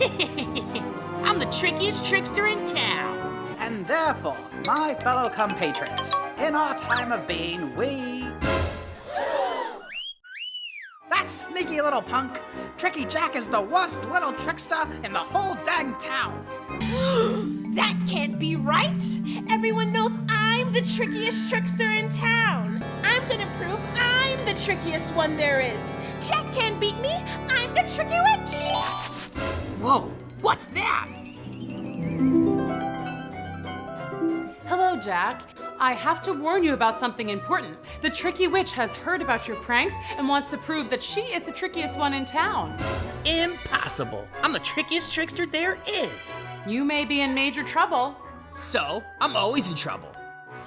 I'm the trickiest trickster in town. And therefore, my fellow compatriots, in our time of being, That sneaky little punk! Tricky Jack is the worst little trickster in the whole dang town! That can't be right! Everyone knows I'm the trickiest trickster in town! I'm gonna prove I'm the trickiest one there is! Jack can't beat me! I'm the tricky witch! Whoa, what's that? Hello, Jack. I have to warn you about something important. The Tricky Witch has heard about your pranks and wants to prove that she is the trickiest one in town. Impossible. I'm the trickiest trickster there is. You may be in major trouble. So, I'm always in trouble.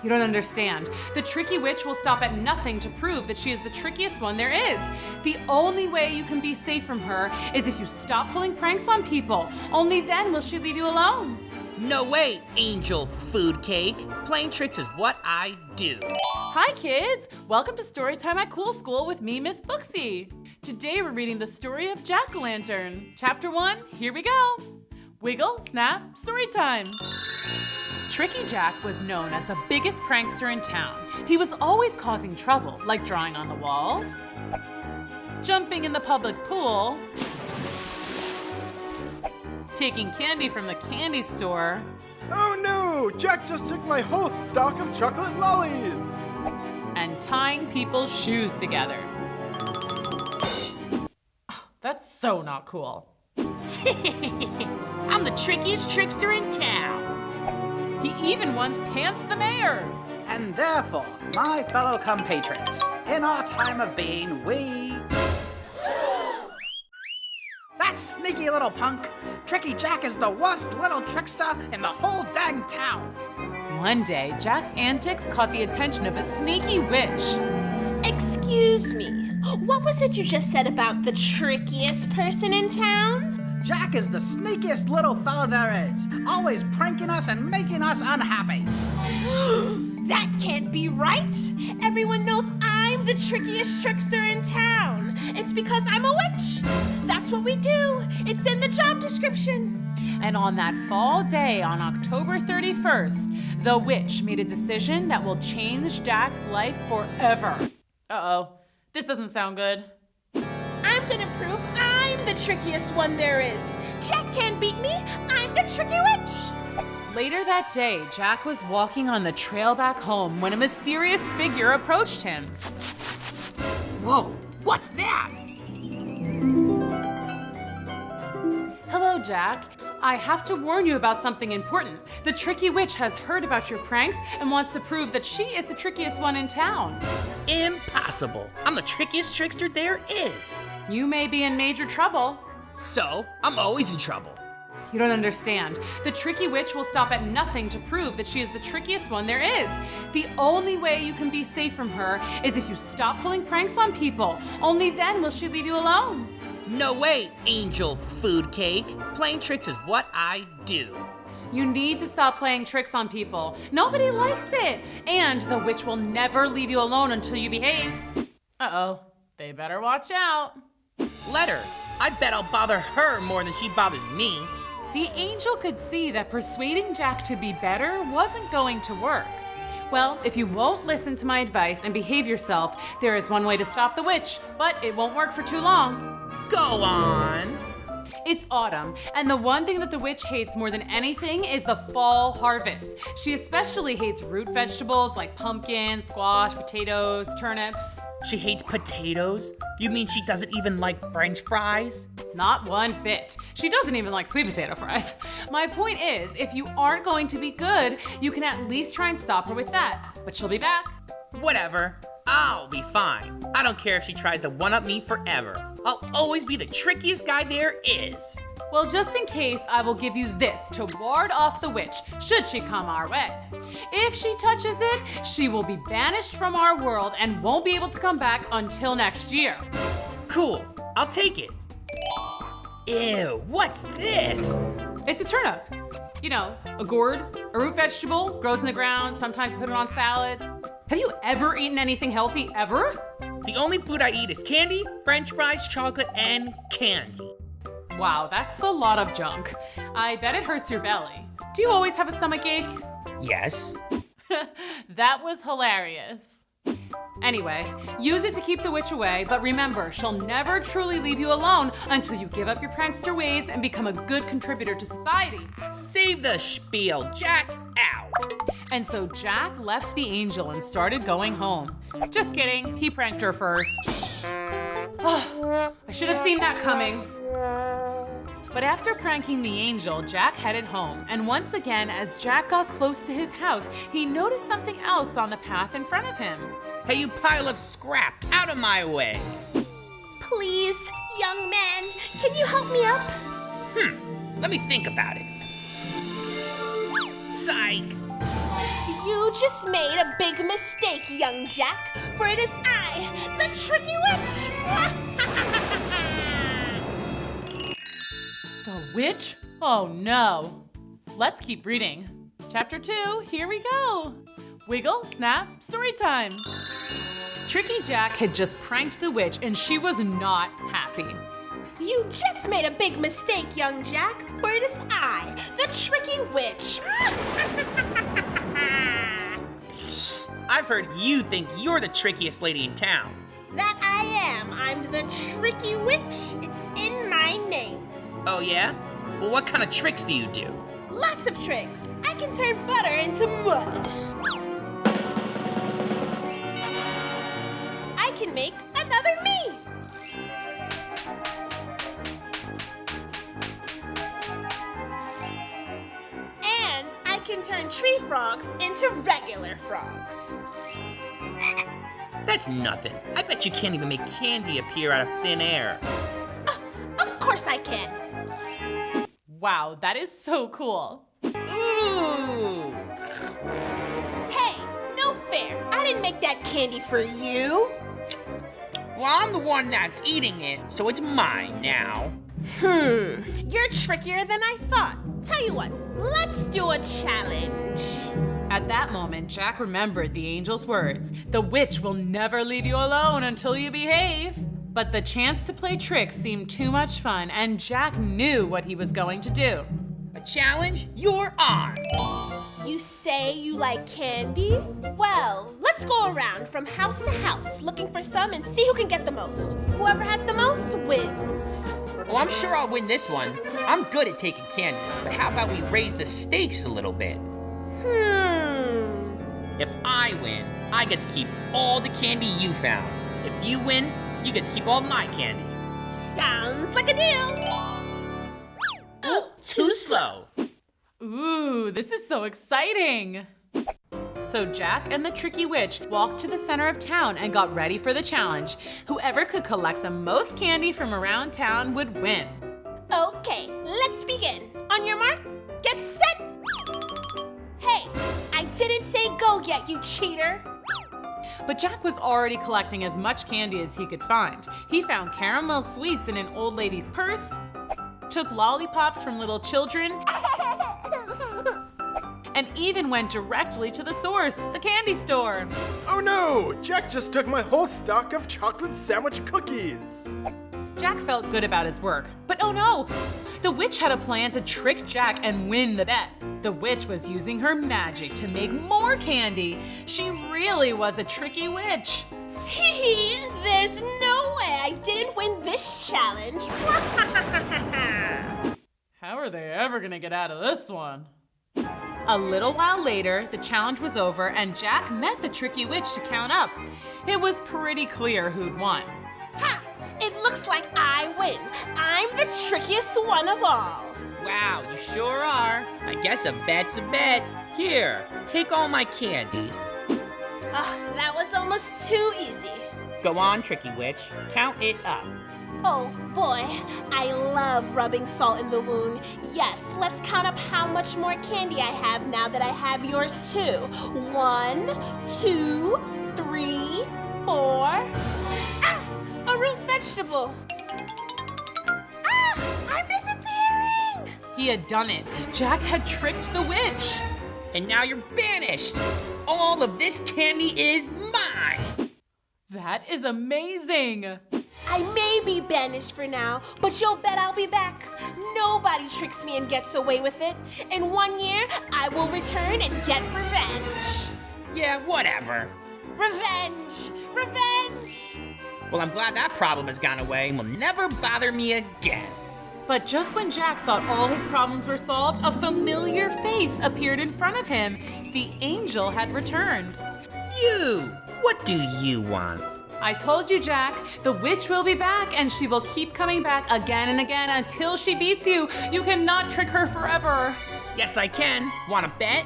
You don't understand. The Tricky Witch will stop at nothing to prove that she is the trickiest one there is. The only way you can be safe from her is if you stop pulling pranks on people. Only then will she leave you alone. No way, Angel Food Cake. Playing tricks is what I do. Hi, kids. Welcome to Storytime at Cool School with me, Miss Booksy. Today we're reading the story of Jack-o'-lantern. Chapter 1, here we go. Wiggle, snap, story time. Tricky Jack was known as the biggest prankster in town. He was always causing trouble, like drawing on the walls, jumping in the public pool, taking candy from the candy store. Oh no! Jack just took my whole stock of chocolate lollies! And tying people's shoes together. That's so not cool. I'm the trickiest trickster in town. He even once pantsed the mayor. And therefore, my fellow compatriots, in our time of being, That sneaky little punk! Tricky Jack is the worst little trickster in the whole dang town! One day, Jack's antics caught the attention of a sneaky witch. Excuse me, what was it you just said about the trickiest person in town? Jack is the sneakiest little fella there is, always pranking us and making us unhappy. That can't be right! Everyone knows I'm the trickiest trickster in town! It's because I'm a witch! That's what we do! It's in the job description! And on that fall day on October 31st, the witch made a decision that will change Jack's life forever. Uh-oh, this doesn't sound good. I'm gonna prove I'm the trickiest one there is! Jack can't beat me! I'm the tricky witch! Later that day, Jack was walking on the trail back home when a mysterious figure approached him. Whoa, what's that? Hello, Jack. I have to warn you about something important. The Tricky Witch has heard about your pranks and wants to prove that she is the trickiest one in town. Impossible. I'm the trickiest trickster there is. You may be in major trouble. So, I'm always in trouble. You don't understand. The Tricky Witch will stop at nothing to prove that she is the trickiest one there is. The only way you can be safe from her is if you stop pulling pranks on people. Only then will she leave you alone. No way, Angel Food Cake. Playing tricks is what I do. You need to stop playing tricks on people. Nobody likes it. And the witch will never leave you alone until you behave. Uh-oh, they better watch out. Let her. I bet I'll bother her more than she bothers me. The angel could see that persuading Jack to be better wasn't going to work. Well, if you won't listen to my advice and behave yourself, there is one way to stop the witch, but it won't work for too long. Go on. It's autumn, and the one thing that the witch hates more than anything is the fall harvest. She especially hates root vegetables like pumpkin, squash, potatoes, turnips. She hates potatoes? You mean she doesn't even like French fries? Not one bit. She doesn't even like sweet potato fries. My point is, if you aren't going to be good, you can at least try and stop her with that. But she'll be back. Whatever. I'll be fine. I don't care if she tries to one-up me forever. I'll always be the trickiest guy there is. Well, just in case, I will give you this to ward off the witch, should she come our way. If she touches it, she will be banished from our world and won't be able to come back until next year. Cool. I'll take it. Ew, what's this? It's a turnip. You know, a gourd, a root vegetable, grows in the ground, sometimes put it on salads. Have you ever eaten anything healthy, ever? The only food I eat is candy, French fries, chocolate, and candy. Wow, that's a lot of junk. I bet it hurts your belly. Do you always have a stomach ache? Yes. That was hilarious. Anyway, use it to keep the witch away, but remember, she'll never truly leave you alone until you give up your prankster ways and become a good contributor to society. Save the spiel, Jack. Ow. And so Jack left the angel and started going home. Just kidding, he pranked her first. Oh, I should have seen that coming. But after pranking the angel, Jack headed home. And once again, as Jack got close to his house, he noticed something else on the path in front of him. Hey, you pile of scrap, out of my way. Please, young man, can you help me up? Let me think about it. Psych. You just made a big mistake, young Jack, for it is I, the tricky witch. The witch? Oh no. Let's keep reading. Chapter 2, here we go. Wiggle, snap, story time. Tricky Jack had just pranked the witch and she was not happy. You just made a big mistake, young Jack, for it is I, the tricky witch. I've heard you think you're the trickiest lady in town. That I am. I'm the tricky witch. It's in my name. Oh yeah? Well, what kind of tricks do you do? Lots of tricks. I can turn butter into mud. I can make another me. And I can turn tree frogs into regular frogs. That's nothing. I bet you can't even make candy appear out of thin air. Of course I can. Wow, that is so cool. Ooh! Hey, no fair. I didn't make that candy for you. Well, I'm the one that's eating it, so it's mine now. You're trickier than I thought. Tell you what, let's do a challenge. At that moment, Jack remembered the angel's words. The witch will never leave you alone until you behave. But the chance to play tricks seemed too much fun, and Jack knew what he was going to do. A challenge? You're on! You say you like candy? Well, let's go around from house to house looking for some and see who can get the most. Whoever has the most wins. Well, I'm sure I'll win this one. I'm good at taking candy, but how about we raise the stakes a little bit? If I win, I get to keep all the candy you found. If you win, you get to keep all my candy. Sounds like a deal. Oh, too slow. Ooh, this is so exciting. So Jack and the tricky witch walked to the center of town and got ready for the challenge. Whoever could collect the most candy from around town would win. Okay, let's begin. On your mark, get set. Hey, I didn't say go yet, you cheater. But Jack was already collecting as much candy as he could find. He found caramel sweets in an old lady's purse, took lollipops from little children, and even went directly to the source, the candy store. Oh no! Jack just took my whole stock of chocolate sandwich cookies! Jack felt good about his work, but oh no! The witch had a plan to trick Jack and win the bet. The witch was using her magic to make more candy. She really was a tricky witch. See, there's no way I didn't win this challenge. How are they ever gonna get out of this one? A little while later, the challenge was over and Jack met the tricky witch to count up. It was pretty clear who'd won. Ha! It looks like I win. I'm the trickiest one of all. Wow, you sure are. I guess a bet's a bet. Here, take all my candy. That was almost too easy. Go on, tricky witch. Count it up. Oh boy, I love rubbing salt in the wound. Yes, let's count up how much more candy I have now that I have yours too. 1, 2, 3, 4. Ah! A root vegetable. Ah! I'm disappearing! He had done it. Jack had tricked the witch. And now you're banished. All of this candy is mine. That is amazing. I may be banished for now, but you'll bet I'll be back. nobody tricks me and gets away with it. In 1 year, I will return and get revenge. Yeah, whatever. Revenge! Revenge! Well, I'm glad that problem has gone away and will never bother me again. But just when Jack thought all his problems were solved, a familiar face appeared in front of him. The angel had returned. You! What do you want? I told you, Jack, the witch will be back and she will keep coming back again and again until she beats you. You cannot trick her forever. Yes, I can. Want to bet?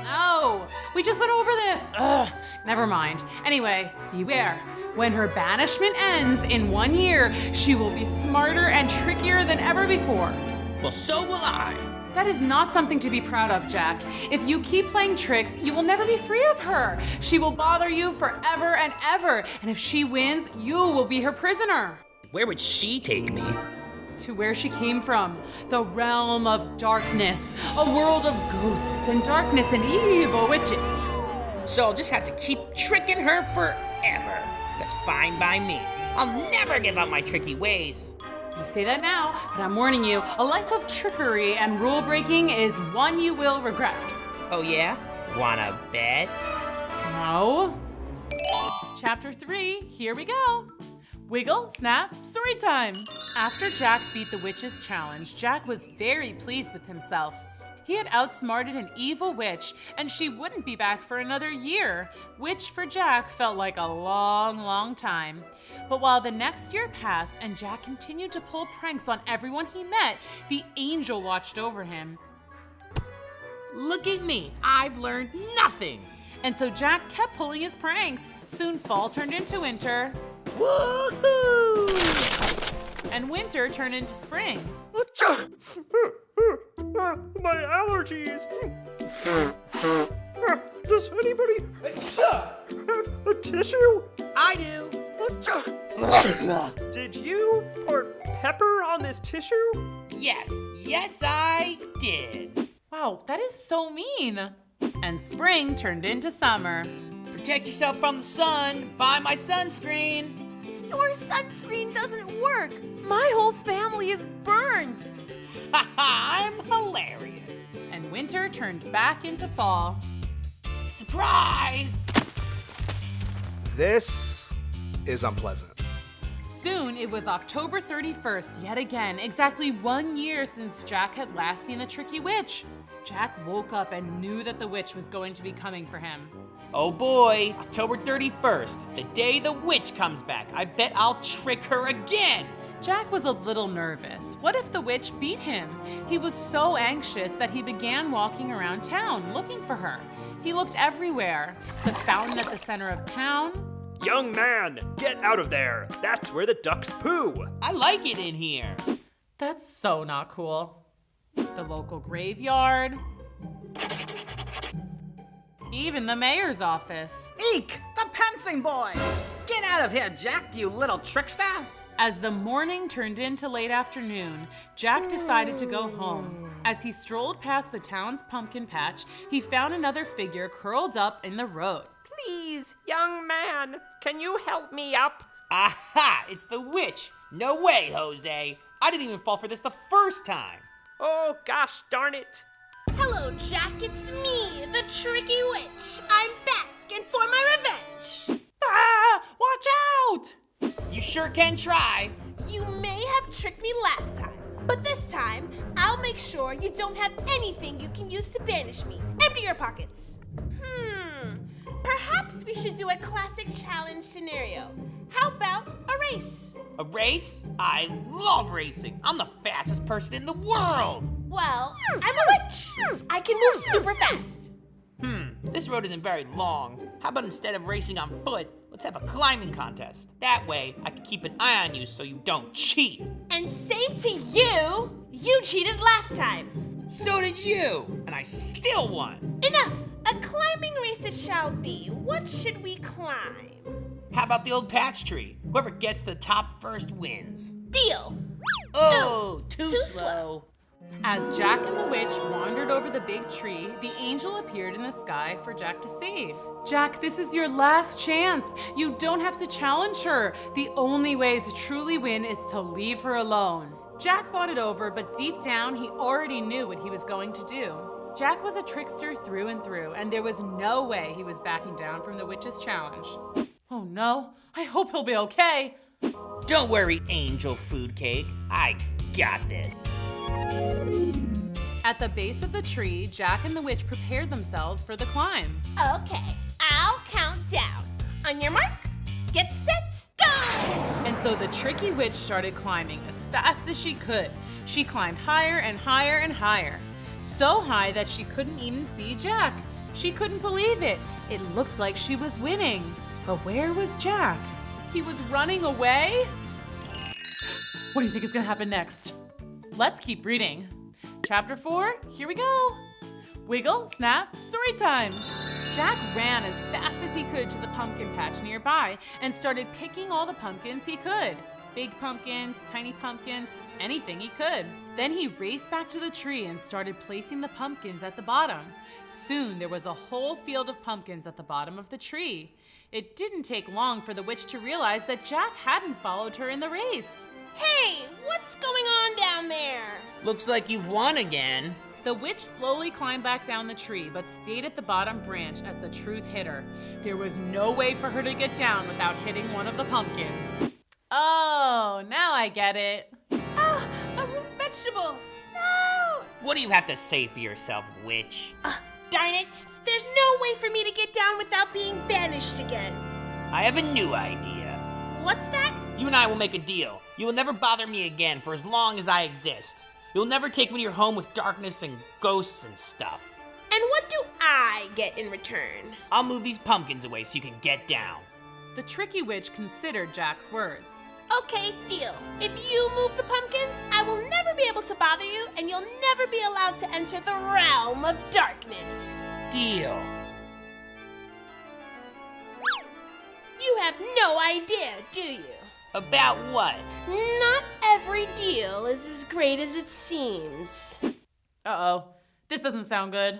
No, we just went over this. Ugh, never mind. Anyway, beware. When her banishment ends in 1 year, she will be smarter and trickier than ever before. Well, so will I. That is not something to be proud of, Jack. If you keep playing tricks, you will never be free of her. She will bother you forever and ever. And if she wins, you will be her prisoner. Where would she take me? To where she came from, the realm of darkness, a world of ghosts and darkness and evil witches. So I'll just have to keep tricking her forever. That's fine by me. I'll never give up my tricky ways. You say that now, but I'm warning you, a life of trickery and rule breaking is one you will regret. Oh yeah? Wanna bet? No. Chapter 3, here we go. Wiggle, snap, story time. After Jack beat the witch's challenge, Jack was very pleased with himself. He had outsmarted an evil witch, and she wouldn't be back for another year, which for Jack felt like a long, long time. But while the next year passed and Jack continued to pull pranks on everyone he met, the angel watched over him. Look at me, I've learned nothing. And so Jack kept pulling his pranks. Soon fall turned into winter, Woohoo! and winter turned into spring. My allergies. Does anybody have a tissue? I do. Did you pour pepper on this tissue? Yes, I did. Wow, that is so mean. And spring turned into summer. Protect yourself from the sun. Buy my sunscreen. Your sunscreen doesn't work. My whole family is burned. I'm hilarious. And winter turned back into fall. Surprise! This is unpleasant. Soon it was October 31st yet again, exactly 1 year since Jack had last seen the tricky witch. Jack woke up and knew that the witch was going to be coming for him. Oh boy, October 31st, the day the witch comes back. I bet I'll trick her again. Jack was a little nervous. What if the witch beat him? He was so anxious that he began walking around town looking for her. He looked everywhere. The fountain at the center of town. Young man, get out of there. That's where the ducks poo. I like it in here. That's so not cool. The local graveyard. Even the mayor's office. Eek! The pouncing boy! Get out of here, Jack, you little trickster! As the morning turned into late afternoon, Jack decided to go home. As he strolled past the town's pumpkin patch, he found another figure curled up in the road. Please, young man, can you help me up? Aha! It's the witch. No way, Jose. I didn't even fall for this the first time. Oh, gosh darn it. Hello, Jack. It's me, the tricky witch. I'm back and for my revenge. Ah! Watch out! You sure can try. You may have tricked me last time, but this time, I'll make sure you don't have anything you can use to banish me. Empty your pockets. Perhaps we should do a classic challenge scenario. How about a race? A race? I love racing. I'm the fastest person in the world. Well, I'm a witch. I can move super fast. This road isn't very long. How about instead of racing on foot, let's have a climbing contest. That way, I can keep an eye on you so you don't cheat. And same to you. You cheated last time. So did you, and I still won. Enough. A climbing race it shall be. What should we climb? How about the old patch tree? Whoever gets to the top first wins. Deal. Oh, too too slow. As Jack and the witch wandered over the big tree, the angel appeared in the sky for Jack to see. Jack, this is your last chance. You don't have to challenge her. The only way to truly win is to leave her alone. Jack thought it over, but deep down, he already knew what he was going to do. Jack was a trickster through and through, and there was no way he was backing down from the witch's challenge. Oh no, I hope he'll be okay. Don't worry, Angel Food Cake. I got this. At the base of the tree, Jack and the witch prepared themselves for the climb. Okay, I'll count down. On your mark, get set, go! And so the tricky witch started climbing as fast as she could. She climbed higher and higher and higher. So high that she couldn't even see Jack. She couldn't believe it. It looked like she was winning. But where was Jack? He was running away? What do you think is gonna happen next? Let's keep reading. Chapter 4, here we go. Wiggle, snap, story time. Jack ran as fast as he could to the pumpkin patch nearby and started picking all the pumpkins he could. Big pumpkins, tiny pumpkins, anything he could. Then he raced back to the tree and started placing the pumpkins at the bottom. Soon there was a whole field of pumpkins at the bottom of the tree. It didn't take long for the witch to realize that Jack hadn't followed her in the race. Hey, what's going on down there? Looks like you've won again. The witch slowly climbed back down the tree, but stayed at the bottom branch as the truth hit her. There was no way for her to get down without hitting one of the pumpkins. Oh, now I get it. Oh, a root vegetable. No! What do you have to say for yourself, witch? Darn it. There's no way for me to get down without being banished again. I have a new idea. What's that? You and I will make a deal. You will never bother me again for as long as I exist. You'll never take me to your home with darkness and ghosts and stuff. And what do I get in return? I'll move these pumpkins away so you can get down. The tricky witch considered Jack's words. Okay, deal. If you move the pumpkins, I will never be able to bother you, and you'll never be allowed to enter the realm of darkness. Deal. You have no idea, do you? About what? Not every deal is as great as it seems. Uh-oh, this doesn't sound good.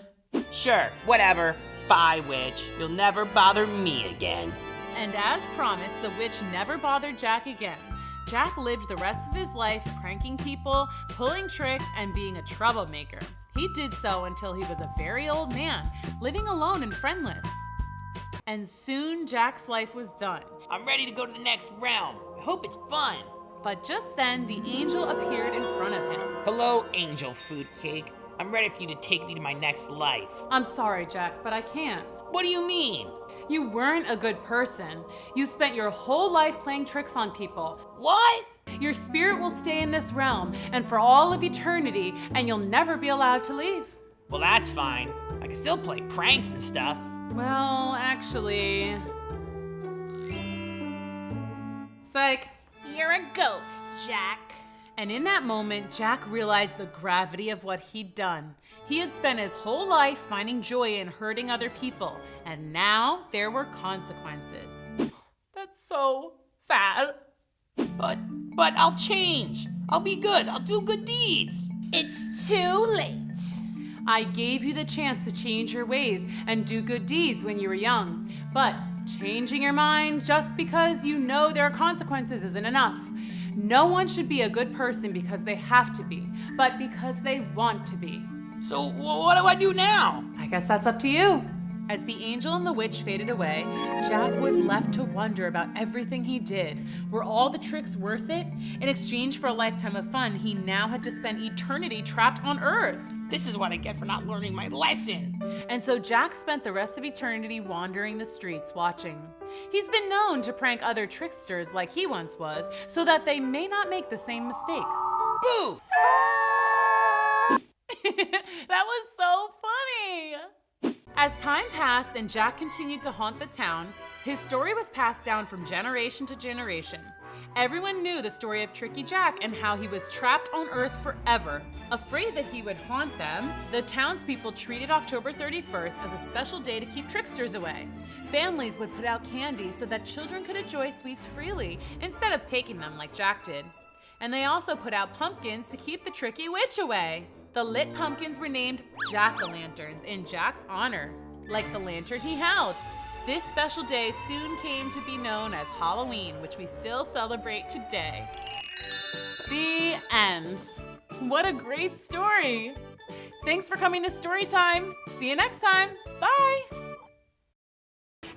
Sure, whatever. Bye, witch. You'll never bother me again. And as promised, the witch never bothered Jack again. Jack lived the rest of his life pranking people, pulling tricks, and being a troublemaker. He did so until he was a very old man, living alone and friendless. And soon Jack's life was done. I'm ready to go to the next realm. I hope it's fun. But just then, the angel appeared in front of him. Hello, Angel Food Cake. I'm ready for you to take me to my next life. I'm sorry, Jack, but I can't. What do you mean? You weren't a good person. You spent your whole life playing tricks on people. What? Your spirit will stay in this realm and for all of eternity, and you'll never be allowed to leave. Well, that's fine. I can still play pranks and stuff. Well, actually... Psych. You're a ghost, Jack. And in that moment, Jack realized the gravity of what he'd done. He had spent his whole life finding joy in hurting other people, and now there were consequences. That's so sad. But I'll change. I'll be good. I'll do good deeds. It's too late. I gave you the chance to change your ways and do good deeds when you were young. But changing your mind just because you know there are consequences isn't enough. No one should be a good person because they have to be, but because they want to be. So what do I do now? I guess that's up to you. As the angel and the witch faded away, Jack was left to wonder about everything he did. Were all the tricks worth it? In exchange for a lifetime of fun, he now had to spend eternity trapped on Earth. This is what I get for not learning my lesson. And so Jack spent the rest of eternity wandering the streets watching. He's been known to prank other tricksters like he once was, so that they may not make the same mistakes. Boo! That was so funny! As time passed and Jack continued to haunt the town, his story was passed down from generation to generation. Everyone knew the story of Tricky Jack and how he was trapped on Earth forever. Afraid that he would haunt them, the townspeople treated October 31st as a special day to keep tricksters away. Families would put out candy so that children could enjoy sweets freely instead of taking them like Jack did. And they also put out pumpkins to keep the tricky witch away. The lit pumpkins were named jack-o'-lanterns in Jack's honor, like the lantern he held. This special day soon came to be known as Halloween, which we still celebrate today. The end. What a great story. Thanks for coming to Storytime. See you next time. Bye.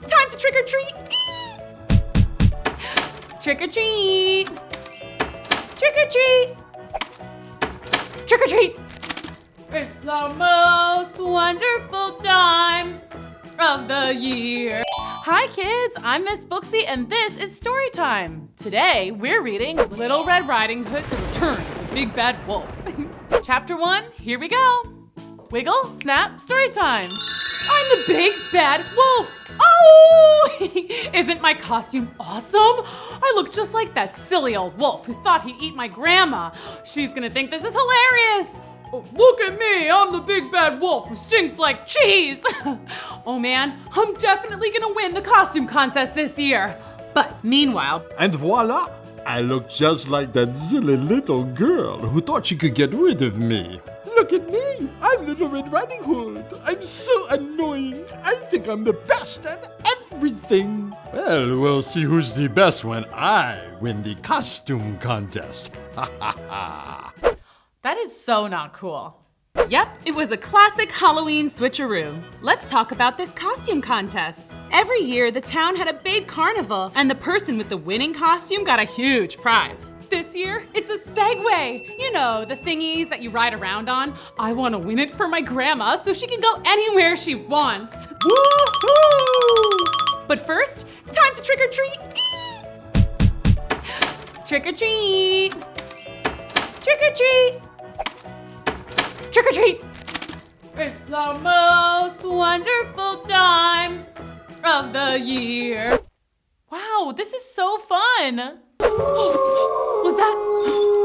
Time to trick or treat. Trick or treat. Trick or treat. Trick or treat. It's the most wonderful time of the year. Hi kids, I'm Miss Booksy and this is Storytime. Today we're reading Little Red Riding Hood's Return of the Big Bad Wolf. Chapter 1, here we go. Wiggle, snap, Storytime. I'm the Big Bad Wolf. Oh! Isn't my costume awesome? I look just like that silly old wolf who thought he'd eat my grandma. She's gonna think this is hilarious. Oh, look at me, I'm the Big Bad Wolf who stinks like cheese. Oh man, I'm definitely gonna win the costume contest this year. But meanwhile... And voila! I look just like that silly little girl who thought she could get rid of me. Look at me! I'm Little Red Riding Hood. I'm so annoying. I think I'm the best at everything. Well, we'll see who's the best when I win the costume contest. Ha ha ha. That is so not cool. Yep, it was a classic Halloween switcheroo. Let's talk about this costume contest. Every year, the town had a big carnival, and the person with the winning costume got a huge prize. This year, it's a Segway. You know, the thingies that you ride around on. I want to win it for my grandma so she can go anywhere she wants. Woohoo! But first, time to trick or treat. Trick or treat. Trick or treat. Trick or treat! It's the most wonderful time of the year. Wow, this is so fun. Was that?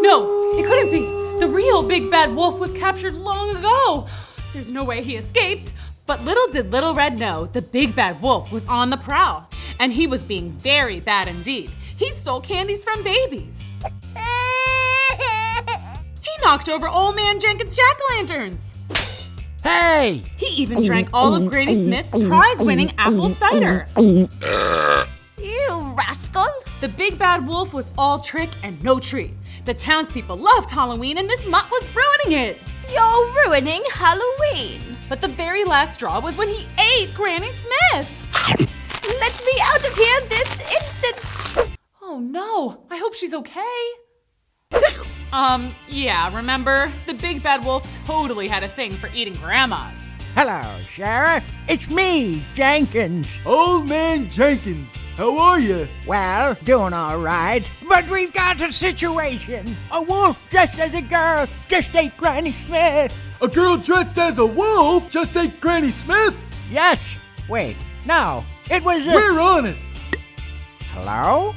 No, it couldn't be. The real Big Bad Wolf was captured long ago. There's no way he escaped. But little did Little Red know, the Big Bad Wolf was on the prowl. And he was being very bad indeed. He stole candies from babies. He knocked over Old Man Jenkins' jack-o'-lanterns. Hey! He even drank all of Granny Smith's prize-winning apple cider. You rascal! The Big Bad Wolf was all trick and no treat. The townspeople loved Halloween and this mutt was ruining it. You're ruining Halloween. But the very last straw was when he ate Granny Smith. Let me out of here this instant. Oh no, I hope she's okay. Yeah, remember? The Big Bad Wolf totally had a thing for eating grandmas. Hello, Sheriff. It's me, Jenkins. Old Man Jenkins, how are you? Well, doing all right. But we've got a situation. A wolf dressed as a girl just ate Granny Smith. A girl dressed as a wolf just ate Granny Smith? Yes. Wait, no. It was a... We're on it. Hello?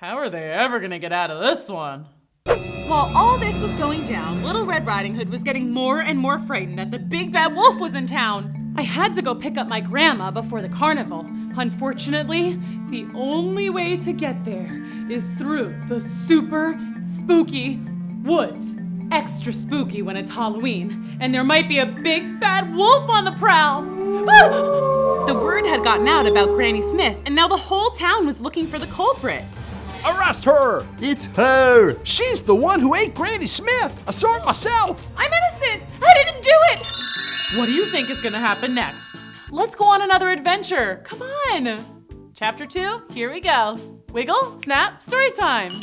How are they ever gonna get out of this one? While all this was going down, Little Red Riding Hood was getting more and more frightened that the Big Bad Wolf was in town. I had to go pick up my grandma before the carnival. Unfortunately, the only way to get there is through the super spooky woods. Extra spooky when it's Halloween, and there might be a big bad wolf on the prowl. The word had gotten out about Granny Smith, and now the whole town was looking for the culprit. Arrest her! It's her! She's the one who ate Granny Smith! I saw it myself! I'm innocent! I didn't do it! What do you think is gonna happen next? Let's go on another adventure. Come on! Chapter 2, here we go. Wiggle, snap, story time.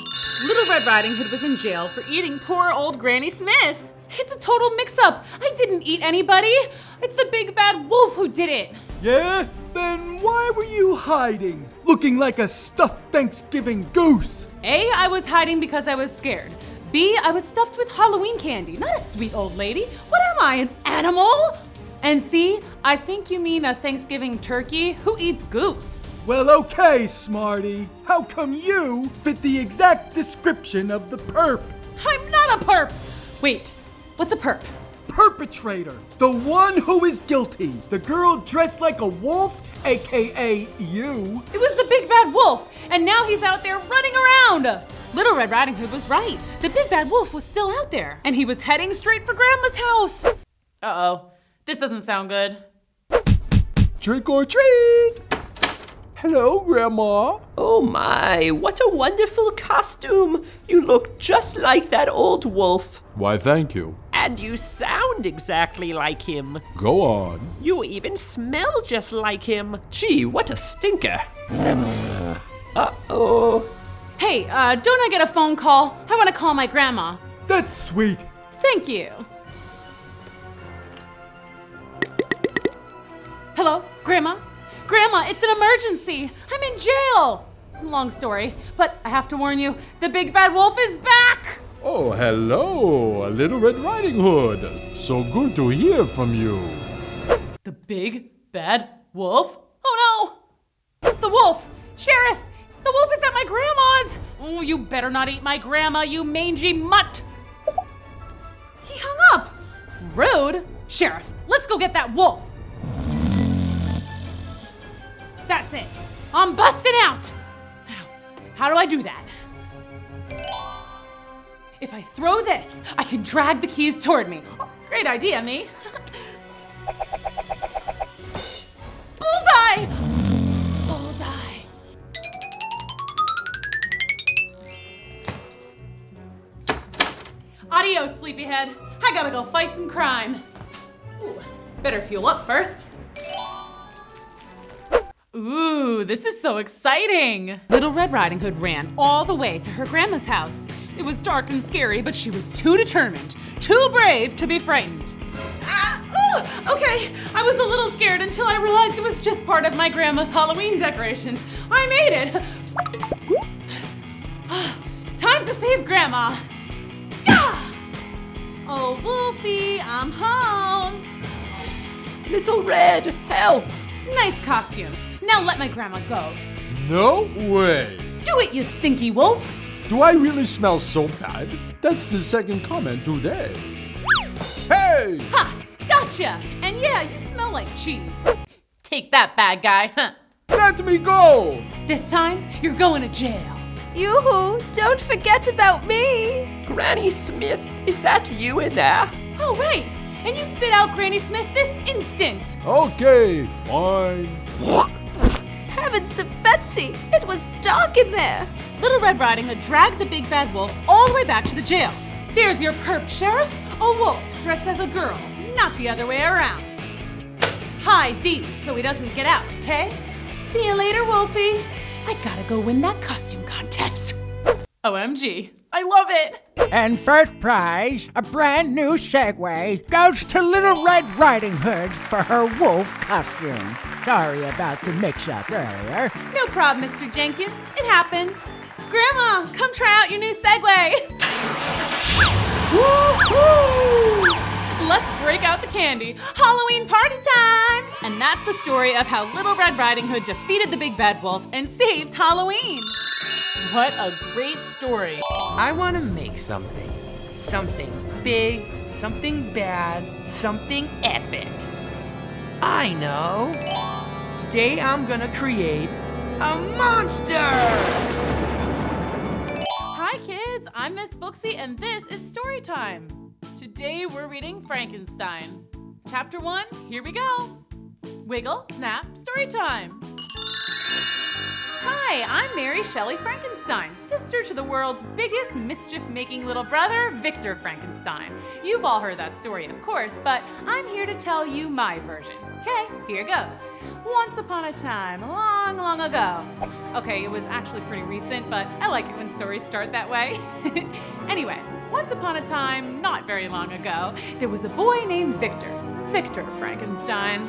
Little Red Riding Hood was in jail for eating poor old Granny Smith. It's a total mix-up. I didn't eat anybody. It's the Big Bad Wolf who did it. Yeah? Then why were you hiding? Looking like a stuffed Thanksgiving goose. A, I was hiding because I was scared. B, I was stuffed with Halloween candy, not a sweet old lady. What am I, an animal? And C, I think you mean a Thanksgiving turkey. Who eats goose? Well, okay, Smarty. How come you fit the exact description of the perp? I'm not a perp. Wait, what's a perp? Perpetrator. The one who is guilty. The girl dressed like a wolf, aka you. It was the Big Bad Wolf, and now he's out there running around. Little Red Riding Hood was right. The Big Bad Wolf was still out there, and he was heading straight for Grandma's house. Uh-oh, this doesn't sound good. Trick or treat! Hello, Grandma. Oh my, what a wonderful costume! You look just like that old wolf. Why, thank you. And you sound exactly like him. Go on. You even smell just like him. Gee, what a stinker. Uh-oh. Hey, don't I get a phone call? I want to call my grandma. That's sweet. Thank you. Hello, Grandma? Grandma, it's an emergency. I'm in jail. Long story, but I have to warn you, the big bad wolf is back. Oh, hello, Little Red Riding Hood. So good to hear from you. The big bad wolf? Oh no! It's the wolf! Sheriff! The wolf is at my grandma's! Oh, you better not eat my grandma, you mangy mutt! He hung up! Rude! Sheriff, let's go get that wolf! That's it! I'm busting out! Now, how do I do that? If I throw this, I can drag the keys toward me. Oh, great idea, me. Bullseye! Bullseye. Adios, sleepyhead. I gotta go fight some crime. Ooh, better fuel up first. Ooh, this is so exciting. Little Red Riding Hood ran all the way to her grandma's house. It was dark and scary, but she was too determined, too brave to be frightened. Okay, I was a little scared until I realized it was just part of my grandma's Halloween decorations. I made it. Time to save Grandma. Yeah! Oh, Wolfie, I'm home. Little Red, help! Nice costume. Now let my grandma go. No way. Do it, you stinky wolf. Do I really smell so bad? That's the second comment today. Hey! Ha! Gotcha! And yeah, you smell like cheese. Take that, bad guy. Huh. Let me go! This time, you're going to jail. Yoo-hoo, don't forget about me. Granny Smith, is that you in there? Oh, right. And you spit out Granny Smith this instant. Okay, fine. Heavens to Betsy, it was dark in there. Little Red Riding Hood dragged the big bad wolf all the way back to the jail. There's your perp, Sheriff. A wolf dressed as a girl, not the other way around. Hide these so he doesn't get out, okay? See you later, Wolfie. I gotta go win that costume contest. OMG, I love it. And first prize, a brand new Segway, goes to Little Red Riding Hood for her wolf costume. Sorry about the mix-up earlier. No problem, Mr. Jenkins. It happens. Grandma, come try out your new Segway. Woo-hoo! Let's break out the candy. Halloween party time! And that's the story of how Little Red Riding Hood defeated the big bad wolf and saved Halloween. What a great story. I want to make something. Something big, something bad, something epic. I know. Today I'm gonna create a monster! Hi kids, I'm Miss Booksy and this is Storytime. Today we're reading Frankenstein. Chapter 1, here we go. Wiggle, snap, Storytime. Hi, I'm Mary Shelley Frankenstein, sister to the world's biggest mischief-making little brother, Victor Frankenstein. You've all heard that story, of course, but I'm here to tell you my version. Okay, here goes. Once upon a time, long, long ago. Okay, it was actually pretty recent, but I like it when stories start that way. Anyway, once upon a time, not very long ago, there was a boy named Victor. Victor Frankenstein.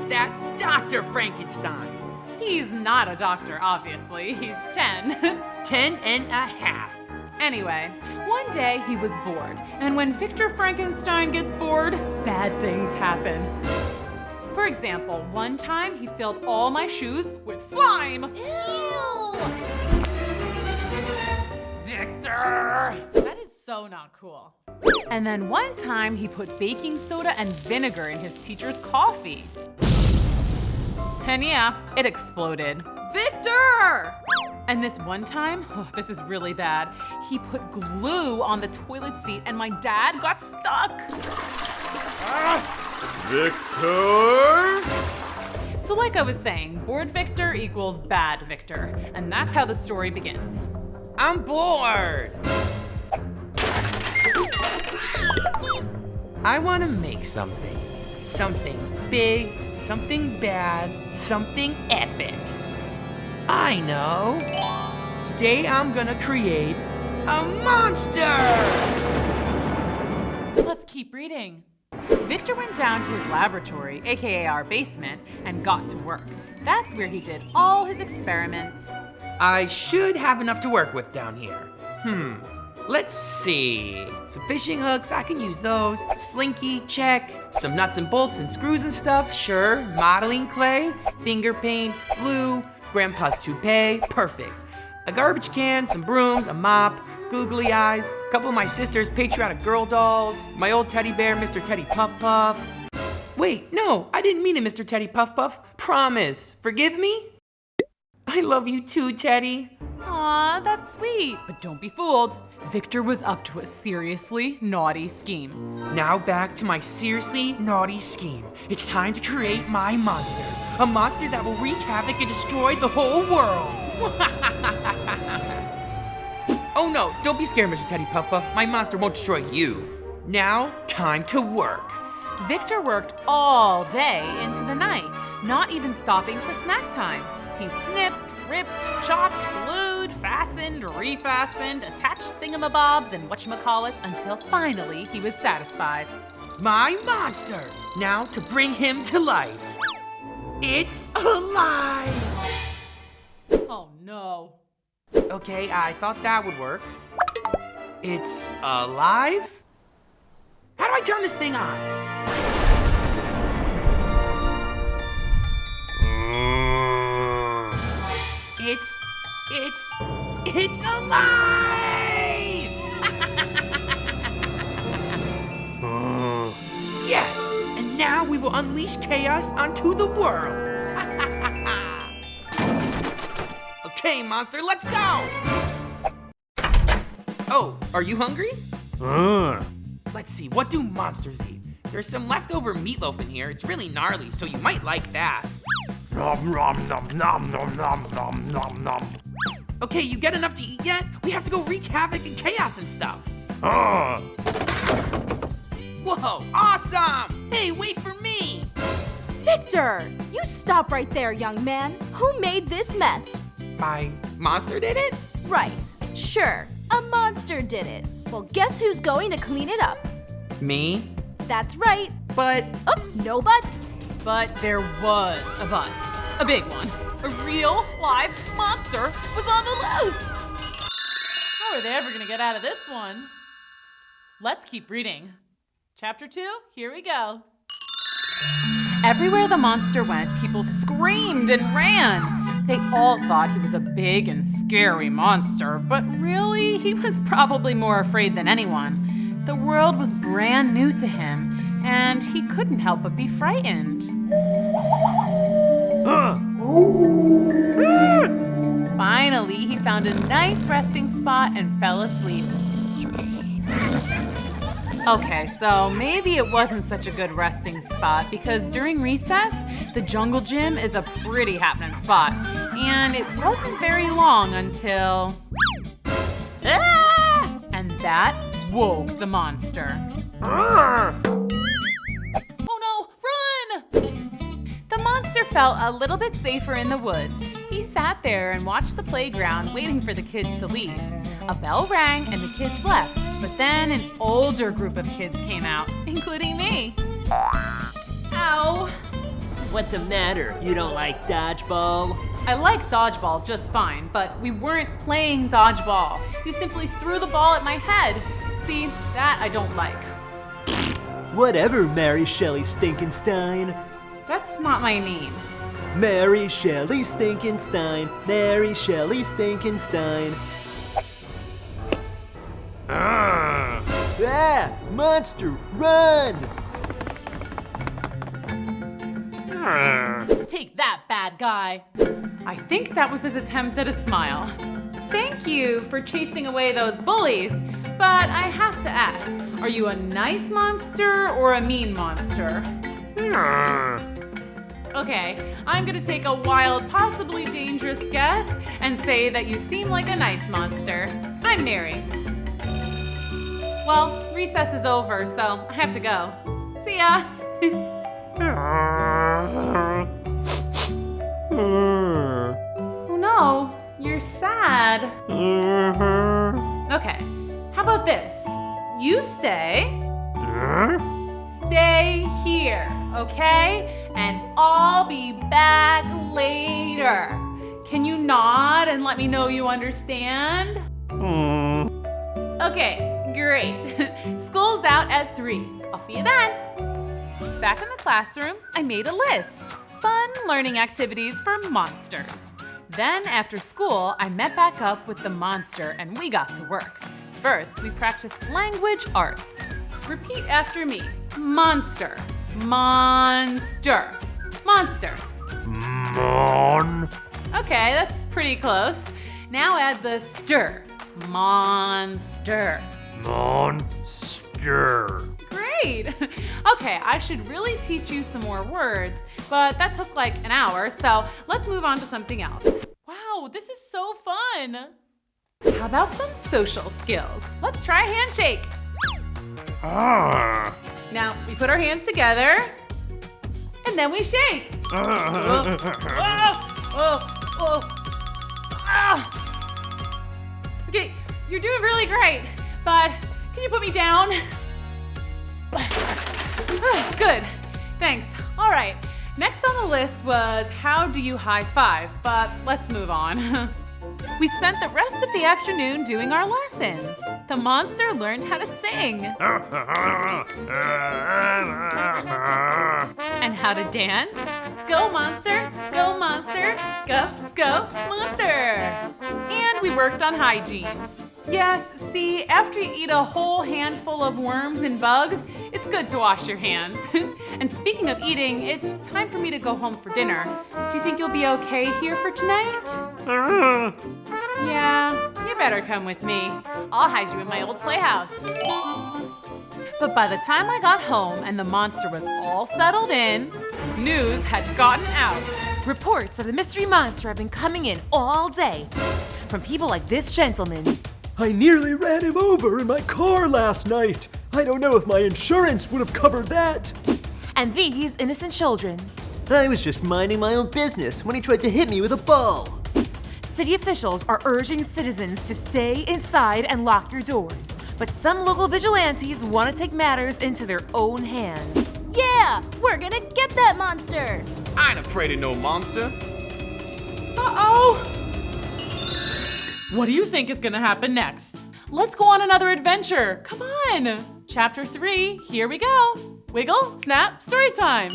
That's Dr. Frankenstein. He's not a doctor, obviously. He's 10. 10 and a half. Anyway, one day he was bored, and when Victor Frankenstein gets bored, bad things happen. For example, one time he filled all my shoes with slime. Ew! Victor! That is so not cool. And then one time he put baking soda and vinegar in his teacher's coffee. And yeah, it exploded. Victor! And this one time, this is really bad, he put glue on the toilet seat and my dad got stuck. Victor! So So like I was saying, bored Victor equals bad Victor, and that's how the story begins. I'm bored. I want to make something. Something big, something bad, something epic. I know. Today I'm gonna create a monster! Let's keep reading. Victor went down to his laboratory, aka our basement, and got to work. That's where he did all his experiments. I should have enough to work with down here. Let's see. Some fishing hooks, I can use those. Slinky, check. Some nuts and bolts and screws and stuff, sure. Modeling clay, finger paints, glue, grandpa's toupee, perfect. A garbage can, some brooms, a mop, googly eyes, a couple of my sister's patriotic girl dolls, my old teddy bear, Mr. Teddy Puff Puff. Wait, no, I didn't mean it, Mr. Teddy Puff Puff. Promise. Forgive me? I love you too, Teddy. Aw, that's sweet. But don't be fooled. Victor was up to a seriously naughty scheme. Now back to my seriously naughty scheme. It's time to create my monster. A monster that will wreak havoc and destroy the whole world. Oh no, don't be scared, Mr. Teddy Puff Puff. My monster won't destroy you. Now, time to work. Victor worked all day into the night, not even stopping for snack time. He snipped, ripped, chopped, glued, fastened, refastened, attached thingamabobs and whatchamacallits until finally he was satisfied. My monster! Now to bring him to life. It's alive! Oh no. Okay, I thought that would work. It's alive? How do I turn this thing on? It's alive! Yes! And now we will unleash chaos onto the world. Okay, monster, let's go! Oh, are you hungry? Let's see, what do monsters eat? There's some leftover meatloaf in here. It's really gnarly, so you might like that. Nom nom nom nom nom nom nom nom nom. Okay, you get enough to eat yet? We have to go wreak havoc and chaos and stuff. Whoa, awesome! Hey, wait for me! Victor, you stop right there, young man. Who made this mess? My monster did it? Right, sure. A monster did it. Well, guess who's going to clean it up? Me? That's right. But... Oh, no buts. But there was a but. A big one. A real, live monster was on the loose. How are they ever gonna get out of this one? Let's keep reading. Chapter 2, here we go. Everywhere the monster went, people screamed and ran. They all thought he was a big and scary monster, but really, he was probably more afraid than anyone. The world was brand new to him, and he couldn't help but be frightened. Finally, he found a nice resting spot and fell asleep. Okay, so maybe it wasn't such a good resting spot because during recess, the jungle gym is a pretty happening spot. And it wasn't very long until... Ah! And that woke the monster. Oh no, run! The monster felt a little bit safer in the woods. He sat there and watched the playground waiting for the kids to leave. A bell rang and the kids left, but then an older group of kids came out, including me. Ow! What's the matter? You don't like dodgeball? I like dodgeball just fine, but we weren't playing dodgeball. You simply threw the ball at my head. See, that I don't like. Whatever, Mary Shelley Stinkenstein. That's not my name. Mary Shelley Stinkenstein. Mary Shelley Stinkenstein. Ah! Monster, run! Take that, bad guy. I think that was his attempt at a smile. Thank you for chasing away those bullies, but I have to ask, are you a nice monster or a mean monster? Okay, I'm gonna take a wild, possibly dangerous guess and say that you seem like a nice monster. I'm Mary. Well, recess is over, so I have to go. See ya! Oh no, you're sad. Okay, how about this? You stay here, okay? And I'll be back later. Can you nod and let me know you understand? Okay, great. School's out at 3. I'll see you then. Back in the classroom, I made a list. Fun learning activities for monsters. Then after school, I met back up with the monster and we got to work. First, we practiced language arts. Repeat after me. Monster, monster, monster. Okay, that's pretty close. Now add the stir. Monster. Monster. Great. Okay, I should really teach you some more words, but that took like an hour, so let's move on to something else. Wow, this is so fun. How about some social skills? Let's try a handshake. Now, we put our hands together, and then we shake. Okay, you're doing really great, but can you put me down? Good, thanks. All right, next on the list was how do you high five, but let's move on. We spent the rest of the afternoon doing our lessons. The monster learned how to sing. And how to dance. Go monster, go monster, go, go monster. And we worked on hygiene. Yes, see, after you eat a whole handful of worms and bugs, it's good to wash your hands. And speaking of eating, it's time for me to go home for dinner. Do you think you'll be okay here for tonight? Yeah, you better come with me. I'll hide you in my old playhouse. But by the time I got home and the monster was all settled in, news had gotten out. Reports of the mystery monster have been coming in all day. From people like this gentleman. I nearly ran him over in my car last night. I don't know if my insurance would have covered that. And these innocent children. I was just minding my own business when he tried to hit me with a ball. City officials are urging citizens to stay inside and lock your doors. But some local vigilantes want to take matters into their own hands. Yeah, we're gonna get that monster. I ain't afraid of no monster. Uh-oh. What do you think is gonna happen next? Let's go on another adventure. Come on. Chapter 3, here we go. Wiggle, snap, story time.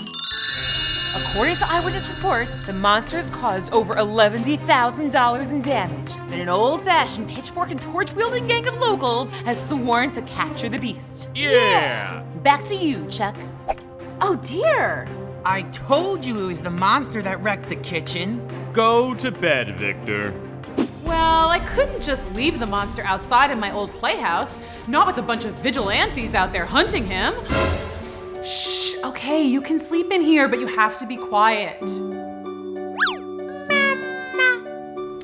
According to eyewitness reports, the monster has caused over $11,000 in damage. And an old-fashioned pitchfork and torch-wielding gang of locals has sworn to capture the beast. Yeah! Back to you, Chuck. Oh dear! I told you it was the monster that wrecked the kitchen. Go to bed, Victor. Well, I couldn't just leave the monster outside in my old playhouse, not with a bunch of vigilantes out there hunting him. Shh, okay, you can sleep in here, but you have to be quiet.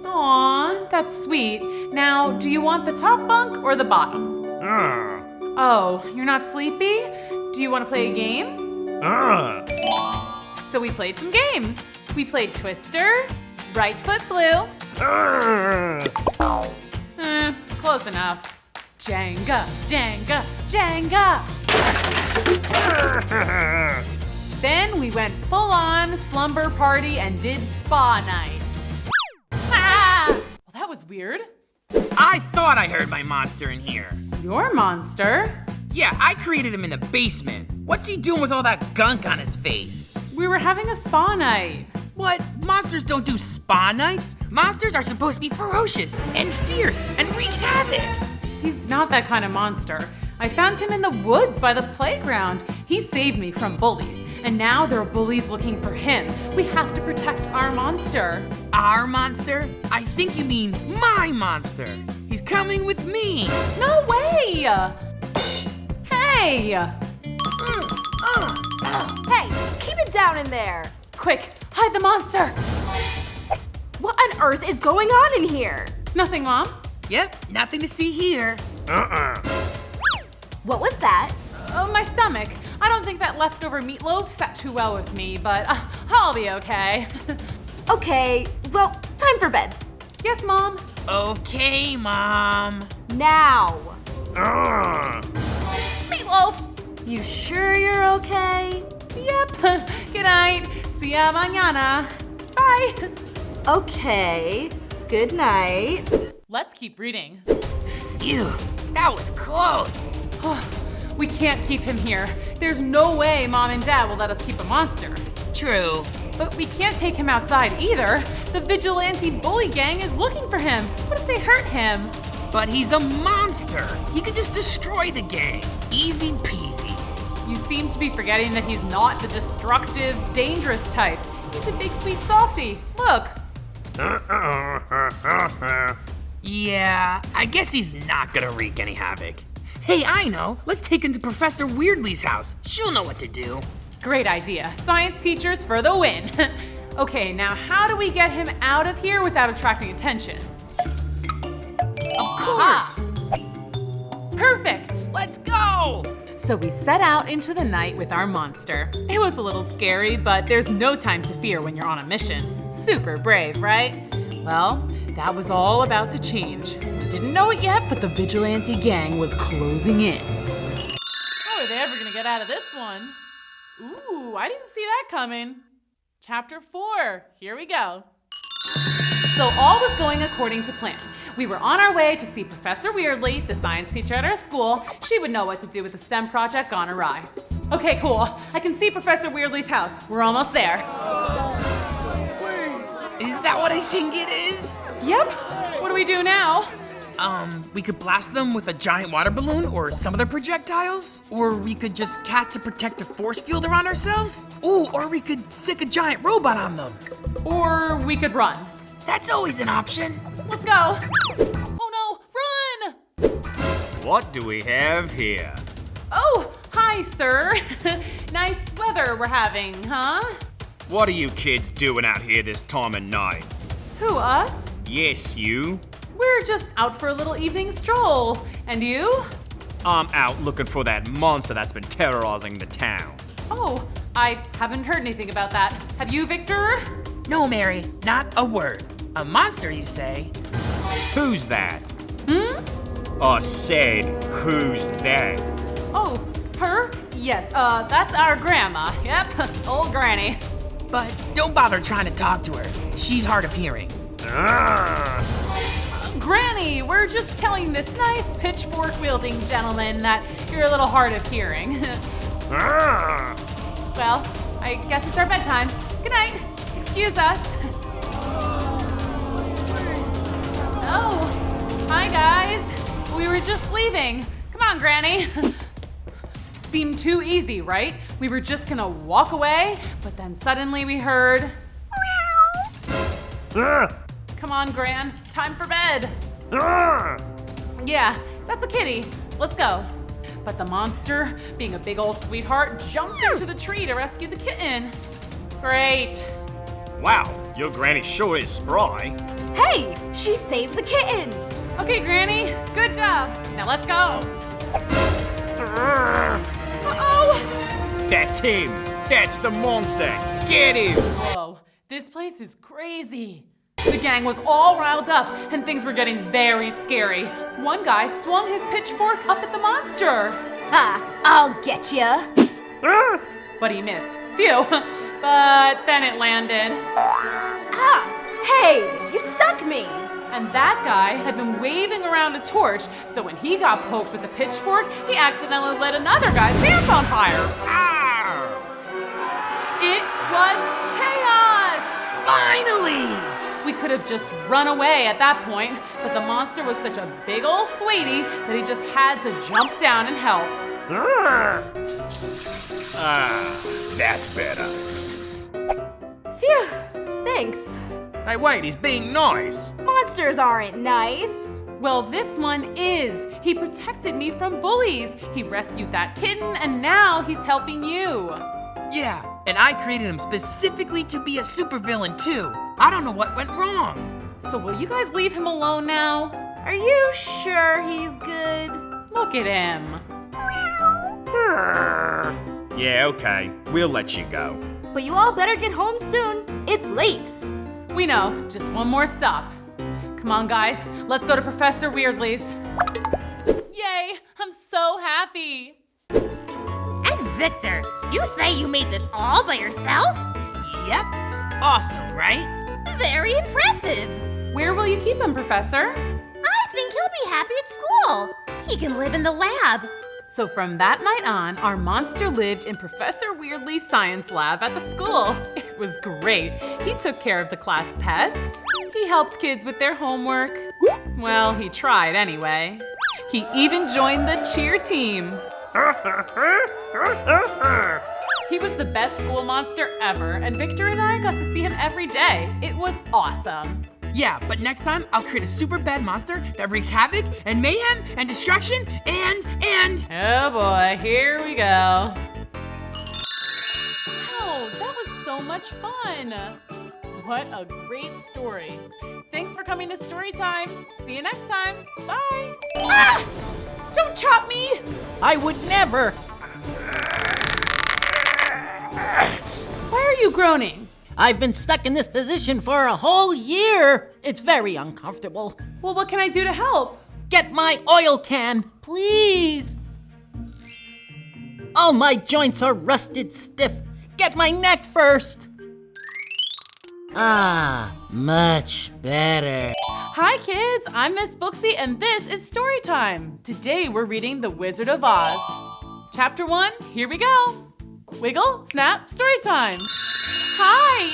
Aw, that's sweet. Now, do you want the top bunk or the bottom? Oh, you're not sleepy? Do you want to play a game? So we played some games. We played Twister, Right Foot Blue. Close enough. Jenga, Jenga, Jenga. Then we went full-on slumber party and did spa night. Well, that was weird. I thought I heard my monster in here. Your monster? Yeah, I created him in the basement. What's he doing with all that gunk on his face? We were having a spa night. What? Monsters don't do spa nights. Monsters are supposed to be ferocious and fierce and wreak havoc. He's not that kind of monster. I found him in the woods by the playground. He saved me from bullies, and now there are bullies looking for him. We have to protect our monster. Our monster? I think you mean my monster. He's coming with me. No way! Hey! Hey, keep it down in there. Quick, hide the monster! What on earth is going on in here? Nothing, Mom. Yep, nothing to see here. What was that? My stomach. I don't think that leftover meatloaf sat too well with me, but I'll be okay. Okay, well, time for bed. Yes, Mom. Okay, Mom. Now. Meatloaf! You sure you're okay? Yep. Good night. See ya mañana. Bye. Okay. Good night. Let's keep reading. Phew, that was close. We can't keep him here. There's no way Mom and Dad will let us keep a monster. True. But we can't take him outside either. The vigilante bully gang is looking for him. What if they hurt him? But he's a monster. He could just destroy the gang. Easy peasy. You seem to be forgetting that he's not the destructive, dangerous type. He's a big, sweet softie. Look. Yeah, I guess he's not gonna wreak any havoc. Hey, I know. Let's take him to Professor Weirdly's house. She'll know what to do. Great idea. Science teachers for the win. Okay, now how do we get him out of here without attracting attention? Of course. Perfect. Let's go. So we set out into the night with our monster. It was a little scary, but there's no time to fear when you're on a mission. Super brave, right? Well, that was all about to change. We didn't know it yet, but the vigilante gang was closing in. How are they ever gonna get out of this one? Ooh, I didn't see that coming. Chapter 4, here we go. So all was going according to plan. We were on our way to see Professor Weirdly, the science teacher at our school. She would know what to do with the STEM project gone awry. Okay, cool. I can see Professor Weirdly's house. We're almost there. Is that what I think it is? Yep. What do we do now? We could blast them with a giant water balloon or some other projectiles. Or we could just cast a protective force field around ourselves. Ooh, or we could sick a giant robot on them. Or we could run. That's always an option. Let's go. Oh no, run! What do we have here? Oh, hi, sir. Nice weather we're having, huh? What are you kids doing out here this time of night? Who, us? Yes, you. We're just out for a little evening stroll. And you? I'm out looking for that monster that's been terrorizing the town. Oh, I haven't heard anything about that. Have you, Victor? No, Mary, not a word. A monster, you say? Who's that? I said, who's that? Oh, her? Yes, that's our grandma. Yep, old granny. But don't bother trying to talk to her. She's hard of hearing. Granny, we're just telling this nice pitchfork-wielding gentleman that you're a little hard of hearing. Well, I guess it's our bedtime. Good night. Excuse us. Oh, hi guys. We were just leaving. Come on, Granny. Seemed too easy, right? We were just gonna walk away, but then suddenly we heard... Come on, Gran. Time for bed. Yeah, that's a kitty. Let's go. But the monster, being a big old sweetheart, jumped into the tree to rescue the kitten. Great. Wow, your granny sure is spry. Hey, she saved the kitten. Okay, Granny, good job. Now let's go. Uh-oh. That's him. That's the monster. Get him. Whoa, this place is crazy. The gang was all riled up and things were getting very scary. One guy swung his pitchfork up at the monster. Ha, I'll get ya. But he missed. Phew. But then it landed. Ah, hey, you stuck me. And that guy had been waving around a torch, so when he got poked with the pitchfork, he accidentally lit another guy's pants on fire. It was chaos! Finally! We could have just run away at that point, but the monster was such a big old sweetie that he just had to jump down and help. That's better. Phew, thanks. Hey, wait, he's being nice. Monsters aren't nice. Well, this one is. He protected me from bullies. He rescued that kitten, and now he's helping you. Yeah, And I created him specifically to be a supervillain too. I don't know what went wrong. So will you guys leave him alone now? Are you sure he's good? Look at him. Yeah, okay. We'll let you go. But you all better get home soon. It's late. We know, just one more stop. Come on, guys, let's go to Professor Weirdly's. Yay, I'm so happy. And Victor, you say you made this all by yourself? Yep. Awesome, right? Very impressive. Where will you keep him, Professor? I think he'll be happy at school. He can live in the lab. So from that night on, our monster lived in Professor Weirdly's science lab at the school. It was great. He took care of the class pets. He helped kids with their homework. Well, he tried anyway. He even joined the cheer team. He was the best school monster ever, and Victor and I got to see him every day. It was awesome. Yeah, but next time I'll create a super bad monster that wreaks havoc and mayhem and destruction and... Oh boy, here we go. Wow, that was so much fun. What a great story. Thanks for coming to Storytime. See you next time. Bye. Ah! Don't chop me! I would never. Why are you groaning? I've been stuck in this position for a whole year. It's very uncomfortable. Well, what can I do to help? Get my oil can, please. All my joints are rusted stiff. Get my neck first. Ah, much better. Hi kids, I'm Miss Booksy and this is Storytime. Today we're reading The Wizard of Oz. Chapter 1, here we go. Wiggle, snap, Storytime. Hi!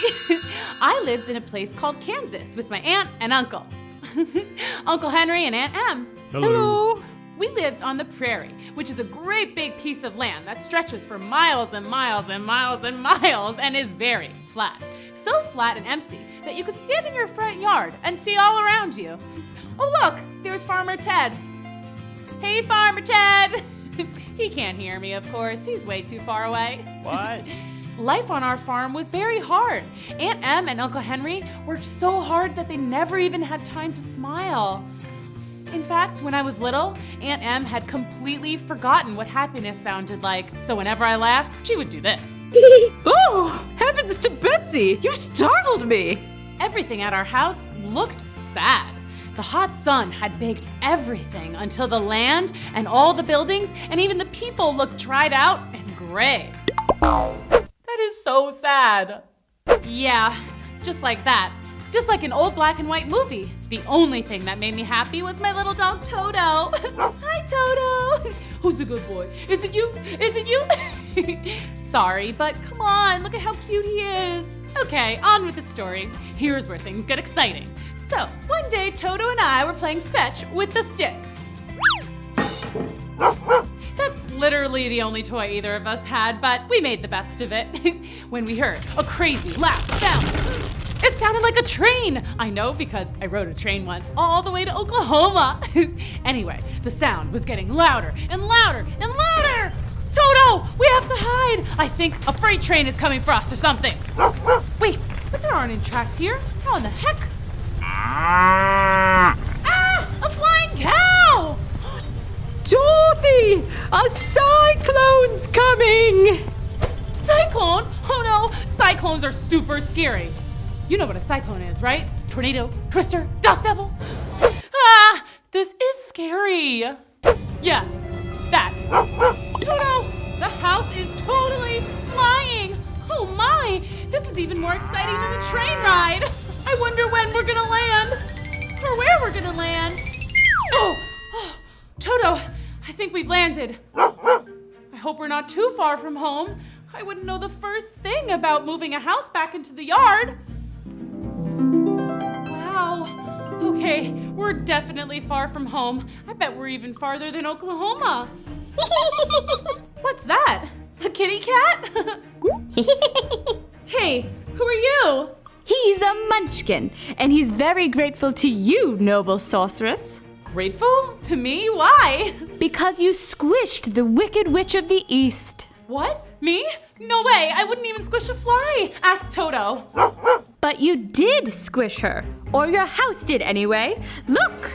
I lived in a place called Kansas with my aunt and uncle. Uncle Henry and Aunt Em. Hello. We lived on the prairie, which is a great big piece of land that stretches for miles and miles and miles and miles and is very flat. So flat and empty that you could stand in your front yard and see all around you. Oh look, there's Farmer Ted. Hey Farmer Ted! He can't hear me, of course. He's way too far away. What? Life on our farm was very hard. Aunt Em and Uncle Henry worked so hard that they never even had time to smile. In fact, when I was little, Aunt Em had completely forgotten what happiness sounded like. So whenever I laughed, she would do this. Oh, heavens to Betsy! You startled me! Everything at our house looked sad. The hot sun had baked everything until the land and all the buildings and even the people looked dried out and gray. That is so sad. Yeah, just like that. Just like an old black and white movie. The only thing that made me happy was my little dog Toto. Hi Toto. Who's the good boy? Is it you? Is it you? Sorry, but come on, look at how cute he is. Okay, on with the story. Here's where things get exciting. So, one day Toto and I were playing fetch with the stick. That's literally the only toy either of us had, but we made the best of it. When we heard a crazy loud sound. It sounded like a train. I know because I rode a train once all the way to Oklahoma. Anyway, the sound was getting louder and louder and louder. Toto, we have to hide. I think a freight train is coming for us or something. Wait, but there aren't any tracks here. How in the heck? Ah, a flying cow! Dorothy! A cyclone's coming! Cyclone? Oh no, cyclones are super scary. You know what a cyclone is, right? Tornado, twister, dust devil. Ah, this is scary. Yeah, that. Toto, the house is totally flying. Oh my, this is even more exciting than the train ride. I wonder when we're gonna land, or where we're gonna land. Oh, Toto, I think we've landed. I hope we're not too far from home. I wouldn't know the first thing about moving a house back into the yard. Wow. Okay, we're definitely far from home. I bet we're even farther than Oklahoma. What's that? A kitty cat? Hey, who are you? He's a munchkin, and he's very grateful to you, noble sorceress. Grateful? To me? Why? Because you squished the Wicked Witch of the East. What? Me? No way, I wouldn't even squish a fly. Ask Toto. But you did squish her. Or your house did anyway. Look!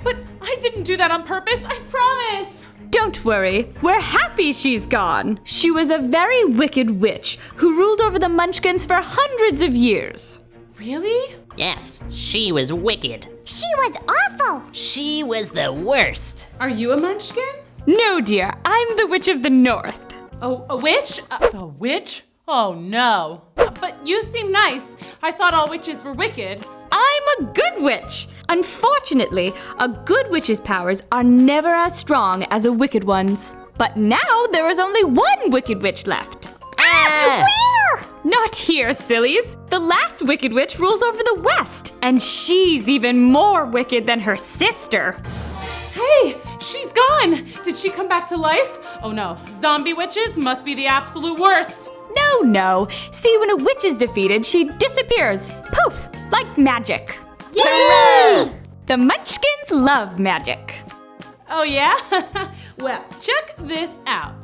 But I didn't do that on purpose, I promise. Don't worry, we're happy she's gone. She was a very wicked witch who ruled over the Munchkins for hundreds of years. Really? Yes, she was wicked. She was awful. She was the worst. Are you a Munchkin? No, dear, I'm the Witch of the North. Oh, a witch? A witch? Oh, no. But you seem nice. I thought all witches were wicked. I'm a good witch. Unfortunately, a good witch's powers are never as strong as a wicked one's. But now there is only one wicked witch left. Ah! Where? Not here, sillies. The last wicked witch rules over the West, and she's even more wicked than her sister. Hey, she's gone. Did she come back to life? Oh no, zombie witches must be the absolute worst. No. See, when a witch is defeated, she disappears. Poof, like magic. Yay! The Munchkins love magic. Oh yeah? Well, check this out.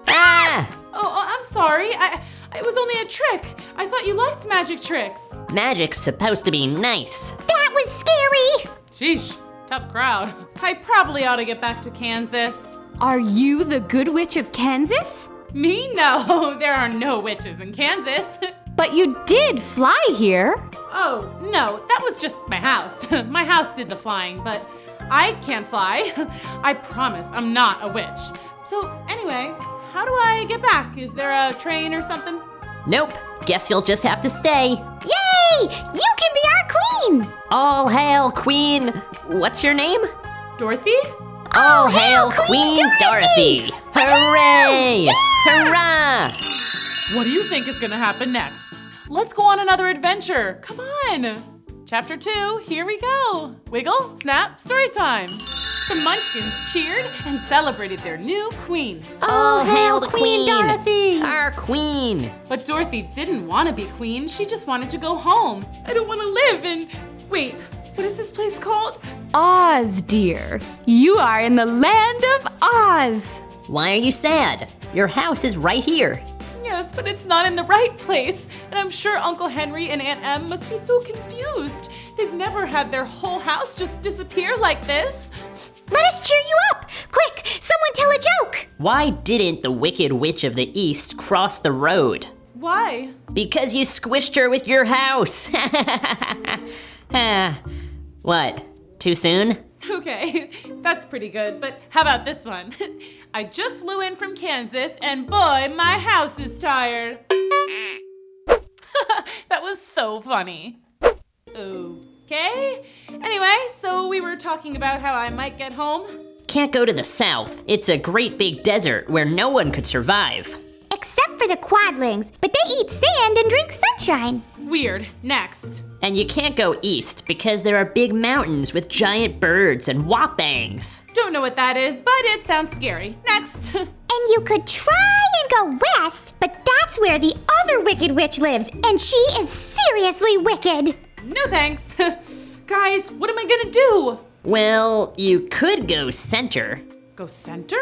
Ah! Oh, I'm sorry. It was only a trick. I thought you liked magic tricks. Magic's supposed to be nice. That was scary. Sheesh, tough crowd. I probably ought to get back to Kansas. Are you the good witch of Kansas? Me? No, there are no witches in Kansas. But you did fly here. Oh, no, that was just my house. My house did the flying, but I can't fly. I promise I'm not a witch. So anyway, how do I get back? Is there a train or something? Nope. Guess you'll just have to stay. Yay! You can be our queen. All hail, Queen. What's your name? Dorothy? All hail, Queen Dorothy! Hooray! Hurrah! What do you think is gonna happen next? Let's go on another adventure. Come on. Chapter 2, here we go. Wiggle, snap, story time. The Munchkins cheered and celebrated their new queen. All hail the Queen Dorothy. Our queen! But Dorothy didn't want to be queen. She just wanted to go home. I don't want to live in... Wait, what is this place called? Oz, dear. You are in the land of Oz. Why are you sad? Your house is right here. Yes, but it's not in the right place. And I'm sure Uncle Henry and Aunt Em must be so confused. They've never had their whole house just disappear like this. Let us cheer you up. Quick, someone tell a joke. Why didn't the Wicked Witch of the East cross the road? Why? Because you squished her with your house. What? Too soon? Okay, that's pretty good, but how about this one? I just flew in from Kansas, and boy, my house is tired. That was so funny. Okay. Anyway, so we were talking about how I might get home. Can't go to the south. It's a great big desert where no one could survive. Except for the quadlings, but they eat sand and drink sunshine. Weird. Next. And you can't go east because there are big mountains with giant birds and whoppangs. Don't know what that is, but it sounds scary. Next. And you could try and go west, but that's where the other wicked witch lives, and she is seriously wicked. No thanks. Guys, what am I gonna do? Well, you could go center. Go center?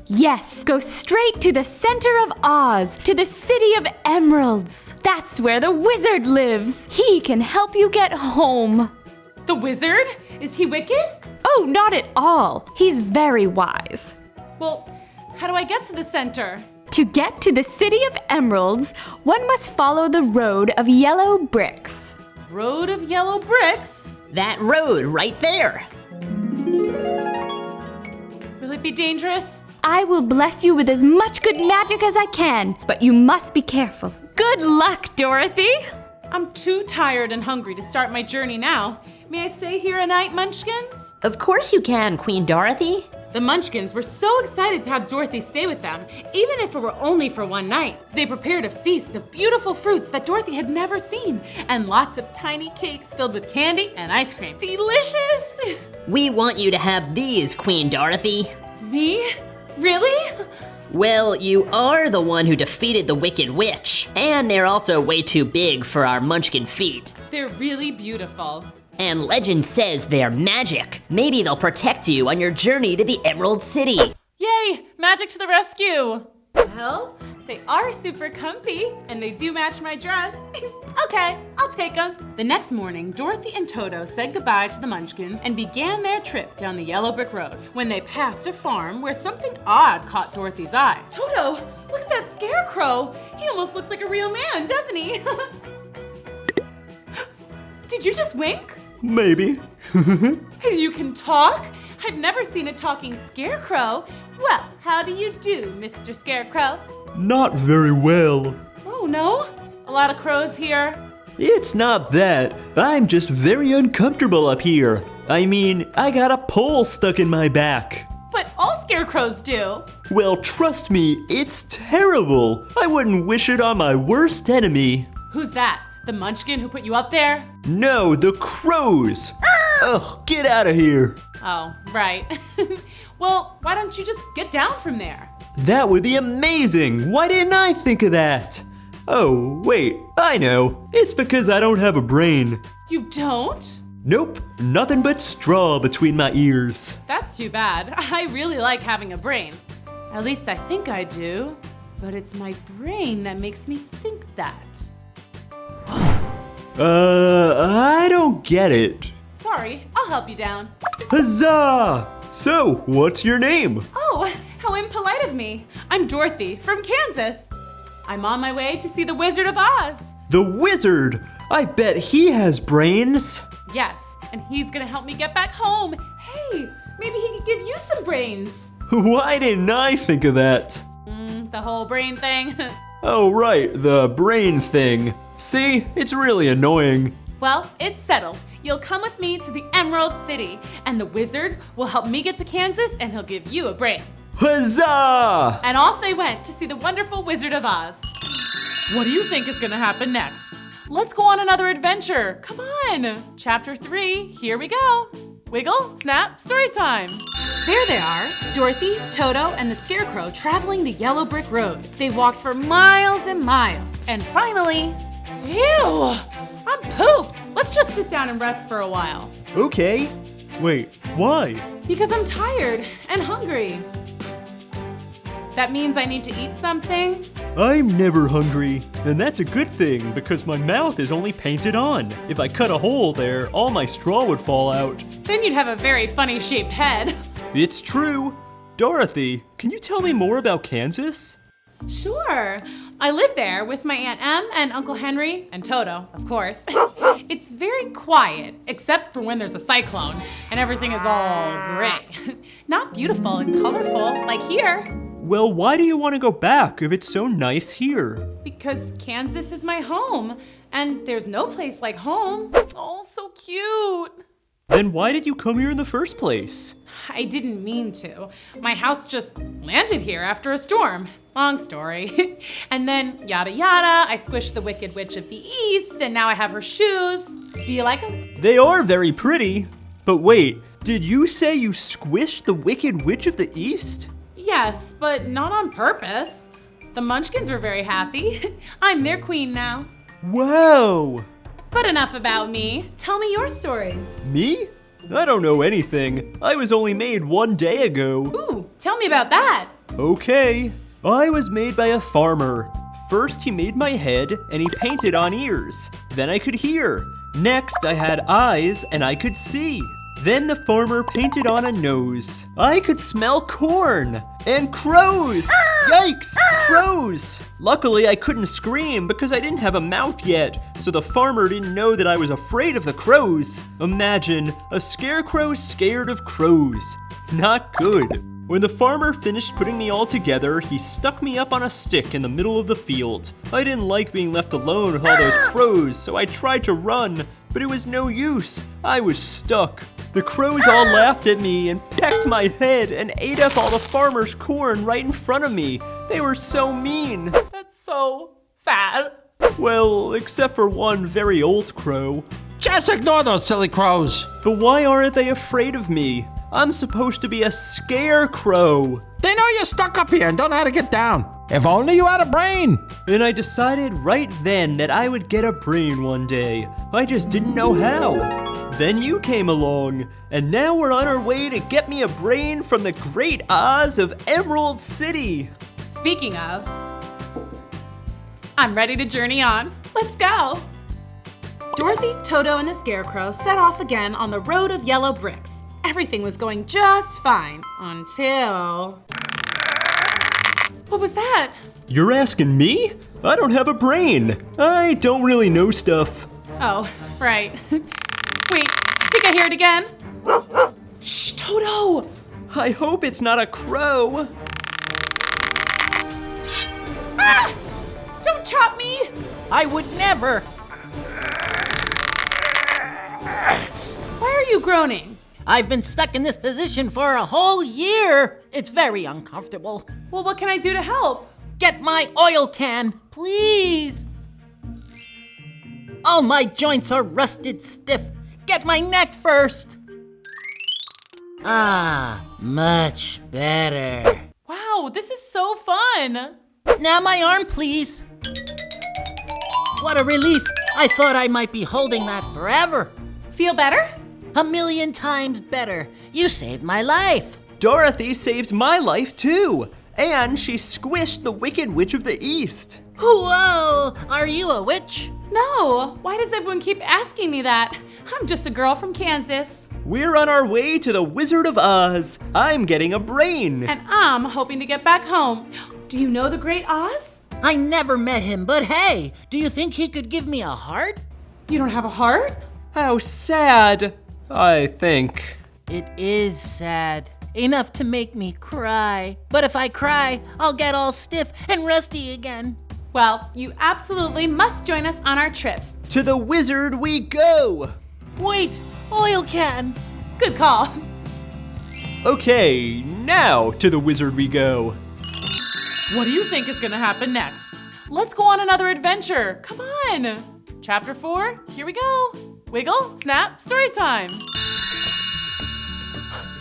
Yes, go straight to the center of Oz, to the City of Emeralds. That's where the wizard lives. He can help you get home. The wizard? Is he wicked? Oh, not at all. He's very wise. Well, how do I get to the center? To get to the City of Emeralds, one must follow the road of yellow bricks. Road of yellow bricks? That road right there. Will it be dangerous? I will bless you with as much good magic as I can, but you must be careful. Good luck, Dorothy! I'm too tired and hungry to start my journey now. May I stay here a night, Munchkins? Of course you can, Queen Dorothy. The Munchkins were so excited to have Dorothy stay with them, even if it were only for one night. They prepared a feast of beautiful fruits that Dorothy had never seen, and lots of tiny cakes filled with candy and ice cream. Delicious! We want you to have these, Queen Dorothy. Me? Really? Well, you are the one who defeated the Wicked Witch, and they're also way too big for our Munchkin feet. They're really beautiful. And legend says they're magic. Maybe they'll protect you on your journey to the Emerald City. Yay! Magic to the rescue! Well, they are super comfy, and they do match my dress. Okay, I'll take them. The next morning, Dorothy and Toto said goodbye to the Munchkins and began their trip down the yellow brick road when they passed a farm where something odd caught Dorothy's eye. Toto, look at that scarecrow. He almost looks like a real man, doesn't he? Did you just wink? Maybe. You can talk? I've never seen a talking scarecrow. Well, how do you do, Mr. Scarecrow? Not very well. Oh, no? A lot of crows here? It's not that. I'm just very uncomfortable up here. I mean, I got a pole stuck in my back. But all scarecrows do. Well, trust me, it's terrible. I wouldn't wish it on my worst enemy. Who's that? The Munchkin who put you up there? No, the crows. Ugh, get out of here. Oh, right. Well, why don't you just get down from there? That would be amazing. Why didn't I think of that? Oh, wait, I know. It's because I don't have a brain. You don't? Nope, nothing but straw between my ears. That's too bad. I really like having a brain. At least I think I do. But it's my brain that makes me think that. I don't get it. Sorry, I'll help you down. Huzzah! So, what's your name? Oh, how impolite of me. I'm Dorothy from Kansas. I'm on my way to see the Wizard of Oz. The Wizard? I bet he has brains. Yes, and he's gonna help me get back home. Hey, maybe he could give you some brains. Why didn't I think of that? The whole brain thing. Oh, right, the brain thing. See, it's really annoying. Well, it's settled. You'll come with me to the Emerald City, and the wizard will help me get to Kansas, and he'll give you a brain. Huzzah! And off they went to see the wonderful Wizard of Oz. What do you think is gonna happen next? Let's go on another adventure. Come on. Chapter 3, here we go. Wiggle, snap, story time. There they are, Dorothy, Toto, and the Scarecrow traveling the yellow brick road. They walked for miles and miles, and finally, phew, I'm pooped. Let's just sit down and rest for a while. Okay. Wait, why? Because I'm tired and hungry. That means I need to eat something? I'm never hungry, and that's a good thing because my mouth is only painted on. If I cut a hole there, all my straw would fall out. Then you'd have a very funny shaped head. It's true. Dorothy, can you tell me more about Kansas? Sure. I live there with my Aunt Em and Uncle Henry and Toto, of course. It's very quiet, except for when there's a cyclone and everything is all gray. Not beautiful and colorful like here. Well, why do you want to go back if it's so nice here? Because Kansas is my home, and there's no place like home. Oh, so cute. Then why did you come here in the first place? I didn't mean to. My house just landed here after a storm. Long story. And then, yada yada, I squished the Wicked Witch of the East, and now I have her shoes. Do you like them? They are very pretty. But wait, did you say you squished the Wicked Witch of the East? Yes, but not on purpose. The Munchkins were very happy. I'm their queen now. Wow! But enough about me. Tell me your story. Me? I don't know anything. I was only made 1 day ago. Ooh, tell me about that. Okay. I was made by a farmer. First, he made my head and he painted on ears. Then I could hear. Next, I had eyes and I could see. Then the farmer painted on a nose. I could smell corn and crows. Yikes, crows. Luckily, I couldn't scream because I didn't have a mouth yet, so the farmer didn't know that I was afraid of the crows. Imagine a scarecrow scared of crows. Not good. When the farmer finished putting me all together, he stuck me up on a stick in the middle of the field. I didn't like being left alone with all those crows, so I tried to run, but it was no use. I was stuck. The crows all laughed at me and pecked my head and ate up all the farmer's corn right in front of me. They were so mean. That's so sad. Well, except for one very old crow. Just ignore those silly crows. But why aren't they afraid of me? I'm supposed to be a scarecrow. They know you're stuck up here and don't know how to get down. If only you had a brain. And I decided right then that I would get a brain one day. I just didn't know how. Then you came along, and now we're on our way to get me a brain from the Great Oz of Emerald City. Speaking of, I'm ready to journey on. Let's go. Dorothy, Toto, and the Scarecrow set off again on the road of yellow bricks. Everything was going just fine until... What was that? You're asking me? I don't have a brain. I don't really know stuff. Oh, right. Wait, I think I hear it again. Shh, Toto! I hope it's not a crow. Ah! Don't chop me! I would never. Why are you groaning? I've been stuck in this position for a whole year. It's very uncomfortable. Well, what can I do to help? Get my oil can, please. All my joints are rusted stiff. Get my neck first. Ah, much better. Wow, this is so fun. Now my arm, please. What a relief. I thought I might be holding that forever. Feel better? 1,000,000 times better. You saved my life. Dorothy saved my life too. And she squished the Wicked Witch of the East. Whoa, are you a witch? No, why does everyone keep asking me that? I'm just a girl from Kansas. We're on our way to the Wizard of Oz. I'm getting a brain. And I'm hoping to get back home. Do you know the Great Oz? I never met him, but hey, do you think he could give me a heart? You don't have a heart? How sad, I think. It is sad. Enough to make me cry. But if I cry, I'll get all stiff and rusty again. Well, you absolutely must join us on our trip. To the wizard we go! Wait, oil can. Good call. Okay, now to the wizard we go. What do you think is gonna happen next? Let's go on another adventure. Come on. Chapter 4, here we go. Wiggle, snap, story time.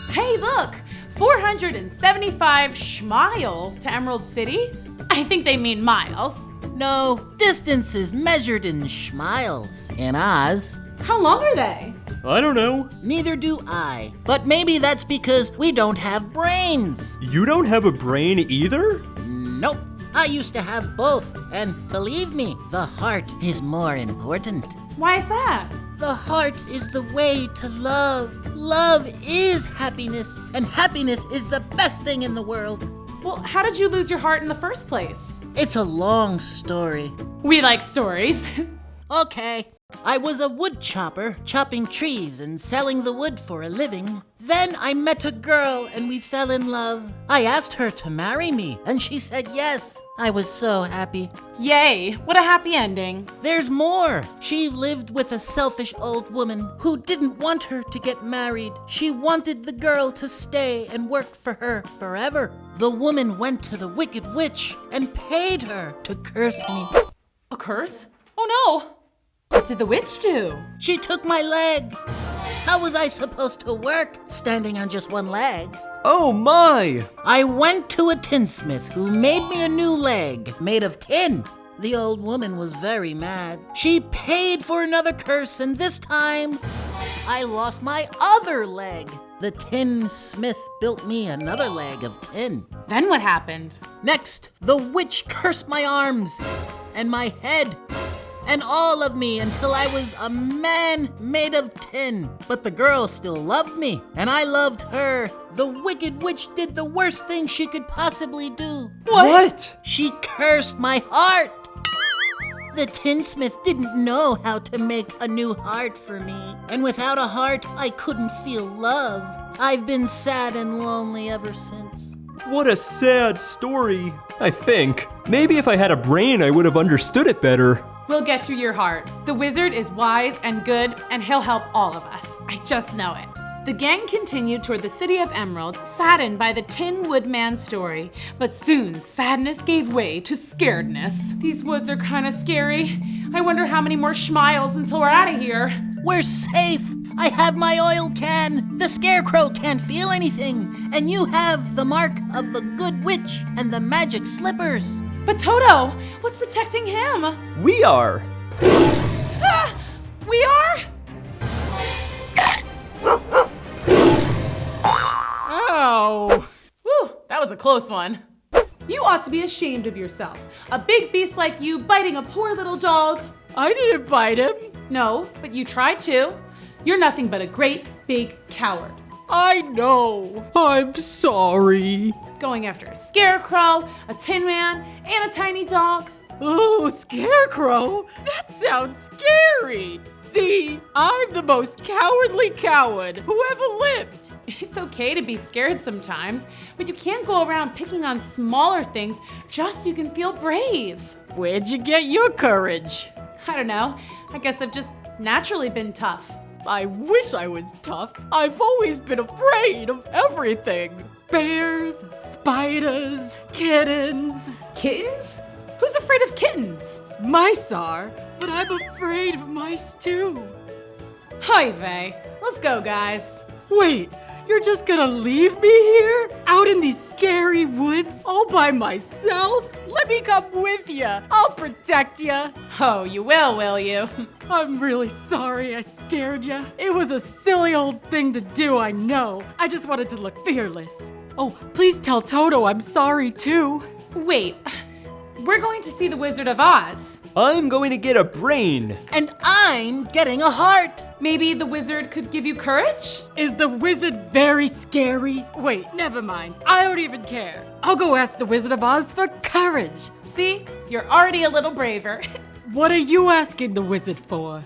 Hey, look, 475 schmiles to Emerald City. I think they mean miles. No, distance is measured in schmiles in Oz. How long are they? I don't know. Neither do I. But maybe that's because we don't have brains. You don't have a brain either? Nope. I used to have both. And believe me, the heart is more important. Why is that? The heart is the way to love. Love is happiness, and happiness is the best thing in the world. Well, how did you lose your heart in the first place? It's a long story. We like stories. Okay. I was a wood chopper, chopping trees and selling the wood for a living. Then I met a girl and we fell in love. I asked her to marry me and she said yes. I was so happy. Yay, what a happy ending. There's more. She lived with a selfish old woman who didn't want her to get married. She wanted the girl to stay and work for her forever. The woman went to the Wicked Witch and paid her to curse me. A curse? Oh no! What did the witch do? She took my leg. How was I supposed to work standing on just one leg? Oh my! I went to a tinsmith who made me a new leg made of tin. The old woman was very mad. She paid for another curse, and this time I lost my other leg. The tinsmith built me another leg of tin. Then what happened? Next, the witch cursed my arms and my head and all of me until I was a man made of tin. But the girl still loved me, and I loved her. The Wicked Witch did the worst thing she could possibly do. What? She cursed my heart. The tinsmith didn't know how to make a new heart for me, and without a heart, I couldn't feel love. I've been sad and lonely ever since. What a sad story, I think. Maybe if I had a brain, I would have understood it better. We'll get you your heart. The wizard is wise and good, and he'll help all of us. I just know it. The gang continued toward the city of Emeralds, saddened by the Tin Woodman's story. But soon, sadness gave way to scaredness. These woods are kind of scary. I wonder how many more schmiles until we're out of here. We're safe. I have my oil can. The Scarecrow can't feel anything. And you have the mark of the Good Witch and the magic slippers. But Toto, what's protecting him? We are. Ah, we are? a close one. You ought to be ashamed of yourself. A big beast like you biting a poor little dog. I didn't bite him. No, but you tried to. You're nothing but a great big coward. I know. I'm sorry. Going after a scarecrow, a tin man, and a tiny dog. Oh, scarecrow? That sounds scary. See, I'm the most cowardly coward who ever lived. It's okay to be scared sometimes, but you can't go around picking on smaller things just so you can feel brave. Where'd you get your courage? I don't know. I guess I've just naturally been tough. I wish I was tough. I've always been afraid of everything. Bears, spiders, kittens. Kittens? Who's afraid of kittens? Mice are, but I'm afraid of mice too. Hi, Vay. Let's go, guys. Wait, you're just gonna leave me here? Out in these scary woods all by myself? Let me come with you. I'll protect you. Oh, you will you? I'm really sorry I scared you. It was a silly old thing to do, I know. I just wanted to look fearless. Oh, please tell Toto I'm sorry too. Wait, we're going to see the Wizard of Oz. I'm going to get a brain. And I'm getting a heart. Maybe the wizard could give you courage? Is the wizard very scary? Wait, never mind. I don't even care. I'll go ask the Wizard of Oz for courage. See? You're already a little braver. What are you asking the wizard for?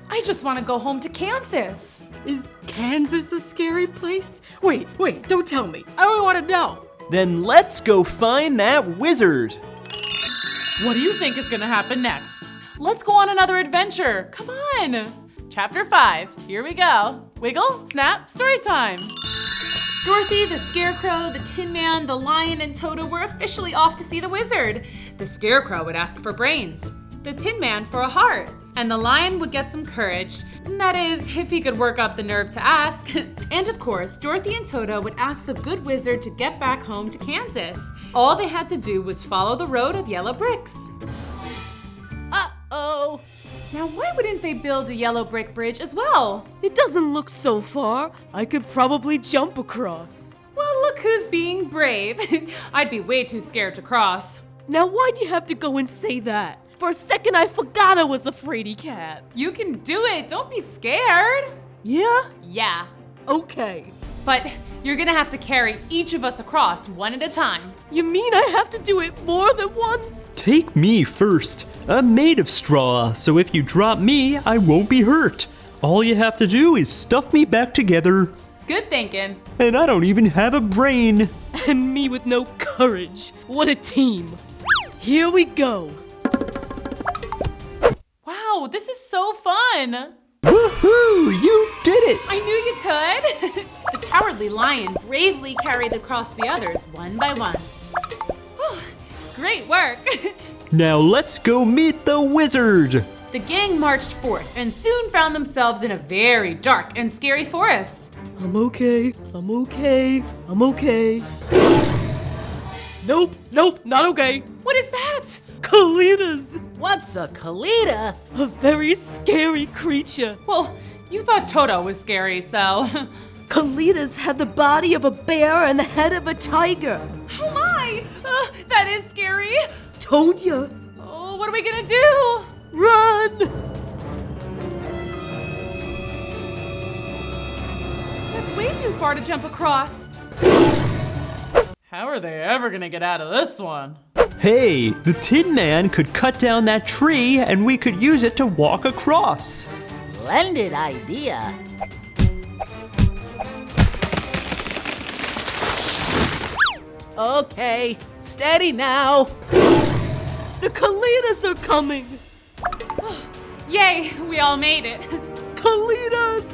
I just want to go home to Kansas. Is Kansas a scary place? Wait, don't tell me. I don't want to know. Then let's go find that wizard. What do you think is gonna happen next? Let's go on another adventure. Come on. Chapter 5, here we go. Wiggle, snap, story time. Dorothy, the Scarecrow, the Tin Man, the Lion, and Toto were officially off to see the wizard. The Scarecrow would ask for brains, the Tin Man for a heart, and the Lion would get some courage. That is, if he could work up the nerve to ask. And of course, Dorothy and Toto would ask the good wizard to get back home to Kansas. All they had to do was follow the road of yellow bricks. Uh-oh. Now, why wouldn't they build a yellow brick bridge as well? It doesn't look so far. I could probably jump across. Well, look who's being brave. I'd be way too scared to cross. Now, why'd you have to go and say that? For a second, I forgot I was a fraidy cat. You can do it. Don't be scared. Yeah? Yeah. Okay. But you're gonna have to carry each of us across one at a time. You mean I have to do it more than once? Take me first. I'm made of straw, so if you drop me, I won't be hurt. All you have to do is stuff me back together. Good thinking. And I don't even have a brain. And me with no courage. What a team. Here we go. Wow, this is so fun. Woohoo! You did it! I knew you could! The cowardly lion bravely carried across the others one by one. Great work! Now let's go meet the wizard! The gang marched forth and soon found themselves in a very dark and scary forest. I'm okay. Nope, not okay. What is that? Kalitas! What's a Kalita? A very scary creature. Well, you thought Toto was scary, so... Kalitas had the body of a bear and the head of a tiger. Oh my! That is scary. Told ya. Oh, what are we gonna do? Run! That's way too far to jump across. How are they ever gonna get out of this one? Hey, the Tin Man could cut down that tree and we could use it to walk across. Splendid idea. Okay, steady now. The Kalitas are coming. Yay, we all made it. Kalitas!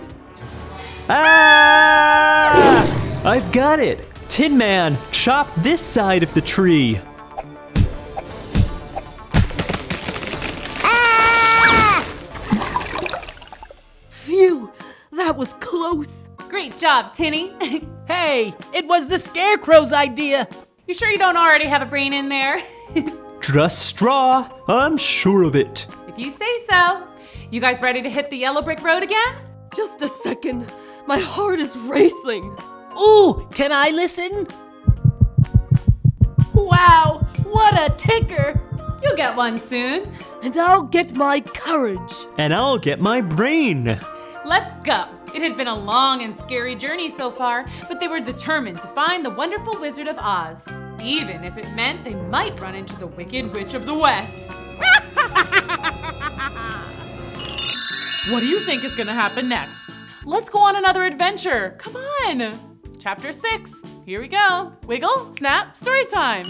Ah! I've got it. Tin Man, chop this side of the tree. Phew, that was close. Great job, Tinny. Hey, it was the Scarecrow's idea. You sure you don't already have a brain in there? Just straw, I'm sure of it. If you say so. You guys ready to hit the yellow brick road again? Just a second. My heart is racing. Ooh, can I listen? Wow, what a ticker! You'll get one soon. And I'll get my courage. And I'll get my brain. Let's go. It had been a long and scary journey so far, but they were determined to find the wonderful Wizard of Oz, even if it meant they might run into the Wicked Witch of the West. What do you think is gonna happen next? Let's go on another adventure. Come on. Chapter 6. Here we go. Wiggle, snap, story time.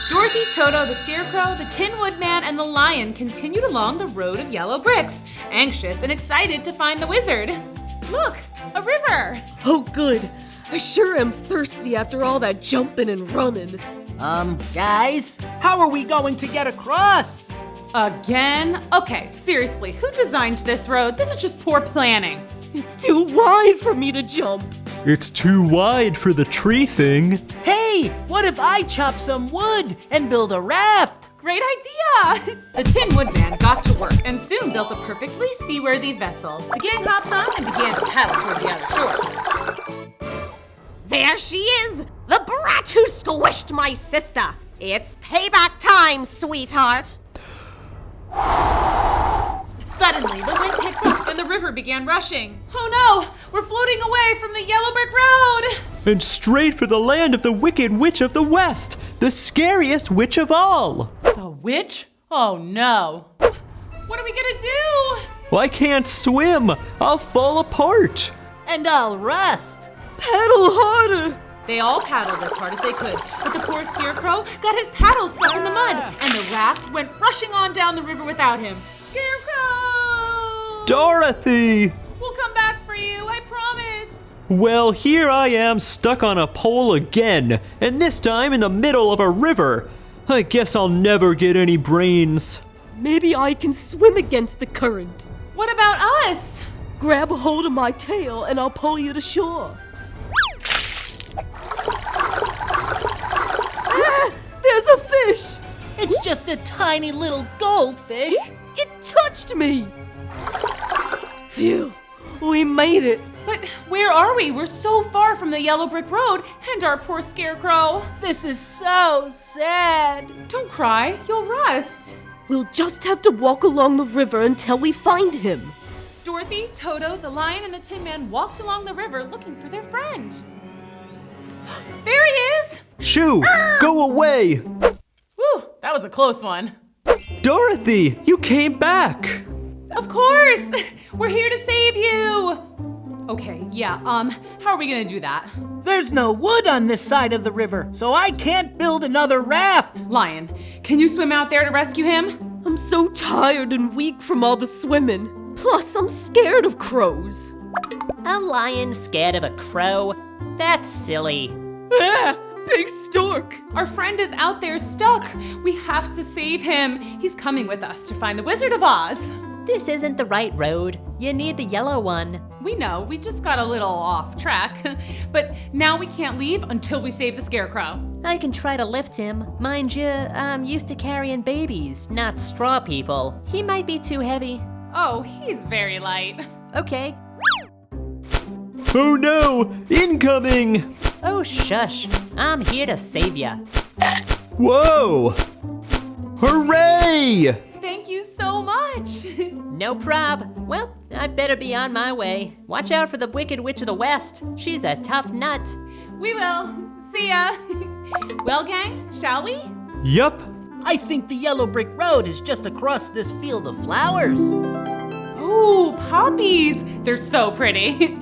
Dorothy, Toto, the Scarecrow, the Tin Woodman, and the Lion continued along the road of yellow bricks, anxious and excited to find the wizard. Look, a river. Oh, good. I sure am thirsty after all that jumping and running. Guys, how are we going to get across? Again? Okay, seriously, who designed this road? This is just poor planning. It's too wide for me to jump. It's too wide for the tree thing. Hey, what if I chop some wood and build a raft? Great idea! The Tin Woodman got to work and soon built a perfectly seaworthy vessel. The gang hopped on and began to paddle toward the other shore. There she is, the brat who squished my sister. It's payback time, sweetheart. Suddenly, the wind picked up and the river began rushing. Oh no, we're floating away from the yellow brick road! And straight for the land of the Wicked Witch of the West, the scariest witch of all. The witch? Oh no. What are we gonna do? I can't swim. I'll fall apart. And I'll rust. Paddle harder. They all paddled as hard as they could, but the poor Scarecrow got his paddle stuck in the mud, and the raft went rushing on down the river without him. Scarecrow! Dorothy! We'll come back for you, I promise. Well, here I am stuck on a pole again, and this time in the middle of a river. I guess I'll never get any brains. Maybe I can swim against the current. What about us? Grab a hold of my tail and I'll pull you to shore. Ah! There's a fish! It's just a tiny little goldfish. It touched me! Phew, we made it. But where are we? We're so far from the yellow brick road and our poor Scarecrow. This is so sad. Don't cry, you'll rust. We'll just have to walk along the river until we find him. Dorothy, Toto, the Lion, and the Tin Man walked along the river looking for their friend. There he is! Shoo! Go away! Whew, that was a close one. Dorothy, you came back! Of course! We're here to save you! Okay, yeah, how are we gonna do that? There's no wood on this side of the river, so I can't build another raft. Lion, can you swim out there to rescue him? I'm so tired and weak from all the swimming. Plus, I'm scared of crows. A lion scared of a crow? That's silly. Ah! Big stork! Our friend is out there stuck. We have to save him. He's coming with us to find the Wizard of Oz. This isn't the right road. You need the yellow one. We know, we just got a little off track. But now we can't leave until we save the Scarecrow. I can try to lift him. Mind you, I'm used to carrying babies, not straw people. He might be too heavy. Oh, he's very light. Okay. Oh no! Incoming! Oh, shush. I'm here to save ya. Whoa! Hooray! Thank you so much. No prob. Well, I better be on my way. Watch out for the Wicked Witch of the West. She's a tough nut. We will. See ya. Well, gang, shall we? Yup. I think the yellow brick road is just across this field of flowers. Oh, poppies. They're so pretty.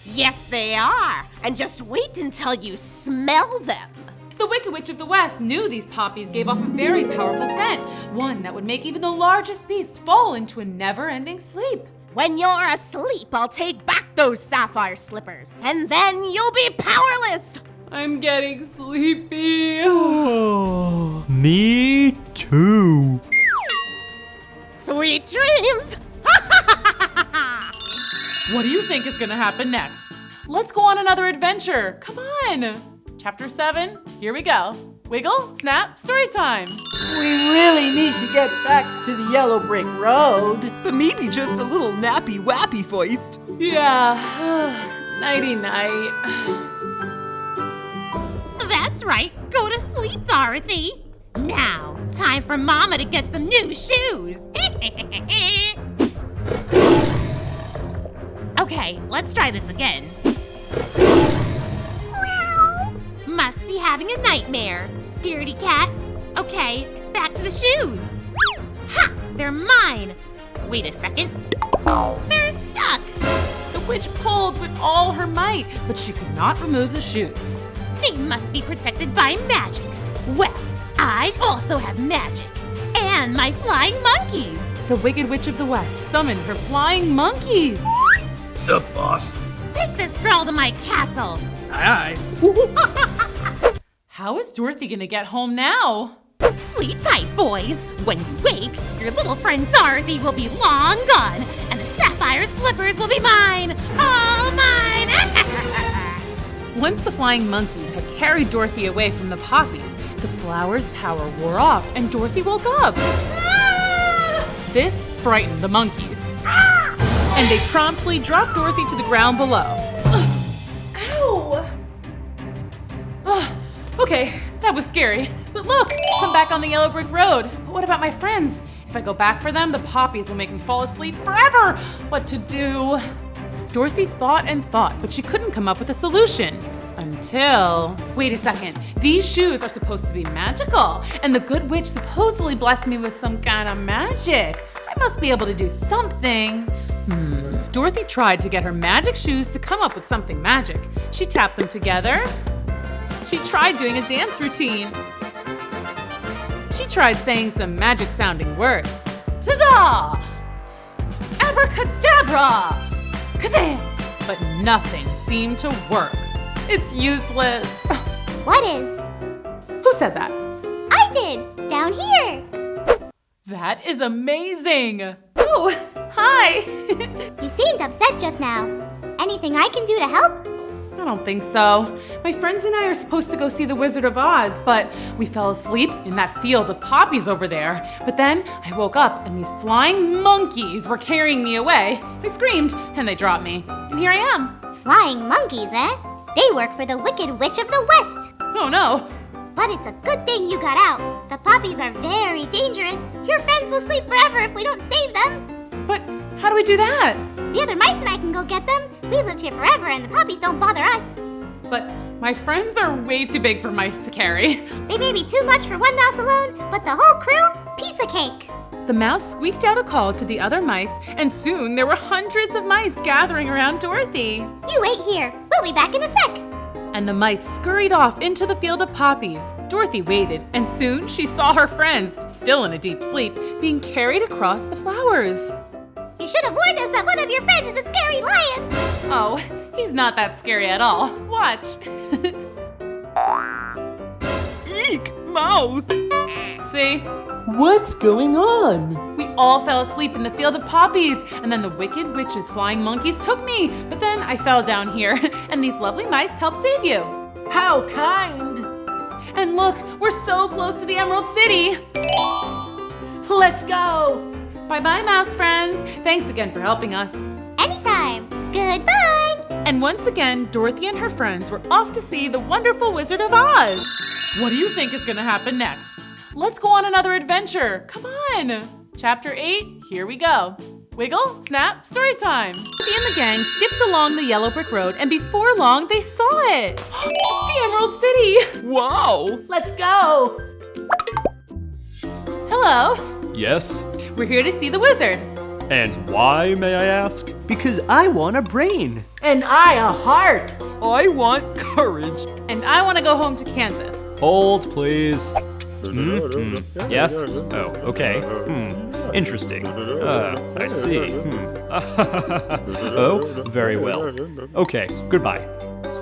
Yes, they are. And just wait until you smell them. The Wicked Witch of the West knew these poppies gave off a very powerful scent, one that would make even the largest beast fall into a never-ending sleep. When you're asleep, I'll take back those sapphire slippers, and then you'll be powerless. I'm getting sleepy. Oh, me too. Sweet dreams. What do you think is gonna happen next? Let's go on another adventure. Come on. Chapter 7, here we go. Wiggle, snap, story time. We really need to get back to the yellow brick road. But maybe just a little nappy wappy foist. Yeah, nighty night. That's That's right. Go to sleep, Dorothy. Now, time for Mama to get some new shoes. Okay, let's try this again. Must be having a nightmare, scaredy cat. Okay, back to the shoes. Ha! They're mine. Wait a second. They're stuck. The witch pulled with all her might, but she could not remove the shoes. They must be protected by magic. Well, I also have magic. And my flying monkeys. The Wicked Witch of the West summoned her flying monkeys. Sup, boss? Take this girl to my castle. Aye. How is Dorothy gonna get home now? Sleep tight, boys. When you wake, your little friend Dorothy will be long gone, and the sapphire slippers will be mine. All mine. Once the flying monkeys had carried Dorothy away from the poppies, the flower's power wore off and Dorothy woke up. This frightened the monkeys. And they promptly dropped Dorothy to the ground below. Ow! Okay, that was scary. But look, I'm back on the yellow brick road. But what about my friends? If I go back for them, the poppies will make me fall asleep forever. What to do? Dorothy thought and thought, but she couldn't come up with a solution. Until... Wait a second. These shoes are supposed to be magical, and the good witch supposedly blessed me with some kind of magic. I must be able to do something. Dorothy tried to get her magic shoes to come up with something magic. She tapped them together. She tried doing a dance routine. She tried saying some magic-sounding words. Ta-da! Abracadabra! Kazam! But nothing seemed to work. It's useless. What is? Who said that? I did, down here. That is amazing. Oh, hi. You seemed upset just now. Anything I can do to help? I don't think so. My friends and I are supposed to go see the Wizard of Oz, but we fell asleep in that field of poppies over there. But then I woke up and these flying monkeys were carrying me away. I screamed and they dropped me. And here I am. Flying monkeys, eh? They work for the Wicked Witch of the West. Oh no. But it's a good thing you got out. The poppies are very dangerous. Your friends will sleep forever if we don't save them. But how do we do that? The other mice and I can go get them. We've lived here forever and the poppies don't bother us. But my friends are way too big for mice to carry. They may be too much for one mouse alone, but the whole crew, piece of cake. The mouse squeaked out a call to the other mice, and soon there were hundreds of mice gathering around Dorothy. You wait here. We'll be back in a sec. And the mice scurried off into the field of poppies. Dorothy waited, and soon she saw her friends, still in a deep sleep, being carried across the flowers. You should have warned us that one of your friends is a scary lion. Oh, he's not that scary at all. Watch. Eek, mouse! See? What's going on? We all fell asleep in the field of poppies, and then the Wicked Witch's flying monkeys took me. But then I fell down here, and these lovely mice helped save you. How kind! And look, we're so close to the Emerald City. Let's go! Bye-bye, mouse friends. Thanks again for helping us. Anytime. Goodbye. And once again, Dorothy and her friends were off to see the wonderful Wizard of Oz. What do you think is gonna happen next? Let's go on another adventure. Come on. Chapter 8, here we go. Wiggle, snap, story time. Dorothy and the gang skipped along the yellow brick road, and before long, they saw it. The Emerald City. Wow. Let's go. Hello. Yes? We're here to see the wizard. And why, may I ask? Because I want a brain. And I a heart. I want courage. And I want to go home to Kansas. Hold, please. Yes? Oh, okay. Interesting. I see. Oh, very well. Okay, goodbye.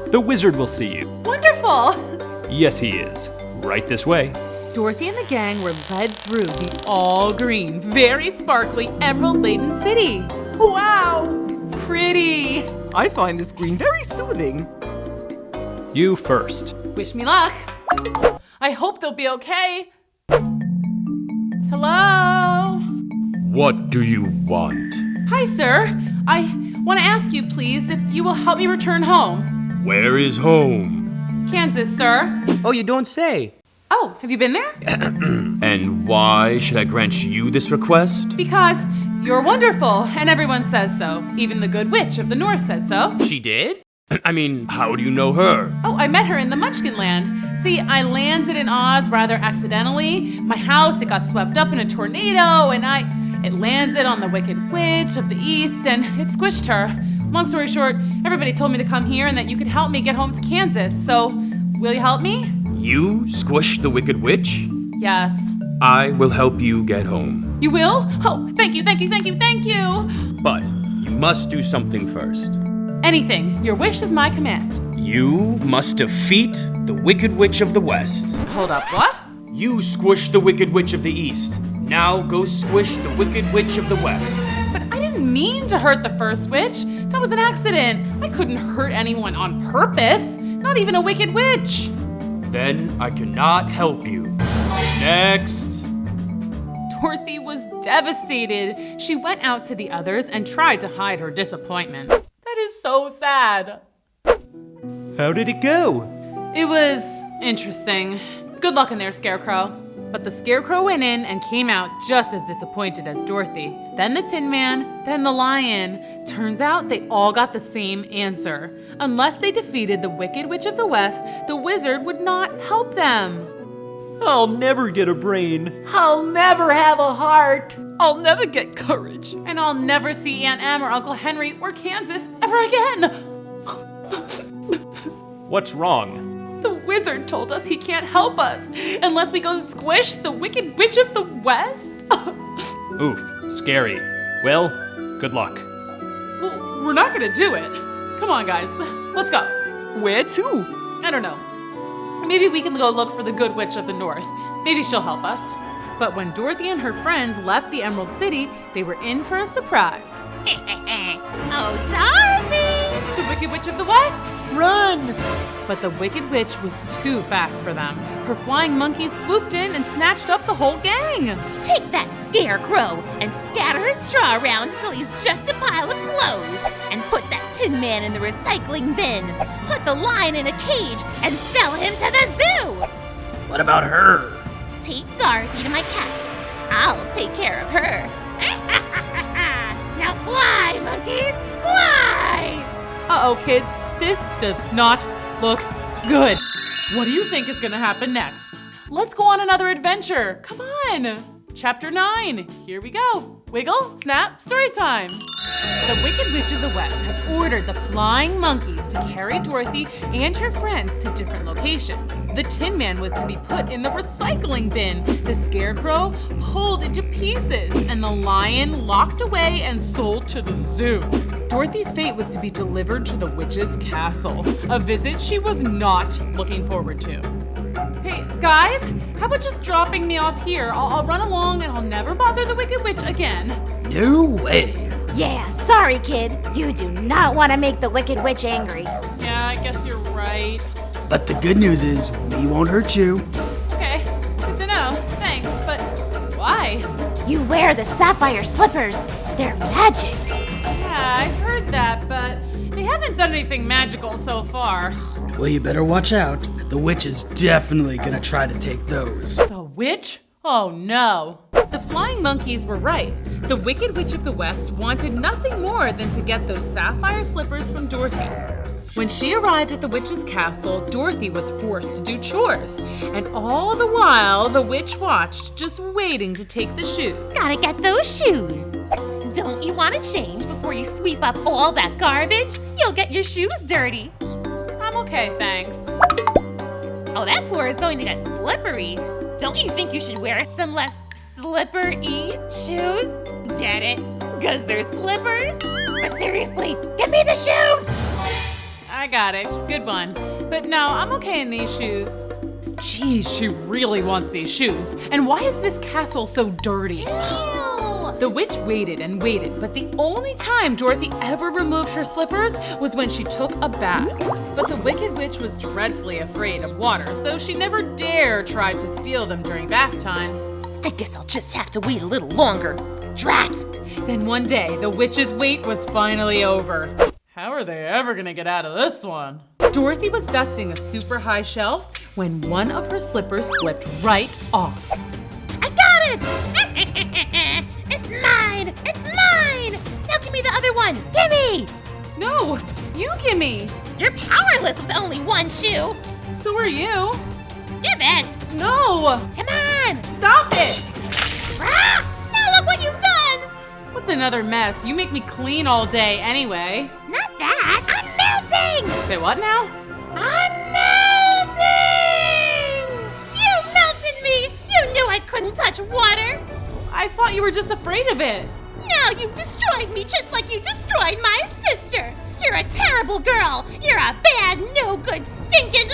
The wizard will see you. Wonderful! Yes, he is. Right this way. Dorothy and the gang were led through the all-green, very sparkly, emerald-laden city. Wow! Pretty! I find this green very soothing. You first. Wish me luck. I hope they'll be okay. Hello? What do you want? Hi, sir. I want to ask you, please, if you will help me return home. Where is home? Kansas, sir. Oh, you don't say. Oh, have you been there? And why should I grant you this request? Because you're wonderful, and everyone says so. Even the Good Witch of the North said so. She did? I mean, how do you know her? Oh, I met her in the Munchkin Land. See, I landed in Oz rather accidentally. My house, it got swept up in a tornado, and it landed on the Wicked Witch of the East, and it squished her. Long story short, everybody told me to come here and that you could help me get home to Kansas. So, will you help me? You squished the Wicked Witch? Yes. I will help you get home. You will? Oh, thank you, thank you, thank you, thank you! But you must do something first. Anything. Your wish is my command. You must defeat the Wicked Witch of the West. Hold up, what? You squished the Wicked Witch of the East. Now go squish the Wicked Witch of the West. But I didn't mean to hurt the first witch. That was an accident. I couldn't hurt anyone on purpose. Not even a Wicked Witch. Then I cannot help you. Next. Dorothy was devastated. She went out to the others and tried to hide her disappointment. That is so sad. How did it go? It was interesting. Good luck in there, Scarecrow. But the Scarecrow went in and came out just as disappointed as Dorothy. Then the Tin Man, then the Lion. Turns out they all got the same answer. Unless they defeated the Wicked Witch of the West, the wizard would not help them. I'll never get a brain. I'll never have a heart. I'll never get courage. And I'll never see Aunt Em or Uncle Henry or Kansas ever again. What's wrong? The wizard told us he can't help us unless we go squish the Wicked Witch of the West. Oof, scary. Well, good luck. Well, we're not gonna do it. Come on, guys. Let's go. Where to? I don't know. Maybe we can go look for the Good Witch of the North. Maybe she'll help us. But when Dorothy and her friends left the Emerald City, they were in for a surprise. Oh, Dorothy! The Wicked Witch of the West! Run! But the Wicked Witch was too fast for them. Her flying monkeys swooped in and snatched up the whole gang. Take that Scarecrow and scatter his straw around until he's just a pile of clothes. And put that Tin Man in the recycling bin. Put the Lion in a cage and sell him to the zoo. What about her? Take Dorothy to my castle. I'll take care of her. Now fly, monkeys, fly! Uh-oh, kids. This does not look good. What do you think is gonna happen next? Let's go on another adventure. Come on. Chapter 9. Here we go. Wiggle, snap, story time. The Wicked Witch of the West had ordered the flying monkeys to carry Dorothy and her friends to different locations. The Tin Man was to be put in the recycling bin, the Scarecrow pulled into pieces, and the Lion locked away and sold to the zoo. Dorothy's fate was to be delivered to the witch's castle, a visit she was not looking forward to. Hey, guys, how about just dropping me off here? I'll run along and I'll never bother the Wicked Witch again. No way. Yeah, sorry, kid. You do not want to make the Wicked Witch angry. Yeah, I guess you're right. But the good news is we won't hurt you. Okay, good to know. Thanks, but why? You wear the sapphire slippers. They're magic. Yeah, I've heard that, but they haven't done anything magical so far. Well, you better watch out. The witch is definitely gonna try to take those. The witch? Oh no. The flying monkeys were right. The Wicked Witch of the West wanted nothing more than to get those sapphire slippers from Dorothy. When she arrived at the witch's castle, Dorothy was forced to do chores. And all the while, the witch watched, just waiting to take the shoes. Gotta get those shoes. Don't you want to change before you sweep up all that garbage? You'll get your shoes dirty. I'm okay, thanks. Oh, that floor is going to get slippery. Don't you think you should wear some less slippery shoes? Get it? 'Cause they're slippers? But seriously, give me the shoes! I got it. Good one. But no, I'm okay in these shoes. Geez, she really wants these shoes. And why is this castle so dirty? Ew. The witch waited and waited, but the only time Dorothy ever removed her slippers was when she took a bath. But the Wicked Witch was dreadfully afraid of water, so she never dare tried to steal them during bath time. I guess I'll just have to wait a little longer. Drat! Then one day, the witch's wait was finally over. How are they ever gonna get out of this one? Dorothy was dusting a super high shelf when one of her slippers slipped right off. I got it! It's mine! It's mine! Now give me the other one! Gimme! No, you gimme! You're powerless with only one shoe! So are you. Give it! No! Come on! Stop it! Ah! Now look what you've done! What's another mess? You make me clean all day anyway. Not that! I'm melting! Say what now? I'm melting! You melted me! You knew I couldn't touch water! I thought you were just afraid of it. Now you've destroyed me just like you destroyed my sister! You're a terrible girl! You're a bad, no good, stinking...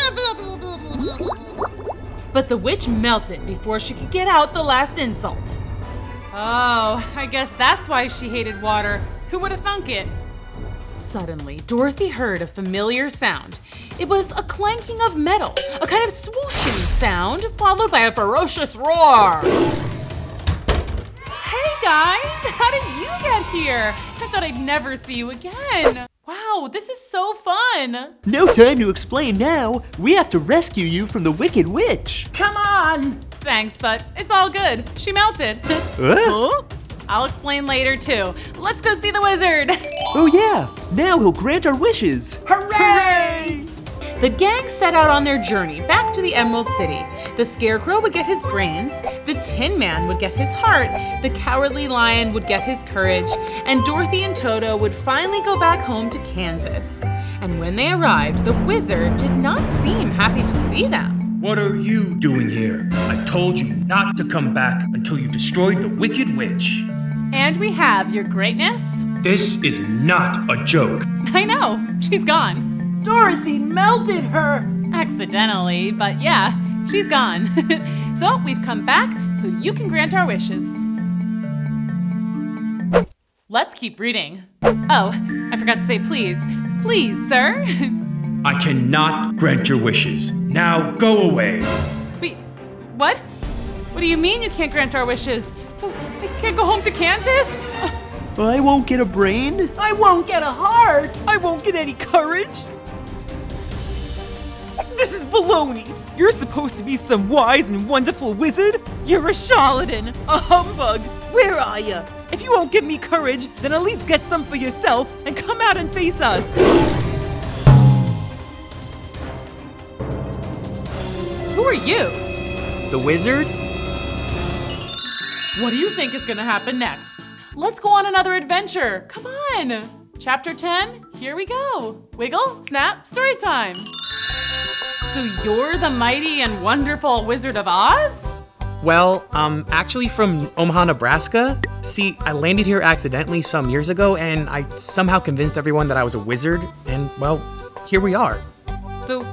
But the witch melted before she could get out the last insult. Oh, I guess that's why she hated water. Who would have thunk it? Suddenly, Dorothy heard a familiar sound. It was a clanking of metal, a kind of swooshing sound, followed by a ferocious roar. Hey guys, how did you get here? I thought I'd never see you again. Wow, this is so fun. No time to explain now. We have to rescue you from the Wicked Witch. Come on. Thanks, but it's all good. She melted. Huh? I'll explain later too. Let's go see the wizard. Oh yeah, now he'll grant our wishes. Hooray! The gang set out on their journey back to the Emerald City. The Scarecrow would get his brains, the Tin Man would get his heart, the Cowardly Lion would get his courage, and Dorothy and Toto would finally go back home to Kansas. And when they arrived, the wizard did not seem happy to see them. What are you doing here? I told you not to come back until you destroyed the Wicked Witch. And we have your greatness. This is not a joke. I know, she's gone. Dorothy melted her! Accidentally, but yeah, she's gone. So we've come back so you can grant our wishes. Let's keep reading. Oh, I forgot to say please. Please, sir. I cannot grant your wishes. Now go away. Wait, what? What do you mean you can't grant our wishes? So I can't go home to Kansas? I won't get a brain. I won't get a heart. I won't get any courage. This is baloney! You're supposed to be some wise and wonderful wizard? You're a charlatan, a humbug! Where are you? If you won't give me courage, then at least get some for yourself and come out and face us! Who are you? The wizard? What do you think is gonna happen next? Let's go on another adventure. Come on! Chapter 10, here we go. Wiggle, snap, story time. So you're the mighty and wonderful Wizard of Oz? Well, I'm actually from Omaha, Nebraska. See, I landed here accidentally some years ago, and I somehow convinced everyone that I was a wizard, and, well, here we are. So,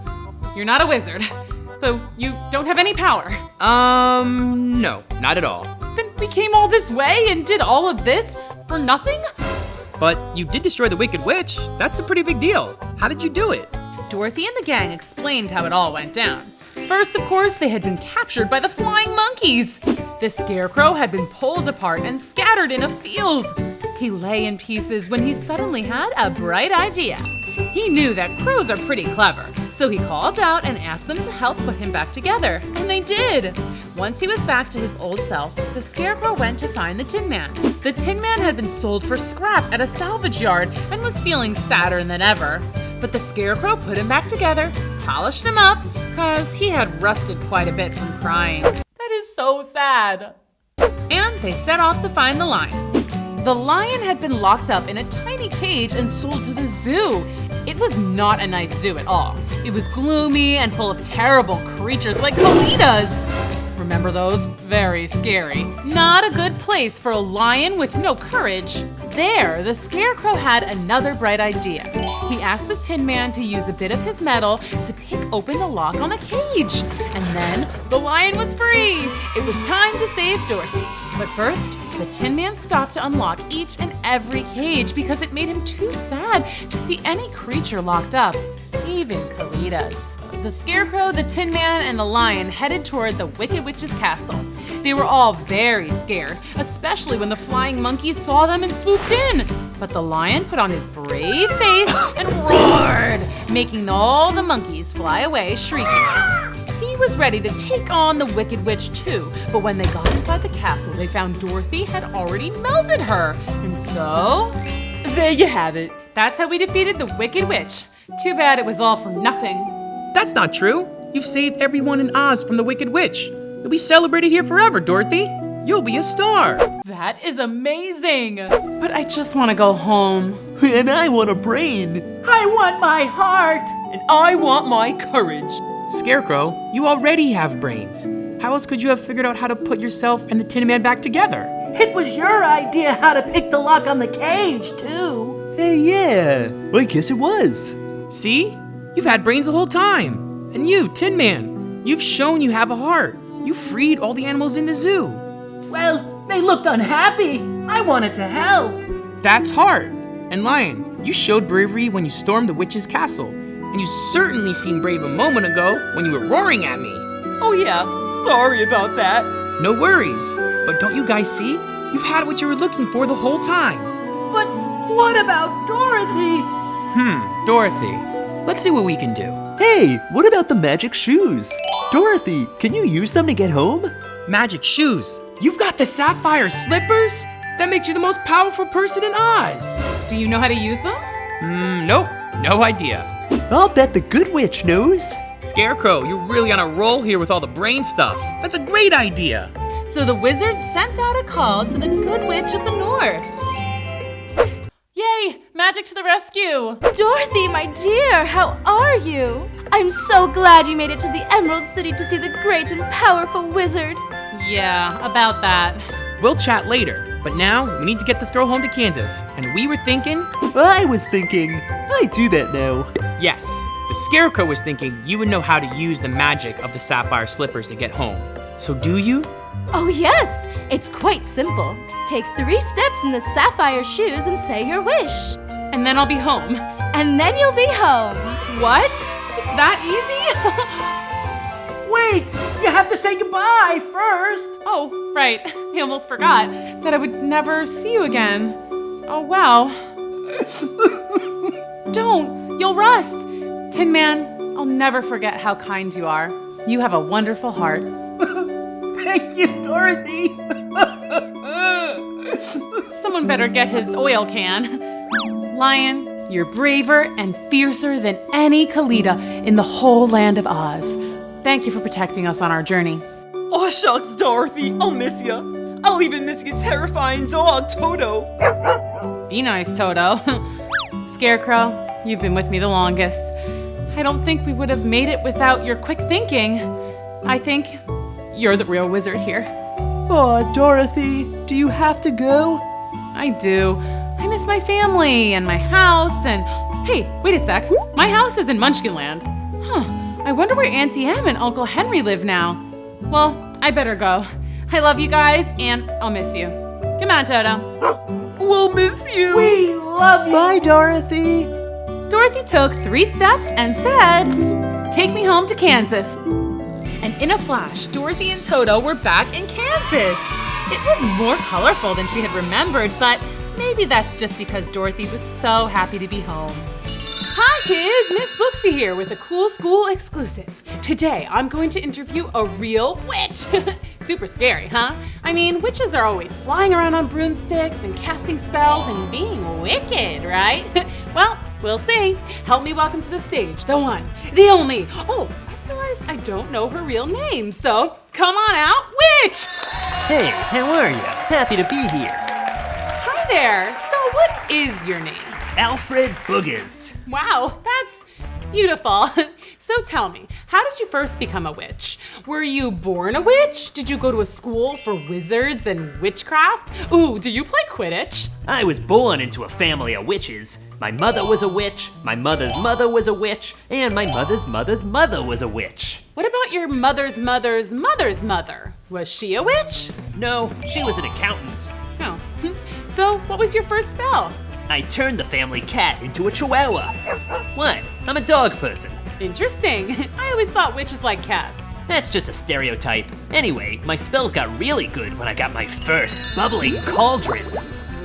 you're not a wizard. So, you don't have any power? No, not at all. Then we came all this way and did all of this for nothing? But you did destroy the Wicked Witch. That's a pretty big deal. How did you do it? Dorothy and the gang explained how it all went down. First, of course, they had been captured by the flying monkeys. The Scarecrow had been pulled apart and scattered in a field. He lay in pieces when he suddenly had a bright idea. He knew that crows are pretty clever, so he called out and asked them to help put him back together, and they did. Once he was back to his old self, the Scarecrow went to find the Tin Man. The Tin Man had been sold for scrap at a salvage yard and was feeling sadder than ever. But the Scarecrow put him back together, polished him up, cause he had rusted quite a bit from crying. That is so sad. And they set off to find the lion. The lion had been locked up in a tiny cage and sold to the zoo. It was not a nice zoo at all. It was gloomy and full of terrible creatures like Kalidas. Remember those? Very scary. Not a good place for a lion with no courage. There, the Scarecrow had another bright idea. He asked the Tin Man to use a bit of his metal to pick open the lock on the cage. And then the lion was free. It was time to save Dorothy. But first, the Tin Man stopped to unlock each and every cage because it made him too sad to see any creature locked up, even Kalidas. the Scarecrow, the Tin Man, and the Lion headed toward the Wicked Witch's castle. They were all very scared, especially when the flying monkeys saw them and swooped in. But the Lion put on his brave face and roared, making all the monkeys fly away shrieking. He was ready to take on the Wicked Witch too, but when they got inside the castle, they found Dorothy had already melted her. And so... there you have it. That's how we defeated the Wicked Witch. Too bad it was all for nothing. That's not true. You've saved everyone in Oz from the Wicked Witch. You'll be celebrated here forever, Dorothy. You'll be a star. That is amazing. But I just want to go home. And I want a brain. I want my heart. And I want my courage. Scarecrow, you already have brains. How else could you have figured out how to put yourself and the Tin Man back together? It was your idea how to pick the lock on the cage, too. Hey, yeah. I guess it was. See? You've had brains the whole time. And you, Tin Man, you've shown you have a heart. You freed all the animals in the zoo. Well, they looked unhappy. I wanted to help. That's heart. And Lion, you showed bravery when you stormed the witch's castle. And you certainly seemed brave a moment ago when you were roaring at me. Oh yeah, sorry about that. No worries. But don't you guys see? You've had what you were looking for the whole time. But what about Dorothy? Dorothy. Let's see what we can do. Hey, what about the magic shoes? Dorothy, can you use them to get home? Magic shoes? You've got the sapphire slippers? That makes you the most powerful person in Oz. Do you know how to use them? Nope. No idea. I'll bet the Good Witch knows. Scarecrow, you're really on a roll here with all the brain stuff. That's a great idea. So the wizard sent out a call to the Good Witch of the North. Yay! Magic to the rescue! Dorothy, my dear, how are you? I'm so glad you made it to the Emerald City to see the great and powerful wizard. Yeah, about that. We'll chat later, but now we need to get this girl home to Kansas. And we were thinking... I was thinking. I do that now. Yes, the Scarecrow was thinking you would know how to use the magic of the sapphire slippers to get home. So do you? Oh yes, it's quite simple. Take 3 steps in the sapphire shoes and say your wish. And then I'll be home. And then you'll be home. What? It's that easy? Wait, you have to say goodbye first. Oh, right. I almost forgot that I would never see you again. Oh, wow. Don't, you'll rust. Tin Man, I'll never forget how kind you are. You have a wonderful heart. Thank you, Dorothy. Someone better get his oil can. Lion, you're braver and fiercer than any Kalita in the whole land of Oz. Thank you for protecting us on our journey. Oh shucks, Dorothy, I'll miss ya. I'll even miss your terrifying dog, Toto. Be nice, Toto. Scarecrow, you've been with me the longest. I don't think we would have made it without your quick thinking. I think you're the real wizard here. Aw, Dorothy, do you have to go? I do. I miss my family and my house and... Hey, wait a sec. My house is in Munchkinland. Huh. I wonder where Auntie Em and Uncle Henry live now. Well, I better go. I love you guys and I'll miss you. Come on, Toto. We'll miss you. We love you. Bye, Dorothy. Dorothy took 3 steps and said, "Take me home to Kansas." And in a flash, Dorothy and Toto were back in Kansas. It was more colorful than she had remembered, but maybe that's just because Dorothy was so happy to be home. Hi kids, Miss Booksy here with a cool school exclusive. Today I'm going to interview a real witch. Super scary, huh? I mean, witches are always flying around on broomsticks and casting spells and being wicked, right? Well, we'll see. Help me welcome to the stage, the one, the only. Oh, I realize I don't know her real name, so come on out, witch! Hey, how are you? Happy to be here. Hi there. So what is your name? Alfred Boogers. Wow, that's beautiful. So tell me, how did you first become a witch? Were you born a witch? Did you go to a school for wizards and witchcraft? Ooh, do you play Quidditch? I was born into a family of witches. My mother was a witch, my mother's mother was a witch, and my mother's mother's mother was a witch. What about your mother's mother's mother's mother? Was she a witch? No, she was an accountant. Oh, so what was your first spell? I turned the family cat into a chihuahua. What? I'm a dog person. Interesting. I always thought witches like cats. That's just a stereotype. Anyway, my spells got really good when I got my first bubbling cauldron.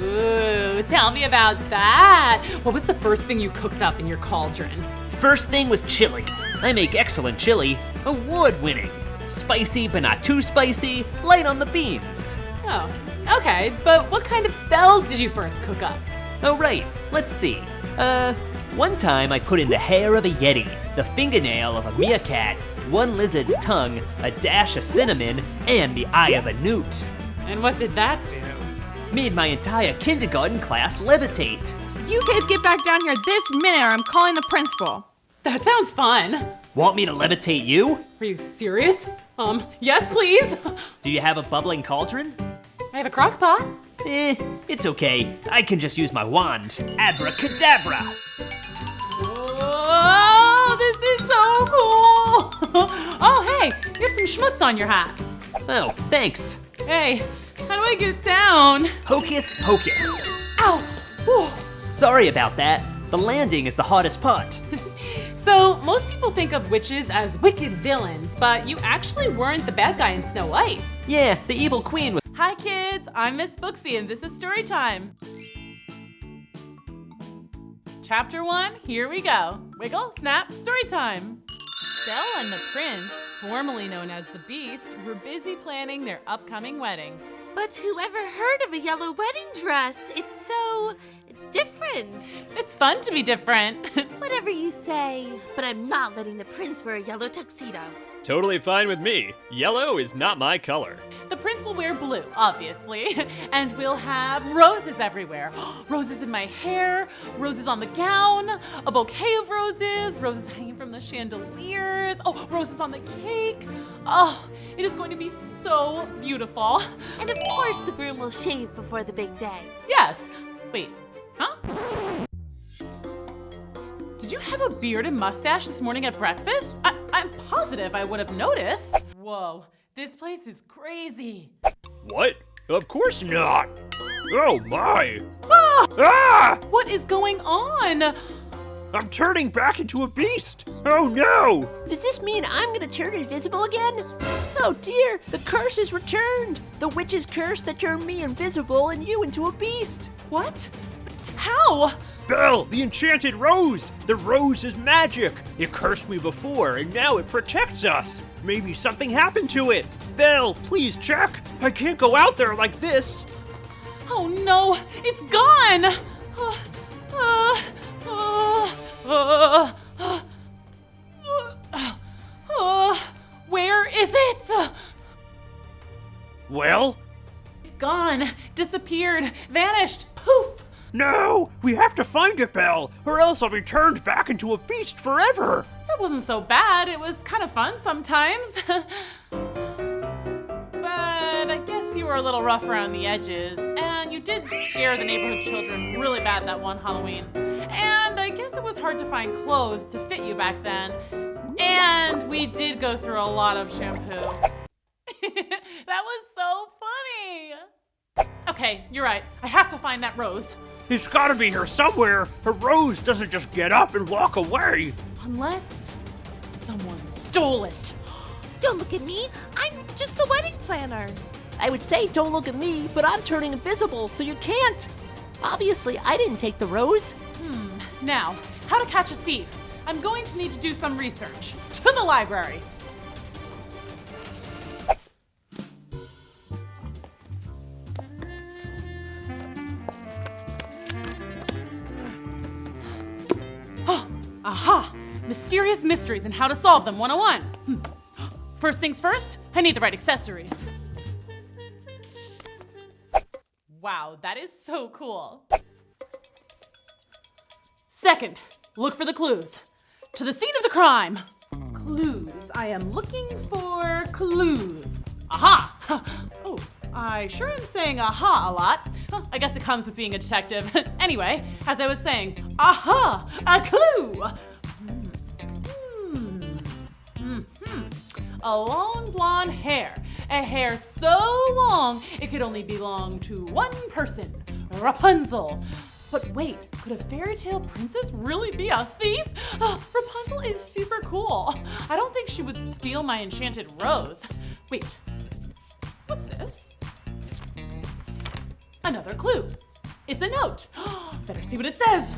Ooh, tell me about that. What was the first thing you cooked up in your cauldron? First thing was chili. I make excellent chili, award-winning. Spicy but not too spicy, light on the beans. Oh, okay, but what kind of spells did you first cook up? Oh right, let's see. One time I put in the hair of a yeti, the fingernail of a meerkat, one lizard's tongue, a dash of cinnamon, and the eye of a newt. And what did that do? Made my entire kindergarten class levitate. You kids get back down here this minute or I'm calling the principal. That sounds fun. Want me to levitate you? Are you serious? Yes, please. Do you have a bubbling cauldron? I have a crock pot. It's okay. I can just use my wand. Abracadabra! Oh, this is so cool! Oh, hey, you have some schmutz on your hat. Oh, thanks. Hey, how do I get down? Hocus pocus. Ow! Whew. Sorry about that. The landing is the hardest part. So, most people think of witches as wicked villains, but you actually weren't the bad guy in Snow White. Yeah, the evil queen was. Hi kids, I'm Miss Booksy and this is Storytime. Chapter 1, here we go. Wiggle, snap, Storytime. Belle and the prince, formerly known as the Beast, were busy planning their upcoming wedding. But whoever heard of a yellow wedding dress? It's so different. It's fun to be different. Whatever you say, but I'm not letting the prince wear a yellow tuxedo. Totally fine with me. Yellow is not my color. The prince will wear blue, obviously, and we'll have roses everywhere. Roses in my hair, roses on the gown, a bouquet of roses, roses hanging from the chandeliers, oh, roses on the cake. Oh, it is going to be so beautiful. And of course the groom will shave before the big day. Yes. Wait, huh? Did you have a beard and mustache this morning at breakfast? I'm positive I would have noticed. Whoa, this place is crazy. What? Of course not. Oh my. Ah! Ah! What is going on? I'm turning back into a beast. Oh no. Does this mean I'm gonna turn invisible again? Oh dear, the curse is returned. The witch's curse that turned me invisible and you into a beast. What? How? Belle, the enchanted rose! The rose is magic! It cursed me before, and now it protects us! Maybe something happened to it! Belle, please check! I can't go out there like this! Oh no, it's gone! Where is it? Well? It's gone, disappeared, vanished, poof! No! We have to find it, Belle, or else I'll be turned back into a beast forever! That wasn't so bad. It was kind of fun sometimes. But I guess you were a little rough around the edges, and you did scare the neighborhood children really bad that one Halloween. And I guess it was hard to find clothes to fit you back then. And we did go through a lot of shampoo. That was so funny! Okay, you're right. I have to find that rose. It's gotta be here somewhere! A rose doesn't just get up and walk away! Unless someone stole it. Don't look at me. I'm just the wedding planner. I would say don't look at me, but I'm turning invisible, so you can't. Obviously, I didn't take the rose. Now, how to catch a thief. I'm going to need to do some research. To the library. Oh, aha! Mysterious mysteries and how to solve them 101. First things first, I need the right accessories. Wow, that is so cool. Second, look for the clues. To the scene of the crime. Clues. I am looking for clues. Aha! Oh, I sure am saying aha a lot. I guess it comes with being a detective. Anyway, as I was saying, aha! A clue! A long blonde hair. A hair so long it could only belong to one person. Rapunzel. But wait, could a fairy tale princess really be a thief? Rapunzel is super cool. I don't think she would steal my enchanted rose. Wait, what's this? Another clue. It's a note. Better see what it says.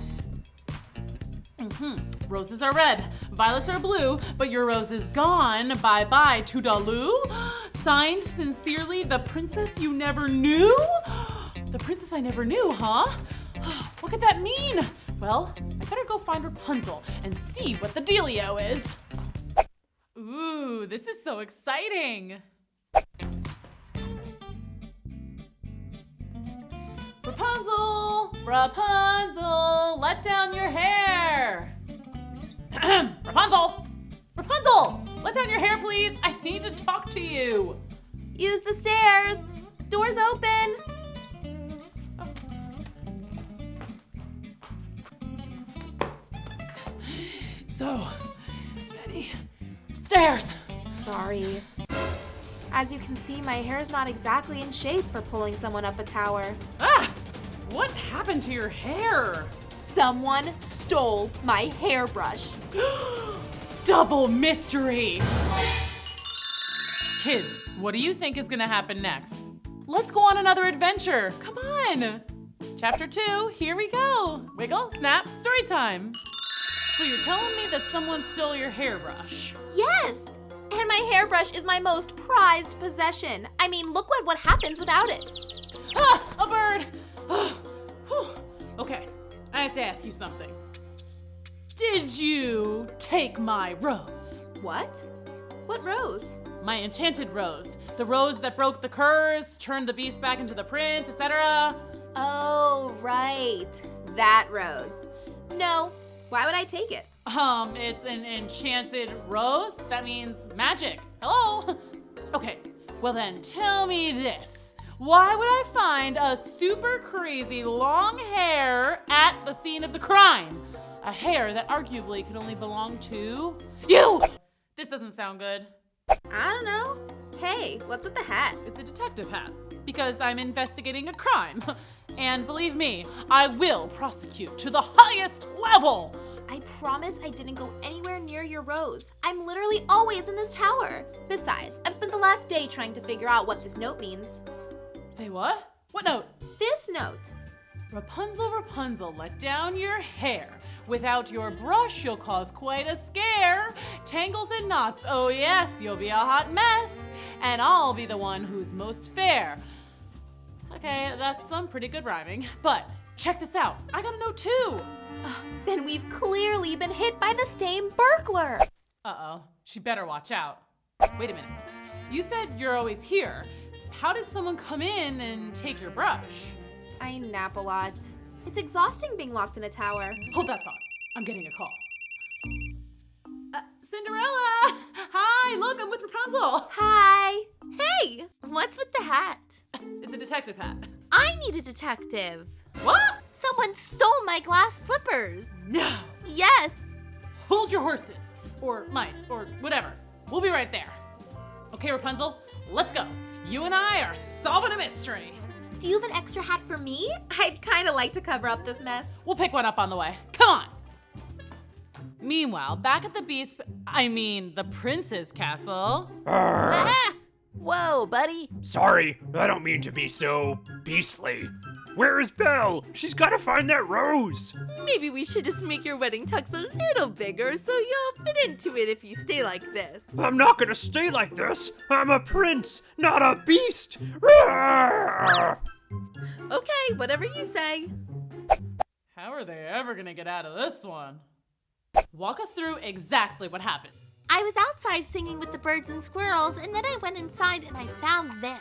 Roses are red, violets are blue, but your rose is gone. Bye-bye, toodaloo. Signed sincerely, the princess you never knew? The princess I never knew, huh? What could that mean? Well, I better go find Rapunzel and see what the dealio is. Ooh, this is so exciting. Rapunzel! Rapunzel! Let down your hair! Rapunzel! Rapunzel! Let down your hair, please! I need to talk to you! Use the stairs! Doors open! So many stairs! Sorry. As you can see, my hair's not exactly in shape for pulling someone up a tower. Ah! What happened to your hair? Someone stole my hairbrush. Double mystery! Kids, what do you think is gonna happen next? Let's go on another adventure. Come on! Chapter 2, here we go. Wiggle, snap, story time. So you're telling me that someone stole your hairbrush? Yes! And my hairbrush is my most prized possession. I mean, look what happens without it. Ah, a bird! Okay, I have to ask you something. Did you take my rose? What? What rose? My enchanted rose. The rose that broke the curse, turned the beast back into the prince, etc. Oh, right. That rose. No. Why would I take it? It's an enchanted rose. That means magic. Hello? Okay, well then tell me this. Why would I find a super crazy long hair at the scene of the crime? A hair that arguably could only belong to you! This doesn't sound good. I don't know. Hey, what's with the hat? It's a detective hat, because I'm investigating a crime. And believe me, I will prosecute to the highest level. I promise I didn't go anywhere near your rose. I'm literally always in this tower. Besides, I've spent the last day trying to figure out what this note means. Say what? What note? This note. Rapunzel, Rapunzel, let down your hair. Without your brush, you'll cause quite a scare. Tangles and knots, oh yes, you'll be a hot mess. And I'll be the one who's most fair. Okay, that's some pretty good rhyming. But check this out. I got a note too. Then we've clearly been hit by the same burglar. Uh-oh, she better watch out. Wait a minute. You said you're always here. How did someone come in and take your brush? I nap a lot. It's exhausting being locked in a tower. Hold that thought. I'm getting a call. Cinderella! Hi, look, I'm with Rapunzel. Hi. Hey, what's with the hat? It's a detective hat. I need a detective. What? Someone stole my glass slippers. No. Yes. Hold your horses, or mice, or whatever. We'll be right there. Okay, Rapunzel, let's go. You and I are solving a mystery. Do you have an extra hat for me? I'd kind of like to cover up this mess. We'll pick one up on the way. Come on. Meanwhile, back at the the prince's castle. Whoa, buddy. Sorry, I don't mean to be so beastly. Where is Belle? She's gotta find that rose. Maybe we should just make your wedding tux a little bigger so you'll fit into it if you stay like this. I'm not gonna stay like this. I'm a prince, not a beast. Okay, whatever you say. How are they ever gonna get out of this one? Walk us through exactly what happened. I was outside singing with the birds and squirrels, and then I went inside and I found this.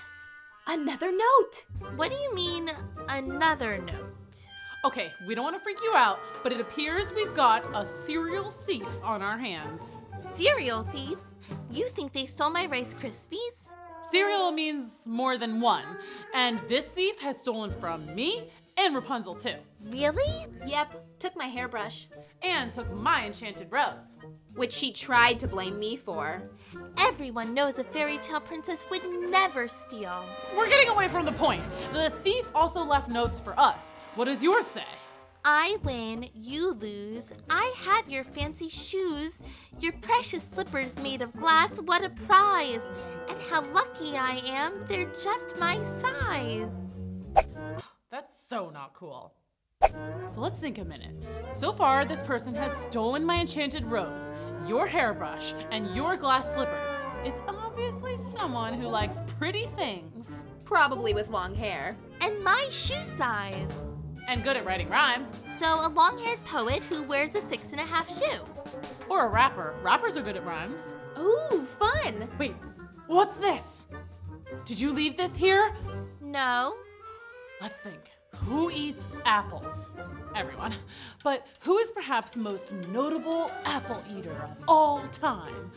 Another note. What do you mean, another note? Okay, we don't want to freak you out, but it appears we've got a serial thief on our hands. Cereal thief? You think they stole my Rice Krispies? Cereal means more than one, and this thief has stolen from me and Rapunzel too. Really? Yep, took my hairbrush. And took my enchanted rose. Which she tried to blame me for. Everyone knows a fairy tale princess would never steal. We're getting away from the point. The thief also left notes for us. What does yours say? I win, you lose. I have your fancy shoes, your precious slippers made of glass. What a prize! And how lucky I am, they're just my size. That's so not cool. So let's think a minute. So far, this person has stolen my enchanted rose, your hairbrush, and your glass slippers. It's obviously someone who likes pretty things. Probably with long hair. And my shoe size. And good at writing rhymes. So a long-haired poet who wears a 6.5 shoe. Or a rapper. Rappers are good at rhymes. Ooh, fun! Wait, what's this? Did you leave this here? No. Let's think. Who eats apples? Everyone. But who is perhaps the most notable apple eater of all time?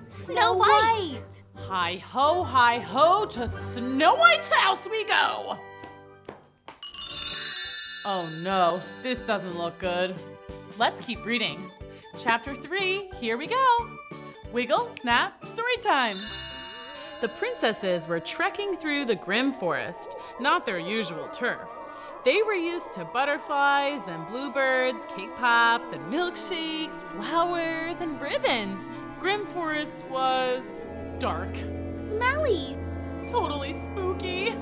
Snow White! Hi ho, to Snow White's house we go! Oh no, this doesn't look good. Let's keep reading. Chapter 3, here we go. Wiggle, snap, story time. The princesses were trekking through the grim forest, not their usual turf. They were used to butterflies and bluebirds, cake pops and milkshakes, flowers and ribbons. Grim forest was dark. Smelly. Totally spooky.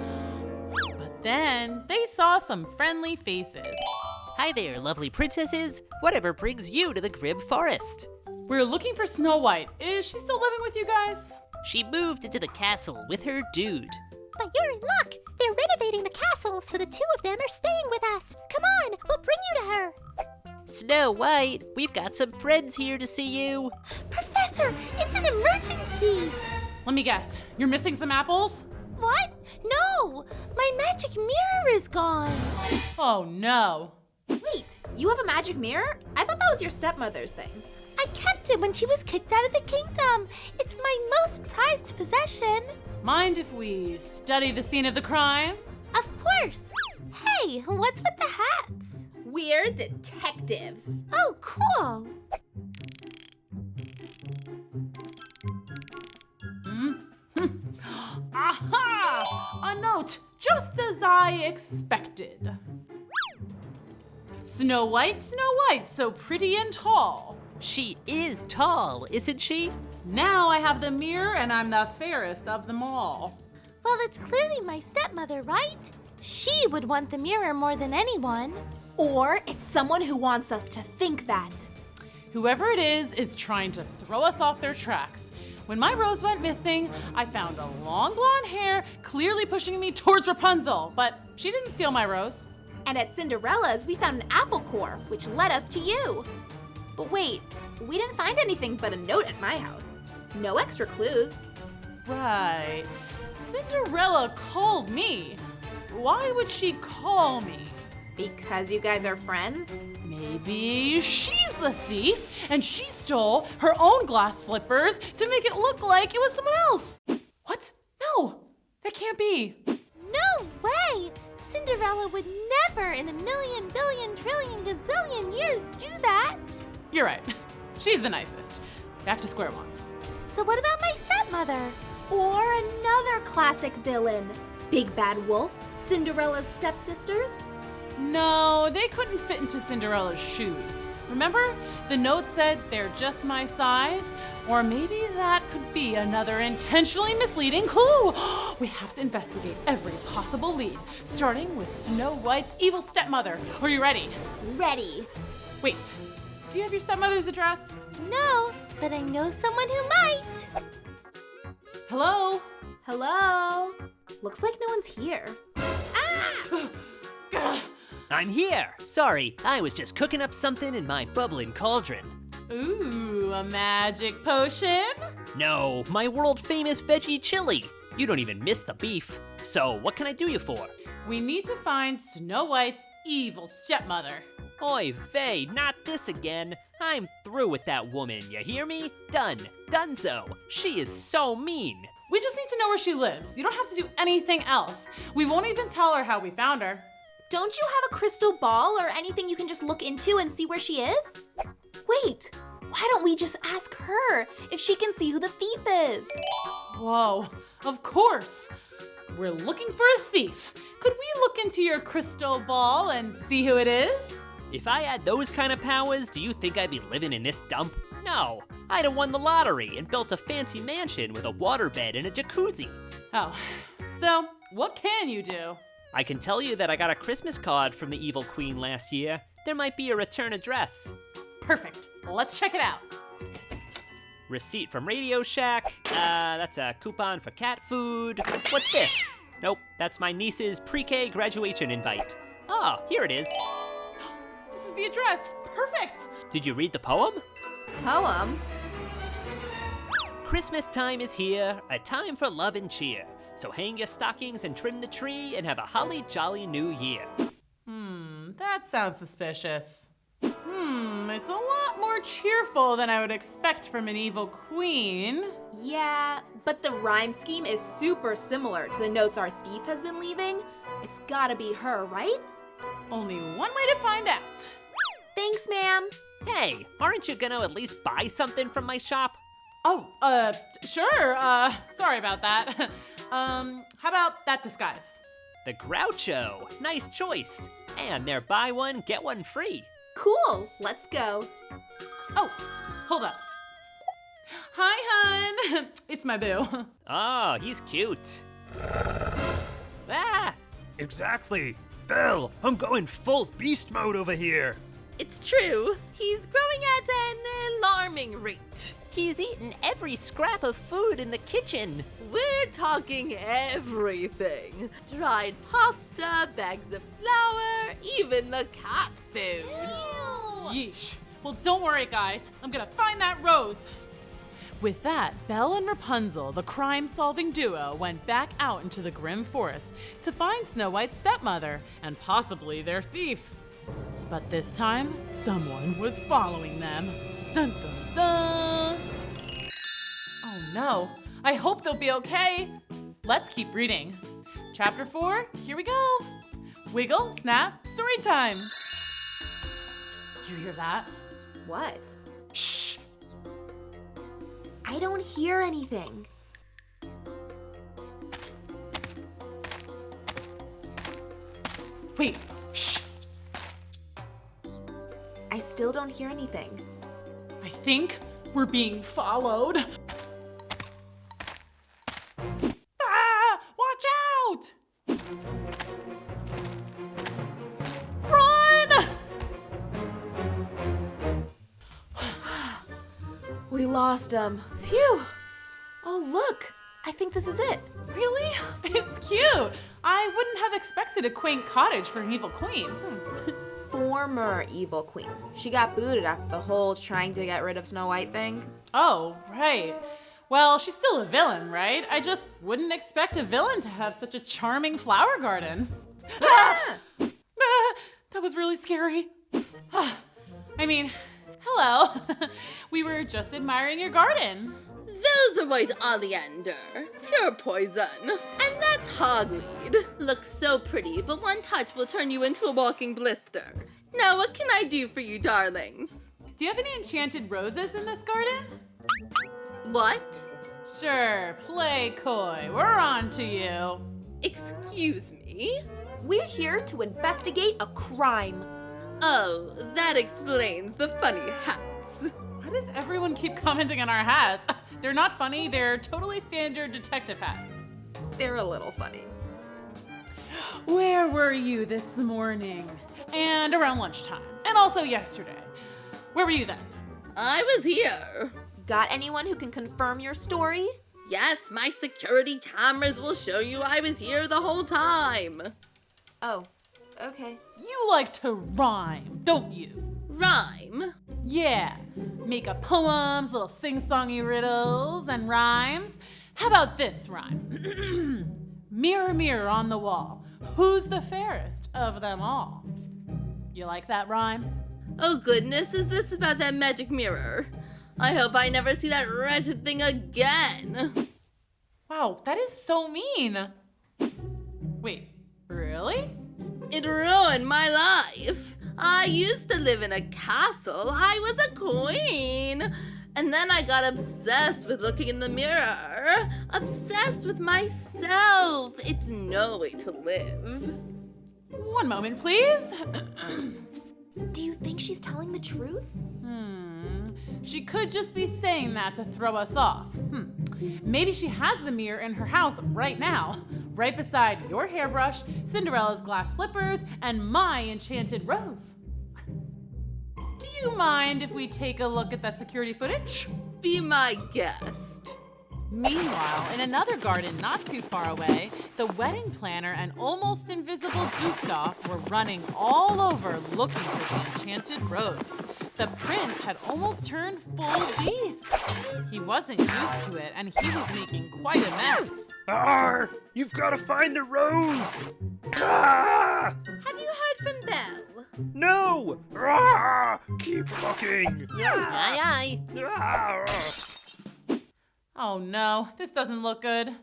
But then they saw some friendly faces. Hi there, lovely princesses. Whatever brings you to the grim forest? We're looking for Snow White. Is she still living with you guys? She moved into the castle with her dude. But you're in luck. They're renovating the castle, so the two of them are staying with us. Come on, we'll bring you to her. Snow White, we've got some friends here to see you. Professor, it's an emergency. Let me guess. You're missing some apples? What? No, my magic mirror is gone. Oh no. Wait, you have a magic mirror? I thought that was your stepmother's thing. I kept it when she was kicked out of the kingdom. It's my most prized possession. Mind if we study the scene of the crime? Of course. Hey, what's with the hats? We're detectives. Oh, cool. Aha! A note, just as I expected. Snow White, so pretty and tall. She is tall, isn't she? Now I have the mirror and I'm the fairest of them all. Well, it's clearly my stepmother, right? She would want the mirror more than anyone. Or it's someone who wants us to think that. Whoever it is trying to throw us off their tracks. When my rose went missing, I found a long blonde hair clearly pushing me towards Rapunzel, but she didn't steal my rose. And at Cinderella's, we found an apple core, which led us to you. But wait, we didn't find anything but a note at my house. No extra clues. Right. Cinderella called me. Why would she call me? Because you guys are friends? Maybe she's the thief and she stole her own glass slippers to make it look like it was someone else. What? No, that can't be. No way! Cinderella would never in a million, billion, trillion, gazillion years do that. You're right. She's the nicest. Back to square one. So what about my stepmother? Or another classic villain. Big Bad Wolf, Cinderella's stepsisters? No, they couldn't fit into Cinderella's shoes. Remember? The note said they're just my size? Or maybe that could be another intentionally misleading clue. We have to investigate every possible lead, starting with Snow White's evil stepmother. Are you ready? Ready. Wait, do you have your stepmother's address? No, but I know someone who might. Hello? Hello? Looks like no one's here. I'm here. Sorry, I was just cooking up something in my bubbling cauldron. Ooh, a magic potion? No, my world-famous veggie chili. You don't even miss the beef. So what can I do you for? We need to find Snow White's evil stepmother. Oy vey, not this again. I'm through with that woman, you hear me? Done. Donezo. She is so mean. We just need to know where she lives. You don't have to do anything else. We won't even tell her how we found her. Don't you have a crystal ball or anything you can just look into and see where she is? Wait, why don't we just ask her if she can see who the thief is? Whoa, of course. we're looking for a thief. Could we look into your crystal ball and see who it is? If I had those kind of powers, do you think I'd be living in this dump? No, I'd have won the lottery and built a fancy mansion with a waterbed and a jacuzzi. Oh, so what can you do? I can tell you that I got a Christmas card from the evil queen last year. There might be a return address. Perfect. Let's check it out. Receipt from Radio Shack. That's a coupon for cat food. What's this? Nope, that's my niece's pre-K graduation invite. Oh, here it is. This is the address. Perfect. Did you read the poem? Poem? Christmas time is here, a time for love and cheer. So hang your stockings and trim the tree and have a holly jolly new year. That sounds suspicious. It's a lot more cheerful than I would expect from an evil queen. Yeah, but the rhyme scheme is super similar to the notes our thief has been leaving. It's gotta be her, right? Only one way to find out. Thanks, ma'am. Hey, aren't you gonna at least buy something from my shop? Oh, sure. Sorry about that. How about that disguise? The Groucho. Nice choice. And they're buy one, get one free. Cool, let's go. Oh, hold up. Hi, hun. It's my boo. Oh, he's cute. Ah! Exactly. Belle, I'm going full beast mode over here. It's true. He's growing at an alarming rate. He's eaten every scrap of food in the kitchen. We're talking everything. Dried pasta, bags of flour, even the cat food. Yeesh. Well, don't worry, guys. I'm gonna find that rose. With that, Belle and Rapunzel, the crime-solving duo, went back out into the grim forest to find Snow White's stepmother and possibly their thief. But this time, someone was following them. Dun dun dun! Oh no, I hope they'll be okay. Let's keep reading. Chapter 4, here we go. Wiggle, snap, story time. Did you hear that? What? Shh! I don't hear anything. Wait, shh! I still don't hear anything. I think we're being followed. Ah! Watch out! Run! We lost him. Phew. Oh, look. I think this is it. Really? It's cute. I wouldn't have expected a quaint cottage for an evil queen. Former evil queen. She got booted after the whole trying to get rid of Snow White thing. Oh, right. Well, she's still a villain, right? I just wouldn't expect a villain to have such a charming flower garden. That was really scary. I mean, hello. We were just admiring your garden. Those are white oleander, pure poison. And that's hogweed. Looks so pretty, but one touch will turn you into a walking blister. Now what can I do for you, darlings? Do you have any enchanted roses in this garden? What? Sure, play coy. We're on to you. Excuse me? We're here to investigate a crime. Oh, that explains the funny hats. Why does everyone keep commenting on our hats? They're not funny, they're totally standard detective hats. They're a little funny. Where were you this morning? And around lunchtime. And also yesterday. Where were you then? I was here. Got anyone who can confirm your story? Yes, my security cameras will show you I was here the whole time. Oh, okay. You like to rhyme, don't you? Rhyme? Yeah. Make up poems, little sing-songy riddles and rhymes. How about this rhyme? Mirror, mirror on the wall, who's the fairest of them all? You like that rhyme? Oh goodness, is this about that magic mirror? I hope I never see that wretched thing again. Wow, that is so mean. Wait, really? It ruined my life. I used to live in a castle. I was a queen. And then I got obsessed with looking in the mirror. Obsessed with myself. It's no way to live. One moment, please. Do you think she's telling the truth? She could just be saying that to throw us off. Maybe she has the mirror in her house right now, right beside your hairbrush, Cinderella's glass slippers, and my enchanted rose. Do you mind if we take a look at that security footage? Be my guest. Meanwhile, in another garden not too far away, the wedding planner and almost invisible Gustav were running all over looking for the enchanted rose. The prince had almost turned full beast. He wasn't used to it, and he was making quite a mess. Arr! You've got to find the rose! Ah! Have you heard from Belle? No! Ah! Keep looking! Aye, aye. Ah! Oh no, this doesn't look good.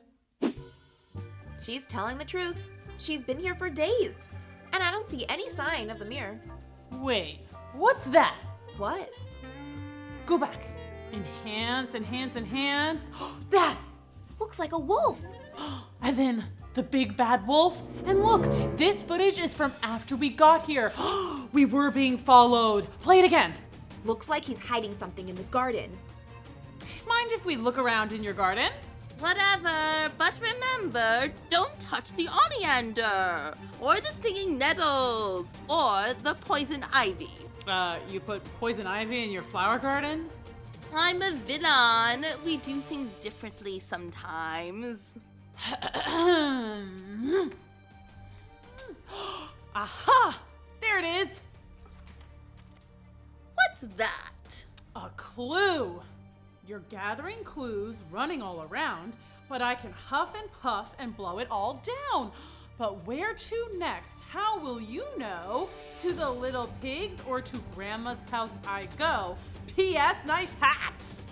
She's telling the truth. She's been here for days, and I don't see any sign of the mirror. Wait, what's that? What? Go back. Enhance, enhance, enhance. That! Looks like a wolf. As in, the big bad wolf? And look, this footage is from after we got here. We were being followed. Play it again. Looks like he's hiding something in the garden. Mind if we look around in your garden? Whatever, but remember, don't touch the oleander, or the stinging nettles, or the poison ivy. You put poison ivy in your flower garden? I'm a villain. We do things differently sometimes. Aha! There it is! What's that? A clue! You're gathering clues, running all around, but I can huff and puff and blow it all down. But where to next? How will you know? To the little pigs or to Grandma's house I go? P.S. Nice hats!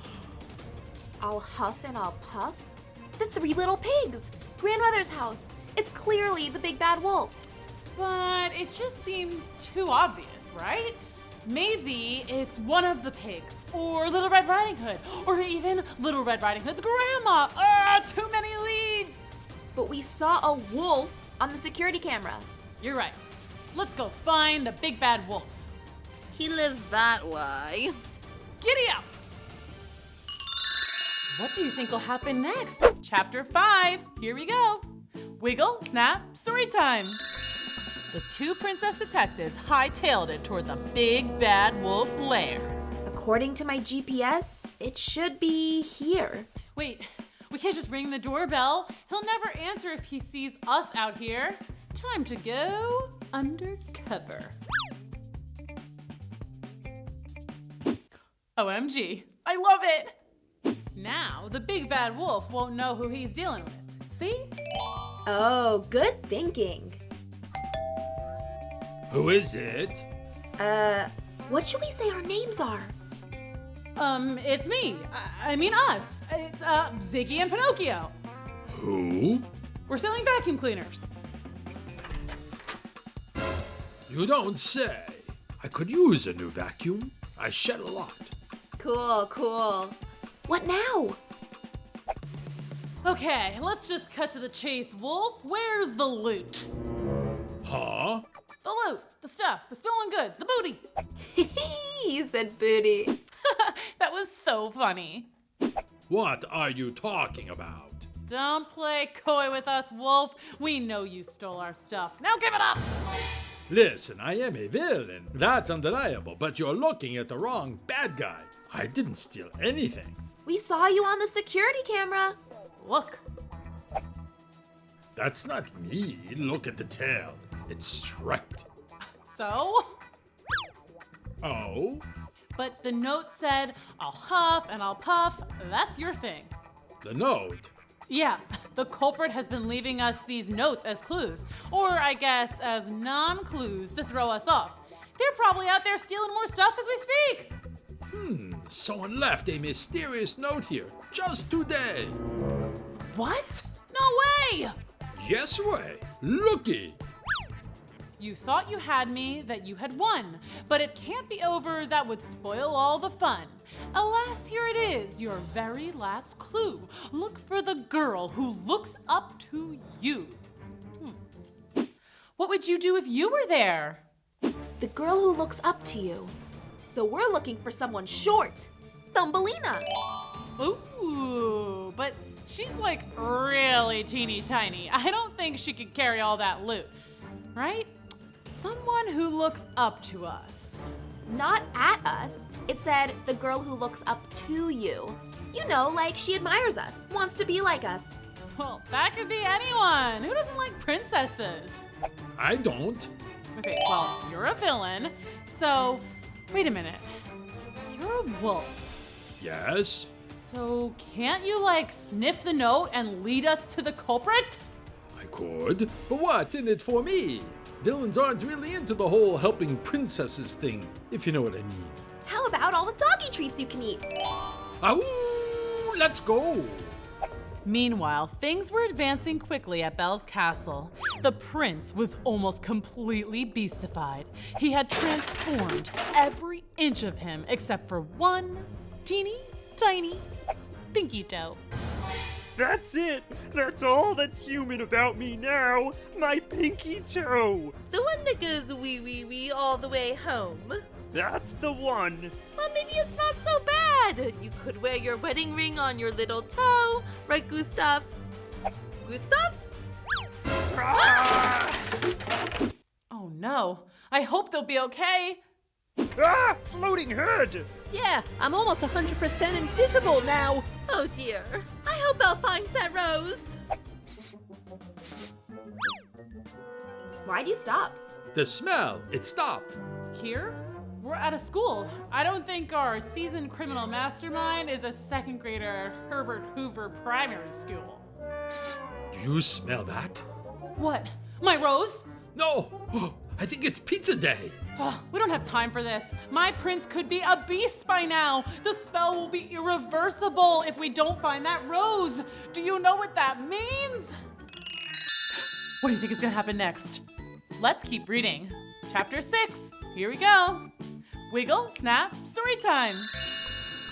I'll huff and I'll puff? The three little pigs! Grandmother's house! It's clearly the big bad wolf. But it just seems too obvious, right? Maybe it's one of the pigs, or Little Red Riding Hood, or even Little Red Riding Hood's grandma. Too many leads! But we saw a wolf on the security camera. You're right. Let's go find the big bad wolf. He lives that way. Giddy up! What do you think will happen next? Chapter 5, here we go. Wiggle, snap, story time. The two princess detectives hightailed it toward the big bad wolf's lair. According to my GPS, it should be here. Wait, we can't just ring the doorbell. He'll never answer if he sees us out here. Time to go undercover. OMG, I love it! Now, the big bad wolf won't know who he's dealing with. See? Oh, good thinking. Who is it? What should we say our names are? It's me. I mean us. It's, Ziggy and Pinocchio. Who? We're selling vacuum cleaners. You don't say. I could use a new vacuum. I shed a lot. Cool, cool. What now? Okay, let's just cut to the chase, Wolf. Where's the loot? Huh? The loot, the stuff, the stolen goods, the booty. You said booty. That was so funny. What are you talking about? Don't play coy with us, Wolf. We know you stole our stuff. Now give it up! Listen, I am a villain. That's undeniable, but you're looking at the wrong bad guy. I didn't steal anything. We saw you on the security camera. Look. That's not me. Look at the tail. It's striped. So? Oh? But the note said, I'll huff and I'll puff. That's your thing. The note? Yeah, the culprit has been leaving us these notes as clues, or I guess as non-clues to throw us off. They're probably out there stealing more stuff as we speak. Someone left a mysterious note here just today. What? No way! Yes way. Looky. You thought you had me, that you had won, but it can't be over, that would spoil all the fun. Alas, here it is, your very last clue. Look for the girl who looks up to you. What would you do if you were there? The girl who looks up to you. So we're looking for someone short. Thumbelina. Ooh, but she's like really teeny tiny. I don't think she could carry all that loot, right? Someone who looks up to us. Not at us. It said the girl who looks up to you. You know, like she admires us, wants to be like us. Well, that could be anyone. Who doesn't like princesses? I don't. Okay, well, you're a villain. So, wait a minute. You're a wolf. Yes? So, can't you, like, sniff the note and lead us to the culprit? I could. But what's in it for me? Villains aren't really into the whole helping princesses thing, if you know what I mean. How about all the doggy treats you can eat? Ow! Let's go! Meanwhile, things were advancing quickly at Belle's castle. The prince was almost completely beastified. He had transformed every inch of him except for one teeny tiny pinky toe. That's it! That's all that's human about me now! My pinky toe! The one that goes wee wee wee all the way home. That's the one! Well, maybe it's not so bad. You could wear your wedding ring on your little toe, right, Gustav? Gustav? Oh no, I hope they'll be okay. Ah! Floating head! Yeah, I'm almost 100% invisible now. Oh dear. I hope Elle finds that rose. Why'd you stop? The smell, it stopped. Here? We're at a school. I don't think our seasoned criminal mastermind is a second grader at Herbert Hoover Primary School. Do you smell that? What? My rose? No! I think it's pizza day. Oh, we don't have time for this. My prince could be a beast by now. The spell will be irreversible if we don't find that rose. Do you know what that means? What do you think is gonna happen next? Let's keep reading. Chapter 6, here we go. Wiggle, snap, story time.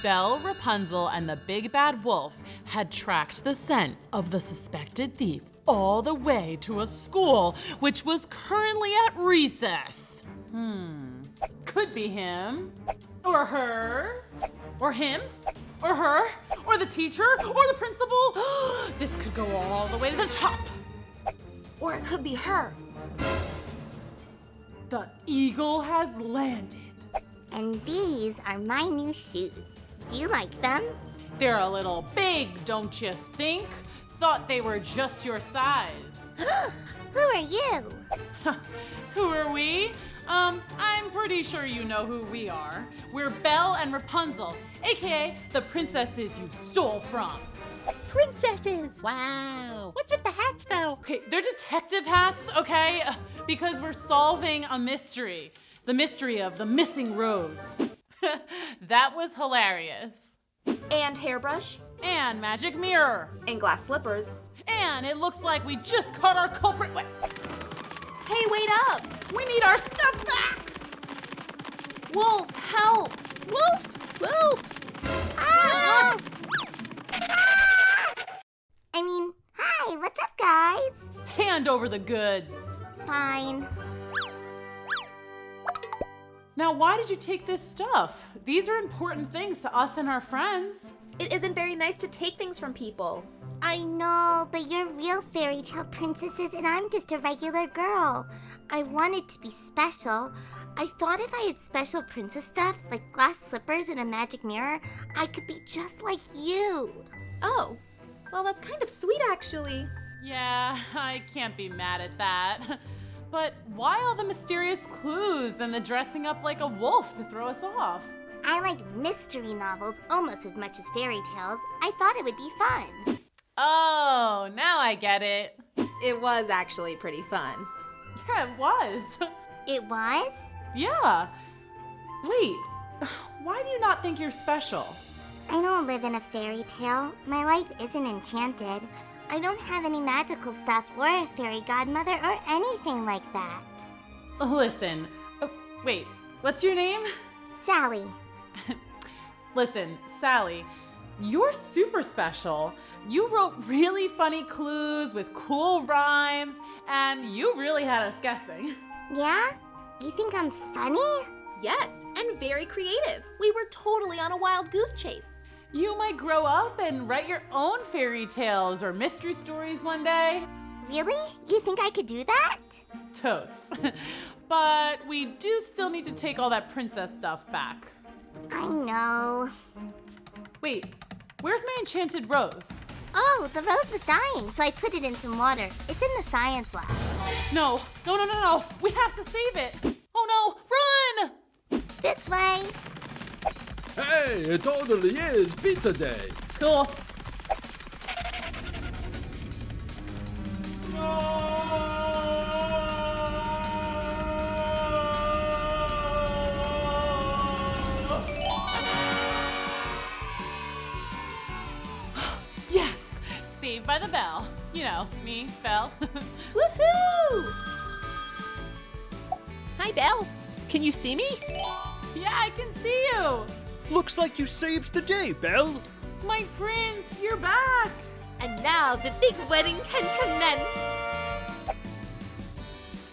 Belle, Rapunzel, and the big bad wolf had tracked the scent of the suspected thief all the way to a school which was currently at recess. Could be him, or her, or him, or her, or the teacher, or the principal. This could go all the way to the top. Or it could be her. The eagle has landed. And these are my new shoes. Do you like them? They're a little big, don't you think? Thought they were just your size. Who are you? Who are we? I'm pretty sure you know who we are. We're Belle and Rapunzel, aka the princesses you stole from. Princesses! Wow! What's with the hats, though? Okay, they're detective hats, okay? Because we're solving a mystery. The mystery of the missing rose. That was hilarious. And hairbrush. And magic mirror. And glass slippers. And it looks like we just caught our culprit. Wait. Hey, wait up! We need our stuff back! Wolf, help! Wolf! Wolf! Ah! Wolf! Ah! I mean, hi, what's up, guys? Hand over the goods. Fine. Now, why did you take this stuff? These are important things to us and our friends. It isn't very nice to take things from people. I know, but you're real fairy tale princesses and I'm just a regular girl. I wanted to be special. I thought if I had special princess stuff, like glass slippers and a magic mirror, I could be just like you. Oh, well, that's kind of sweet, actually. Yeah, I can't be mad at that. But why all the mysterious clues and the dressing up like a wolf to throw us off? I like mystery novels almost as much as fairy tales. I thought it would be fun. Oh, now I get it. It was actually pretty fun. Yeah, it was. It was? Yeah. Wait, why do you not think you're special? I don't live in a fairy tale. My life isn't enchanted. I don't have any magical stuff or a fairy godmother or anything like that. Listen, wait, what's your name? Sally. Listen, Sally, you're super special. You wrote really funny clues with cool rhymes, and you really had us guessing. Yeah? You think I'm funny? Yes, and very creative. We were totally on a wild goose chase. You might grow up and write your own fairy tales or mystery stories one day. Really? You think I could do that? Totes. But we do still need to take all that princess stuff back. I know. Wait, where's my enchanted rose? Oh, the rose was dying, so I put it in some water. It's in the science lab. No. We have to save it. Oh no, run! This way. Hey, it totally is pizza day. Cool. Yes! Saved by the bell. You know, me, Belle. Woohoo! Hi, Belle. Can you see me? Yeah, I can see you. Looks like you saved the day, Belle. My prince, you're back. And now the big wedding can commence.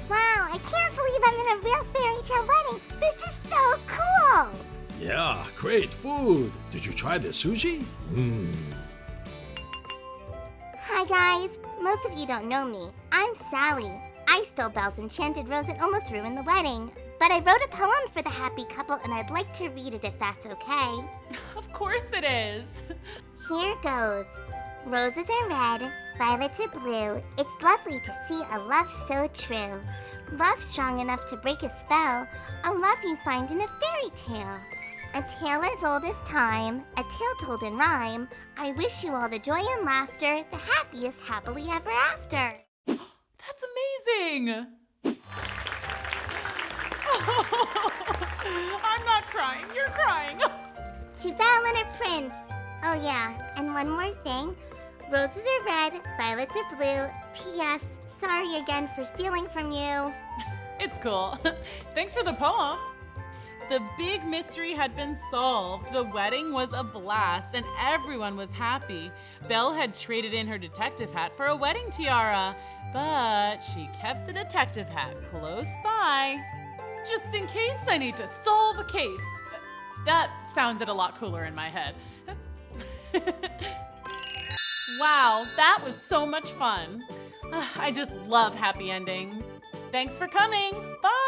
Wow, I can't believe I'm in a real fairy tale wedding. This is so cool. Yeah, great food. Did you try the sushi? Hi, guys. Most of you don't know me. I'm Sally. I stole Belle's enchanted rose and almost ruined the wedding. But I wrote a poem for the happy couple, and I'd like to read it if that's okay. Of course it is. Here goes. Roses are red, violets are blue. It's lovely to see a love so true. Love strong enough to break a spell. A love you find in a fairy tale. A tale as old as time, a tale told in rhyme. I wish you all the joy and laughter, the happiest happily ever after. That's amazing. I'm not crying, you're crying. To Belle and her prince. Oh yeah, and one more thing. Roses are red, violets are blue. P.S. Sorry again for stealing from you. It's cool. Thanks for the poem. The big mystery had been solved. The wedding was a blast and everyone was happy. Belle had traded in her detective hat for a wedding tiara, but she kept the detective hat close by, just in case I need to solve a case. That sounded a lot cooler in my head. Wow, that was so much fun. I just love happy endings. Thanks for coming. Bye.